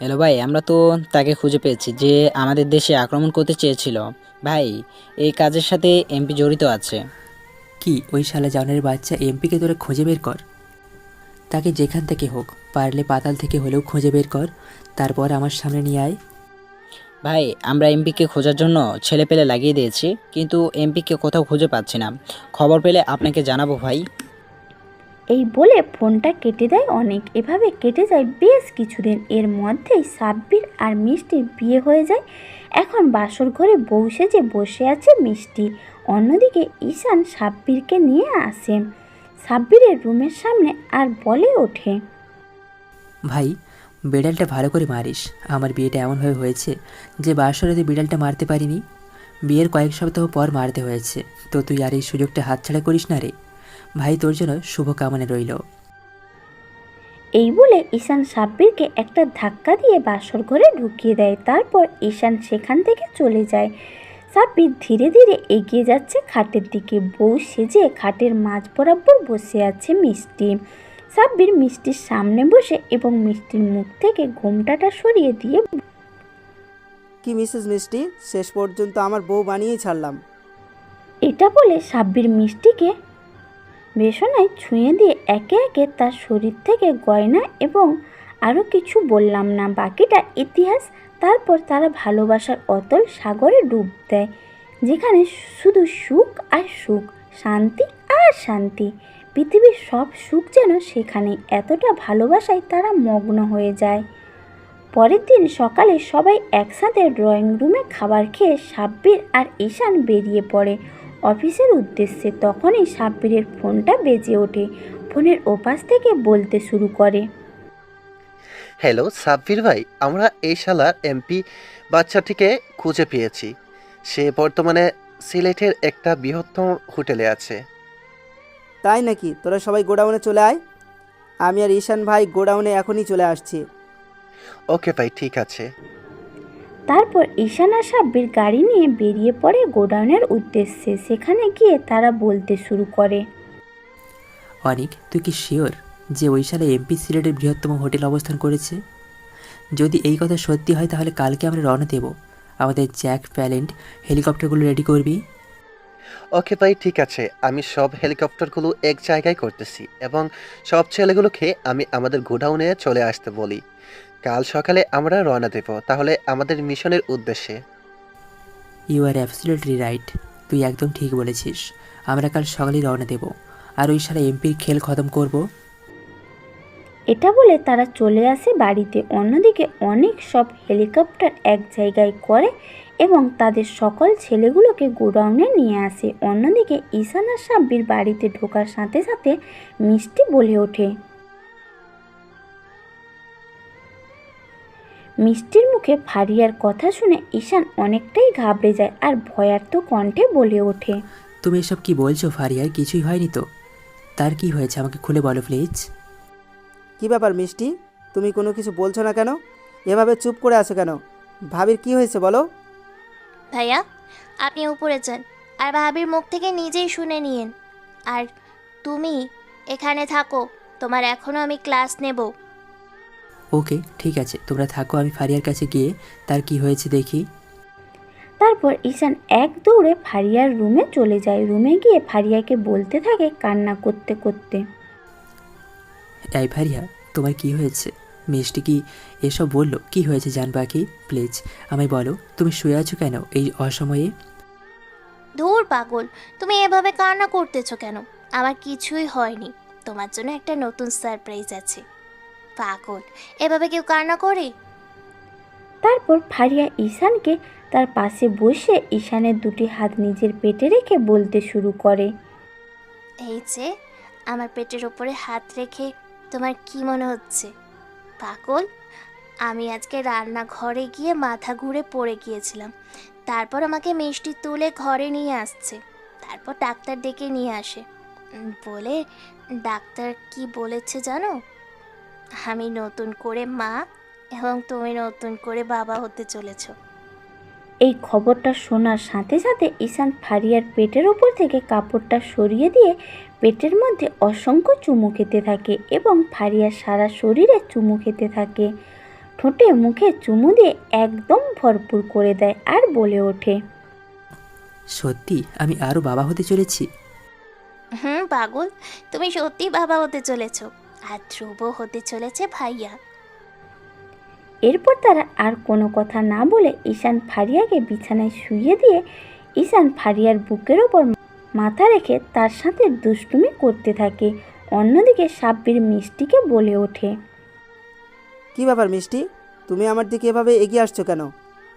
হ্যালো ভাই, আমরা তো তাকে খুঁজে পেয়েছি যে আমাদের দেশে আক্রমণ করতে চেয়েছিল। ভাই, এই কাজের সাথে এমপি জড়িত আছে। কি ওই শালা জানোয়ারের বাচ্চা এমপিকে তোরা খুঁজে বের কর। তাকে যেখান থেকে হোক, পারলে পাতাল থেকে হলেও খুঁজে বের কর, তারপর আমার সামনে নিয়ে আয়। ভাই, আমরা এমপিকে খোঁজার জন্য ছেলে পেলে লাগিয়ে দিয়েছি, কিন্তু এমপিকে কোথাও খুঁজে পাচ্ছি না। খবর পেলে আপনাকে জানাবো ভাই। এই বলে ফোনটা কেটে দেয় অনেক। এভাবে কেটে যায় বেশ কিছুদিন। এর মধ্যেই সাব্বির আর মিষ্টির বিয়ে হয়ে যায়। এখন বাসর ঘরে বউ সেজে বসে আছে মিষ্টি। অন্যদিকে ঈশান সাব্বিরকে নিয়ে আসে সাব্বিরের রুমের সামনে আর বলে ওঠে, ভাই, বিড়ালটা ভালো করে মারিস। আমার বিয়েটা এমনভাবে হয়েছে যে বাসরাতে বিড়ালটা মারতে পারিনি, বিয়ের কয়েক সপ্তাহ পর মারতে হয়েছে। তো তুই আর এই সুযোগটা হাতছাড়া করিস না রে ভাই, তোর জন্য শুভকামনা রইল। এই বলে ঈশান সাব্বিরকে একটা ধাক্কা দিয়ে বাসর ঘরে ঢুকিয়ে দেয়। তারপর ঈশান সেখান থেকে চলে যায়। সাব্বির ধীরে ধীরে এগিয়ে যাচ্ছে খাটের দিকে। বউ সেজে খাটের মাঝ বরাবর বসে আছে মিষ্টি। সাব্বির মিষ্টির সামনে বসে এবং মিষ্টির মুখ থেকে ঘোমটাটা সরিয়ে দিয়ে কি মিসেস মিষ্টি, শেষ পর্যন্ত আমার বউ বানিয়েই ছাড়লাম। এটা বলে সাব্বির মিষ্টিকে বেসনায় ছুঁয়ে দিয়ে একে একে তার শরীর থেকে গয়না এবং আরও কিছু বললাম না, বাকিটা ইতিহাস। তারপর তারা ভালোবাসার অতল সাগরে ডুব দেয়, যেখানে শুধু সুখ আর সুখ, শান্তি আর শান্তি। পৃথিবীর সব সুখ যেন সেখানে। এতটা ভালোবাসায় তারা মগ্ন হয়ে যায়। পরের দিন সকালে সবাই একসাথে ড্রয়িং রুমে খাবার খেয়ে সাব্বির আর ঈশান বেরিয়ে পড়ে অফিসের উদ্দেশ্যে। তখনই সাব্বিরের ফোনটা বেজে ওঠে। ফোনের ওপাশ থেকে বলতে শুরু করে, হ্যালো সাব্বির ভাই, আমরা এই শালার এমপি বাচ্চাটিকে খুঁজে পেয়েছি। সে বর্তমানে সিলেটের একটা বৃহত্তম হোটেলে আছে। তাই নাকি? তোরা সবাই গোডাউনে চলে আয়, আমি আর ঈশান ভাই গোডাউনে এখনই চলে আসছি। ওকে ভাই, ঠিক আছে। তারপর ঈশান আর সাব্বির গাড়ি নিয়ে বেরিয়ে পড়ে গোডাউনের উদ্দেশ্যে। সেখানে গিয়ে তারা বলতে শুরু করে, অনিক, তুই কি শিওর যে ওই সালে এমপি সিলেটের বৃহত্তম হোটেল অবস্থান করেছে? যদি এই কথা সত্যি হয় তাহলে কালকে আমরা রওনা দেব। আমাদের জ্যাক প্যালেন্ট হেলিকপ্টারগুলো রেডি করবি। ওকে ভাই, ঠিক আছে। আমি সব হেলিকপ্টারগুলো এক জায়গায় করতেছি এবং সব ছেলেগুলোকে আমি আমাদের গোডাউনে চলে আসতে বলি। কাল সকালে আমরা রওনা দেব তাহলে আমাদের মিশনের উদ্দেশ্যে। ইউ আর অ্যাবসলিউটলি রাইট, তুই একদম ঠিক বলেছিস। আমরা কাল সকালেই রওনা দেব আর ওই সালে এমপির খেল খতম করব। এটা বলে তারা চলে আসে বাড়িতে। অন্যদিকে অনেক সব হেলিকপ্টার এক জায়গায় করে এবং তাদের সকল ছেলেগুলোকে গোডাউনে নিয়ে আসে। অন্যদিকে ঈশান আর সাব্বির বাড়িতে ঢোকার সাথে সাথে মিষ্টি বলে ওঠে। মিষ্টির মুখে ফারিয়ার কথা শুনে ঈশান অনেকটাই ঘাবড়ে যায় আর ভয়ার্ত কণ্ঠে বলে ওঠে, তুমি এসব কি বলছো ফারিয়ার? কিছুই হয়নি তো? তার কি হয়েছে আমাকে খুলে বলো প্লিজ। কি ব্যাপার মিষ্টি, তুমি কোনো কিছু বলছো না কেন? এভাবে চুপ করে আছো কেন? ভাবির কি হয়েছে বলো? ভাইয়া, আপনি উপরে যান আর ভাবির মুখ থেকে নিজেই শুনে নিন। আর তুমি এখানে থাকো, তোমার এখনও আমি ক্লাস নেব। ওকে ঠিক আছে, তোমরা থাকো, আমি ফারিয়ার কাছে গিয়ে তার কি হয়েছে দেখি। তারপর ঈশান এক দৌড়ে ফারিয়ার রুমে চলে যায়। রুমে গিয়ে ফারিয়াকে বলতে থাকে কান্না করতে করতে, এই ফারিয়া, তোমার কি হয়েছে? মিষ্টি কি এসব বললো? কি হয়েছে জান বাকি? প্লিজ আমায় বলো, তুমি শুয়ে আছো কেন এই অসময়ে? ধুর পাগল, তুমি এভাবে কান্না করতেছো কেন? আমার কিছুই হয়নি, তোমার জন্য একটা নতুন সারপ্রাইজ আছে। পাগল, এভাবে কেউ কান্না করে? তারপর ফারিয়া ঈশানকে তার পাশে বসে ঈশানের দুটি হাত নিজের পেটে রেখে বলতে শুরু করে, এই যে আমার পেটের ওপরে হাত রেখে তোমার কি মনে হচ্ছে? পাগল, আমি আজকে রান্নাঘরে গিয়ে মাথা ঘুরে পড়ে গিয়েছিলাম। তারপর আমাকে মিষ্টি তুলে ঘরে নিয়ে আসছে। তারপর ডাক্তার ডেকে নিয়ে আসে। বলে ডাক্তার কি বলেছে জানো? আমি নতুন করে মা এবং তুমি নতুন করে বাবা হতে চলেছো। এই খবরটা শোনার সাথে সাথে ঈশান ফারিয়ার পেটের ওপর থেকে কাপড়টা সরিয়ে দিয়ে পেটের মধ্যে অসংখ্য চুমু খেতে থাকে এবং ফারিয়ার সারা শরীরে চুমু খেতে থাকে। ঠোঁটে মুখে চুমু দিয়ে একদম ভরপুর করে দেয় আর বলে ওঠে, সত্যি আমি আরও বাবা হতে চলেছি? পাগল, তুমি সত্যি বাবা হতে চলেছো আর ধ্রুব হতে চলেছে ভাইয়া। এরপর তারা আর কোনো কথা না বলে ঈশান ফারিয়াকে বিছানায় শুইয়ে দিয়ে ঈশান ফারিয়ার বুকের ওপর মাথা রেখে তার সাথে দুষ্টুমি করতে থাকে। অন্যদিকে সাব্বির মিষ্টিকে বলে ওঠে, কি ব্যাপার মিষ্টি, তুমি আমার দিকে এভাবে এগিয়ে আসছো কেন?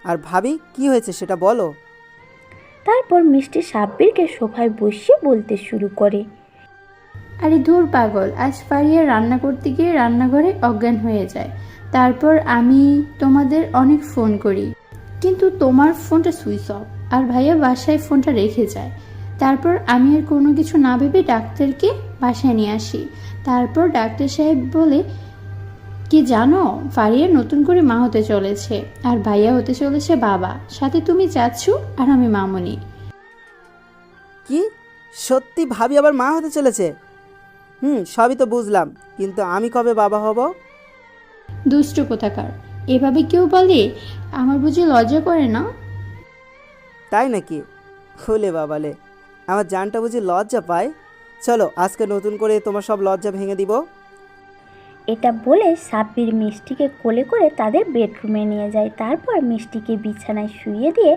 আর ভাবি কি হয়েছে সেটা বলো। তারপর মিষ্টি সাব্বিরকে সোফায় বসিয়ে বলতে শুরু করে, আরে ধুর পাগল, আজ ফারিয়া রান্না করতে গিয়ে রান্নাঘরে অজ্ঞান হয়ে যায়। তারপর আমি তোমাদের অনেক ফোন করি, কিন্তু তোমার ফোনটা সুইচ অফ আর ভাইয়া বাসায় ফোনটা রেখে যায়। তারপর আমি আর কোনো কিছু না ভেবে ডাক্তারকে বাসায় নিয়ে আসি। তারপর ডাক্তার সাহেব বলে কি জানো, ফারিয়া নতুন করে মা হতে চলেছে, আর ভাইয়া হতে চলেছে বাবা। সাথে তুমি চাচ্ছু আর আমি মামুনি। কি সত্যি ভাবি আবার মা হতে চলেছে? সবই তো বুঝলাম, কিন্তু আমি কবে বাবা হব? দুষ্ট কোথাকার, এভাবে কেউ বলে? আমার বুঝি লজ্জা করে না? তাই নাকি? খুলে বাবালে, আমার জানটা বুঝি লজ্জা পায়। চলো আজকে নতুন করে তোমার সব লজ্জা ভেঙে দিব। এটা বলে সাব্বির মিষ্টিকে কোলে করে তাদের বেডরুমে নিয়ে যায়। তারপর মিষ্টিকে বিছানায় শুইয়ে দিয়ে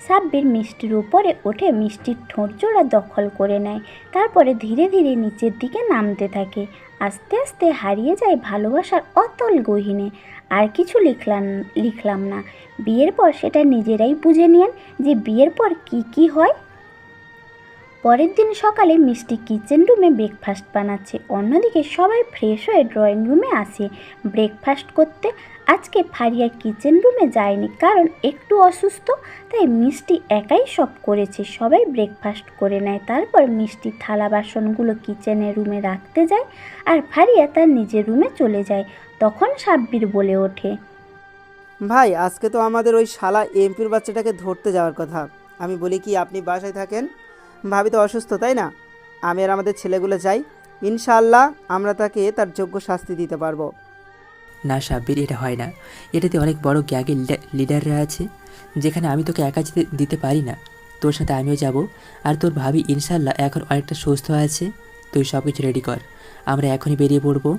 সাব্বির মিষ্টির উপরে উঠে মিষ্টির ঠোঁটজোড়া দখল করে নেয়। তারপরে ধীরে ধীরে নিচের দিকে নামতে থাকে। আস্তে আস্তে হারিয়ে যায় ভালোবাসার অতল গহীনে। আর কিছু লিখলাম না, বিয়ের পর সেটা নিজেরাই বুঝে নিন যে বিয়ের পর কি কি হয়। পরের দিন সকালে মিষ্টি কিচেন রুমে ব্রেকফাস্ট বানাচ্ছে। অন্যদিকে সবাই ফ্রেশ হয়ে ড্রয়িং রুমে আসে ব্রেকফাস্ট করতে। আজকে ফারিয়া কিচেন রুমে যায়নি, কারণ একটু অসুস্থ, তাই মিষ্টি একাই সব করেছে। সবাই ব্রেকফাস্ট করে নেয়। তারপর মিষ্টি থালা বাসনগুলো কিচেনের রুমে রাখতে যায়, আর ফারিয়া তার নিজের রুমে চলে যায়। তখন সাব্বির বলে ওঠে, ভাই আজকে তো আমাদের ওই শালা এমপির বাচ্চাটাকে ধরতে যাওয়ার কথা। আমি বলি কি আপনি বাসায় থাকেন, ভাবি তো অসুস্থ তাই না? আমি আর আমাদের ছেলেগুলো যাই, ইনশাআল্লাহ আমরা তাকে তার যোগ্য শাস্তি দিতে পারবো। না সাব্বির, এটা হয় না। এটাতে অনেক বড় গ্যাগের লিডাররা আছে, যেখানে আমি তোকে একা যেতে দিতে পারি না। তোর সাথে আমিও যাব। আর তোর ভাবি ইনশাল্লাহ এখন অনেকটা সুস্থ আছে। তুই সব কিছু রেডি কর, আমরা এখনই বেরিয়ে পড়বো।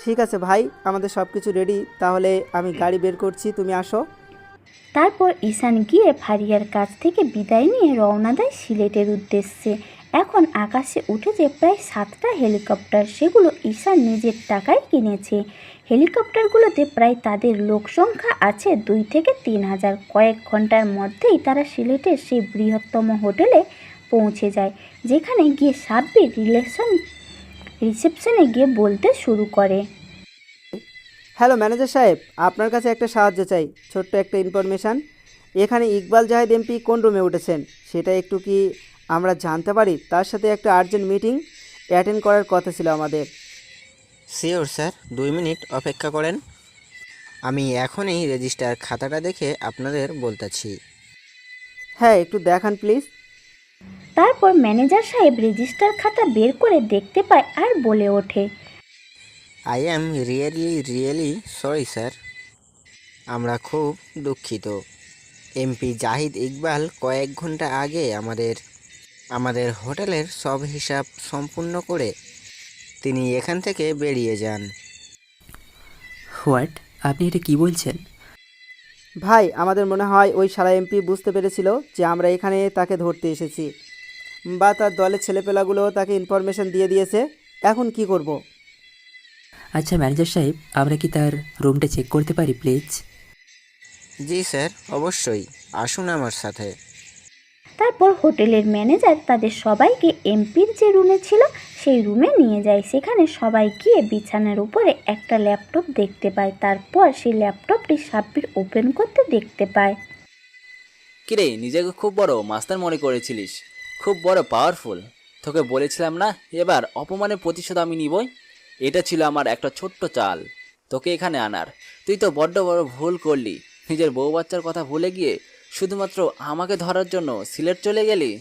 ঠিক আছে ভাই, আমাদের সব কিছু রেডি, তাহলে আমি গাড়ি বের করছি, তুমি আসো। তারপর ঈশান গিয়ে ফারিয়ার কাছ থেকে বিদায় নিয়ে রওনা দেয় সিলেটের উদ্দেশ্যে। এখন আকাশে উঠেছে প্রায় 7টা হেলিকপ্টার। সেগুলো ঈশান নিজের টাকায় কিনেছে। হেলিকপ্টারগুলোতে প্রায় তাদের লোক সংখ্যা আছে 2 থেকে 3 হাজার। কয়েক ঘন্টার মধ্যেই তারা সিলেটের সেই বৃহত্তম হোটেলে পৌঁছে যায়, যেখানে গিয়ে সাব্বির রিসেপশনে গিয়ে বলতে শুরু করে, হ্যালো ম্যানেজার সাহেব, আপনার কাছে একটা সাহায্য চাই, ছোট্ট একটা ইনফরমেশান। এখানে ইকবাল জাহেদ এমপি কোন রুমে উঠেছেন সেটা একটু কি আমরা জানতে পারি? তার সাথে একটা আর্জেন্ট মিটিং অ্যাটেন্ড করার কথা ছিল আমাদের। শিওর স্যার, 2 মিনিট অপেক্ষা করেন। আমি এখনই রেজিস্টার খাতাটা দেখে আপনাদের বলতেছি। হ্যাঁ একটু দেখান প্লিজ। তারপর ম্যানেজার সাহেব রেজিস্টার খাতা বের করে দেখতে পায় আর বলে ওঠে, I am really sorry sir, আমরা খুব দুঃখিত। এমপি জাহিদ ইকবাল কয়েক ঘন্টা আগে আমাদের হোটেলের সব হিসাব সম্পূর্ণ করে তিনি এখান থেকে বেরিয়ে যান। হোয়াট? আপনি এটা কি বলছেন? ভাই আমাদের মনে হয় ওই শালা এমপি বুঝতে পেরেছিল যে আমরা এখানে তাকে ধরতে এসেছি, বা তার দলের ছেলেপেলাগুলো তাকে ইনফরমেশন দিয়ে দিয়েছে। এখন কি করব? আচ্ছা ম্যানেজার সাহেব, আমরা কি তার রুমটা চেক করতে পারি প্লিজ? জি স্যার, অবশ্যই, আসুন আমার সাথে। তারপর হোটেলের ম্যানেজার তাদের সবাইকে এমপির যে রুমে ছিল সেই রুমে নিয়ে যায়। সেখানে সবাই গিয়ে বিছানার উপরে একটা ল্যাপটপ দেখতে পায়। তারপর সেই ল্যাপটপটি সাব্বির ওপেন করতে দেখতে পায়। কিরে, নিজেকে খুব বড় মাস্টার মনে করেছিলিস, খুব বড় পাওয়ারফুল। তোকে বলেছিলাম না, এবার অপমানের প্রতিশোধ আমি নিবই। এটা ছিল আমার একটা ছোট্ট চাল তোকে এখানে আনার। তুই তো বড্ড বড় ভুল করলি, নিজের বউ বাচ্চার কথা ভুলে গিয়ে শুধুমাত্র আমাকে ধরার জন্য সিলেট চলে গেলি।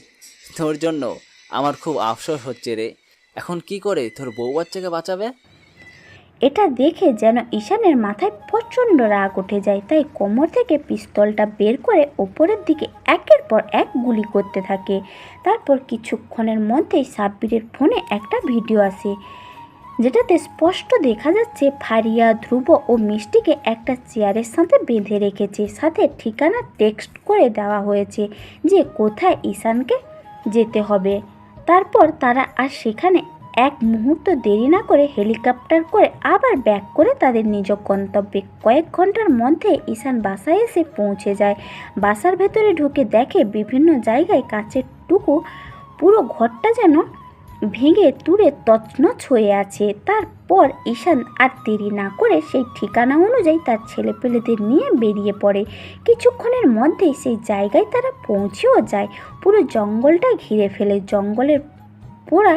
তোর জন্য আমার খুব আফসোস হচ্ছে রে। এখন কি করে তোর বউ বাচ্চাকে বাঁচাবে? এটা দেখে যেন ঈশানের মাথায় প্রচণ্ড রাগ উঠে যায়, তাই কোমর থেকে পিস্তলটা বের করে ওপরের দিকে একের পর এক গুলি করতে থাকে। তারপর কিছুক্ষণের মধ্যেই সাব্বিরের ফোনে একটা ভিডিও আসে, যেটাতে স্পষ্ট দেখা যাচ্ছে ফারিয়া, ধ্রুব ও মিষ্টিকে একটা চেয়ারের সাথে বেঁধে রেখেছে। সাথে ঠিকানা টেক্সট করে দেওয়া হয়েছে যে কোথায় ঈশানকে যেতে হবে। তারপর তারা আর সেখানে এক মুহূর্ত দেরি না করে হেলিকপ্টার করে আবার ব্যাক করে তাদের নিজ গন্তব্যে। কয়েক ঘন্টার মধ্যে ঈশান বাসায় এসে পৌঁছে যায়। বাসার ভেতরে ঢুকে দেখে বিভিন্ন জায়গায় কাচের টুকু, পুরো ঘরটা যেন ভেঙে তুড়ে তছনছ হয়ে আছে। তারপর ঈশান আর দেরি না করে সেই ঠিকানা অনুযায়ী তার ছেলেপেলেদের নিয়ে বেরিয়ে পড়ে। কিছুক্ষণের মধ্যেই সেই জায়গায় তারা পৌঁছেও যায়। পুরো জঙ্গলটা ঘিরে ফেলে। জঙ্গলের পোড়া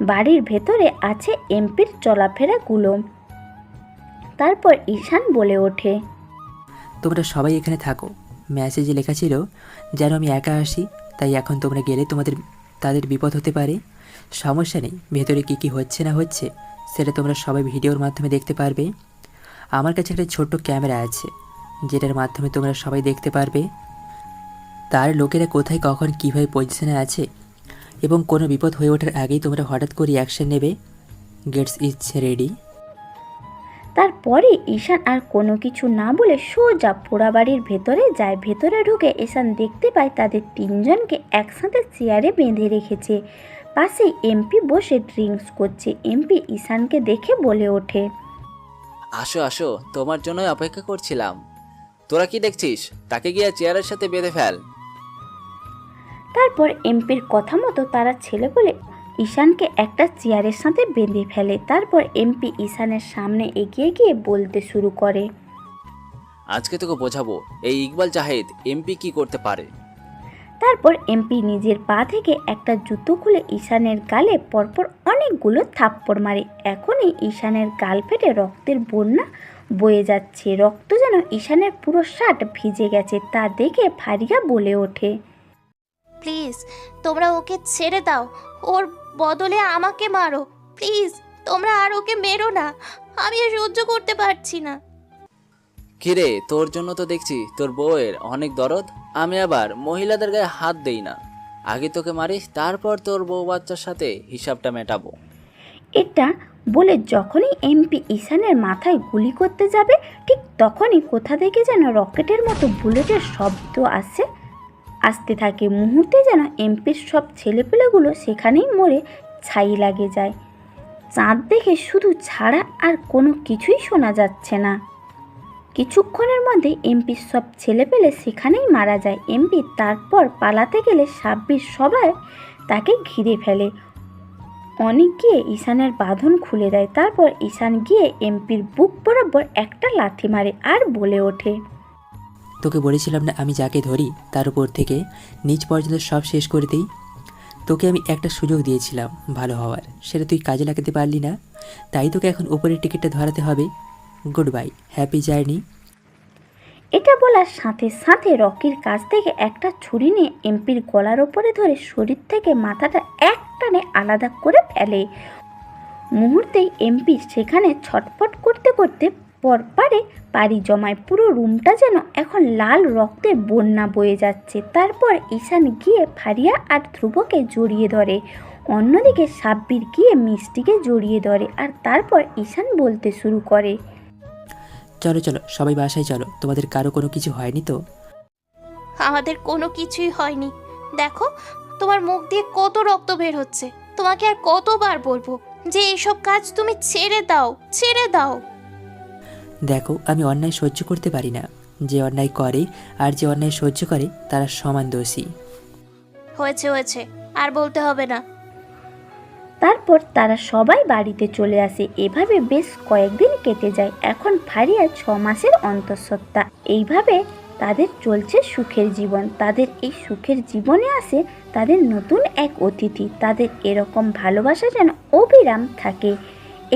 বাড়ির ভেতরে আছে এমপির চলাফেরাগুলো। তারপর ঈশান বলে ওঠে, তোমরা সবাই এখানে থাকো। মেসেজে লেখা ছিল যেন আমি একা আসি, তাই এখন তোমরা গেলে তাদের বিপদ হতে পারে। সমস্যা নেই, ভেতরে কী কী হচ্ছে না হচ্ছে সেটা তোমরা সবাই ভিডিওর মাধ্যমে দেখতে পারবে। আমার কাছে একটা ছোট্ট ক্যামেরা আছে যেটার মাধ্যমে তোমরা সবাই দেখতে পারবে তার লোকেরা কোথায় কখন কীভাবে পজিশনে আছে, এবং কোনো বিপদ হয়ে ওঠার আগেই তোমরা হঠাৎ করে অ্যাকশন নেবে। Gates is ready. তারপরে ঈশান আর কোনো কিছু না বলে সোজা পোড়াবাড়ির ভেতরে যায়। ভেতরে ঢুকে ঈশান দেখতে পায় তাদের তিনজনকে একসাথে চেয়ারে বেঁধে রেখেছে। পাশেই এমপি বসে ড্রিঙ্কস করছে। এমপি ঈশানকে দেখে বলে ওঠে, আসো আসো, তোমার জন্যই অপেক্ষা করছিলাম। তোরা কি দেখছিস? তাকে গিয়ে চেয়ারের সাথে বেঁধে ফেল। তারপর এমপির কথা মতো তারা ছেলে বলে ঈশানকে একটা চেয়ারের সাথে বেঁধে ফেলে। তারপর এমপি ঈশানের সামনে এগিয়ে গিয়ে বলতে শুরু করে, আজকে তোকে বোঝাবো এই ইকবাল জাহিদ এমপি কি করতে পারে। তারপর এমপি নিজের পা থেকে একটা জুতো খুলে ঈশানের গালে পরপর অনেকগুলো থাপ্পড় মারে। এখনই ঈশানের গাল ফেটে রক্তের বন্যা বয়ে যাচ্ছে। রক্ত যেন ঈশানের পুরো শার্ট ভিজে গেছে। তা দেখে ফারিয়া বলে ওঠে, প্লিজ তোমরা ওকে ছেড়ে দাও, ওর বদলে আমাকে মারো প্লিজ। তোমরা আর ওকে মেরো না, আমি আর সহ্য করতে পারছি না। কিরে, তোর জন্য তো দেখছি তোর বউয়ের অনেক দরদ। আমি আবার মহিলাদের গায়ে হাত দেই না। আগে তোকে মারিস, তারপর তোর বউ বাচ্চার সাথে হিসাবটা মেটাবো। এটা বলে যখনই এমপি ঈশানের মাথায় গুলি করতে যাবে ঠিক তখনই কোথা থেকে যেন রকেটের মতো বুলেটের শব্দ আসতে থাকে। মুহূর্তে যেন এমপির সব ছেলেপেলেগুলো সেখানেই মরে ছাই লাগে যায়। চাঁদ দেখে শুধু ছাড়া আর কোনো কিছুই শোনা যাচ্ছে না। কিছুক্ষণের মধ্যে এমপির সব ছেলেপেলে সেখানেই মারা যায়। এমপি তারপর পালাতে গেলে সাব্বির সবাই তাকে ঘিরে ফেলে। অনেক গিয়ে ঈশানের বাঁধন খুলে দেয়। তারপর ঈশান গিয়ে এমপির বুক বরাবর একটা লাথি মারে আর বলে ওঠে, তোকে বলেছিলাম না আমি যাকে ধরি তার উপর থেকে নিচ পর্যন্ত সব শেষ করে দিই। তোকে আমি একটা সুযোগ দিয়েছিলাম ভালো হওয়ার, সেটা তুই কাজে লাগাতে পারলি না, তাই তোকে এখন উপরের টিকিটটা ধরাতে হবে। Good bye, happy journey. এটা বলার সাথে সাথে রকির কাছ থেকে একটা ছুরি নিয়ে এমপির গলার ওপরে ধরে শরীর থেকে মাথাটা এক টানে আলাদা করে ফেলে। মুহূর্তেই এমপি সেখানে ছটফট করতে করতে পরপারে পাড়ি জমায়। পুরো রুমটা যেন এখন লাল রক্তের বন্যা বয়ে যাচ্ছে। তারপর ঈশান গিয়ে ফারিয়া আর ধ্রুবকে জড়িয়ে ধরে। অন্যদিকে সাব্বির গিয়ে মিষ্টিকে জড়িয়ে ধরে। আর তারপর ঈশান বলতে শুরু করে, চলো চলো সবাই বাসায় চলো, তোমাদের কারো কোনো কিছু হয়নি তো? আমাদের কোনো কিছুই হয়নি। দেখো তোমার মুখ দিয়ে কত রক্ত বের হচ্ছে। তোমাকে আর কতবার বলবো যে এইসব কাজ তুমি ছেড়ে দাও, ছেড়ে দাও। দেখো আমি অন্যায় সহ্য করতে পারি না। যে অন্যায় করে আর যে অন্যায় সহ্য করে তারা সমান দোষী। হয়েছে হয়েছে, আর বলতে হবে না। তারপর তারা সবাই বাড়িতে চলে আসে। এভাবে বেশ কয়েকদিন কেটে যায়। এখন ফারিয়া 6 মাসের অন্তঃসত্ত্বা। এইভাবে তাদের চলছে সুখের জীবন। তাদের এই সুখের জীবনে আসে তাদের নতুন এক অতিথি। তাদের এরকম ভালোবাসা যেন অবিরাম থাকে,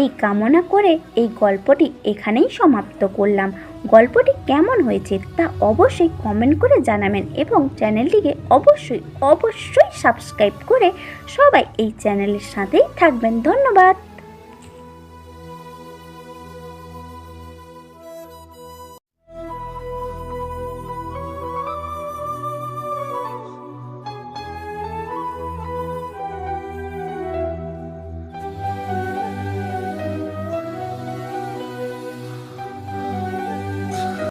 এই কামনা করে এই গল্পটি এখানেই সমাপ্ত করলাম। গল্পটি কেমন হয়েছে তা অবশ্যই কমেন্ট করে জানাবেন এবং চ্যানেলটিকে অবশ্যই সাবস্ক্রাইব করে সবাই এই চ্যানেলের সাথেই থাকবেন। ধন্যবাদ।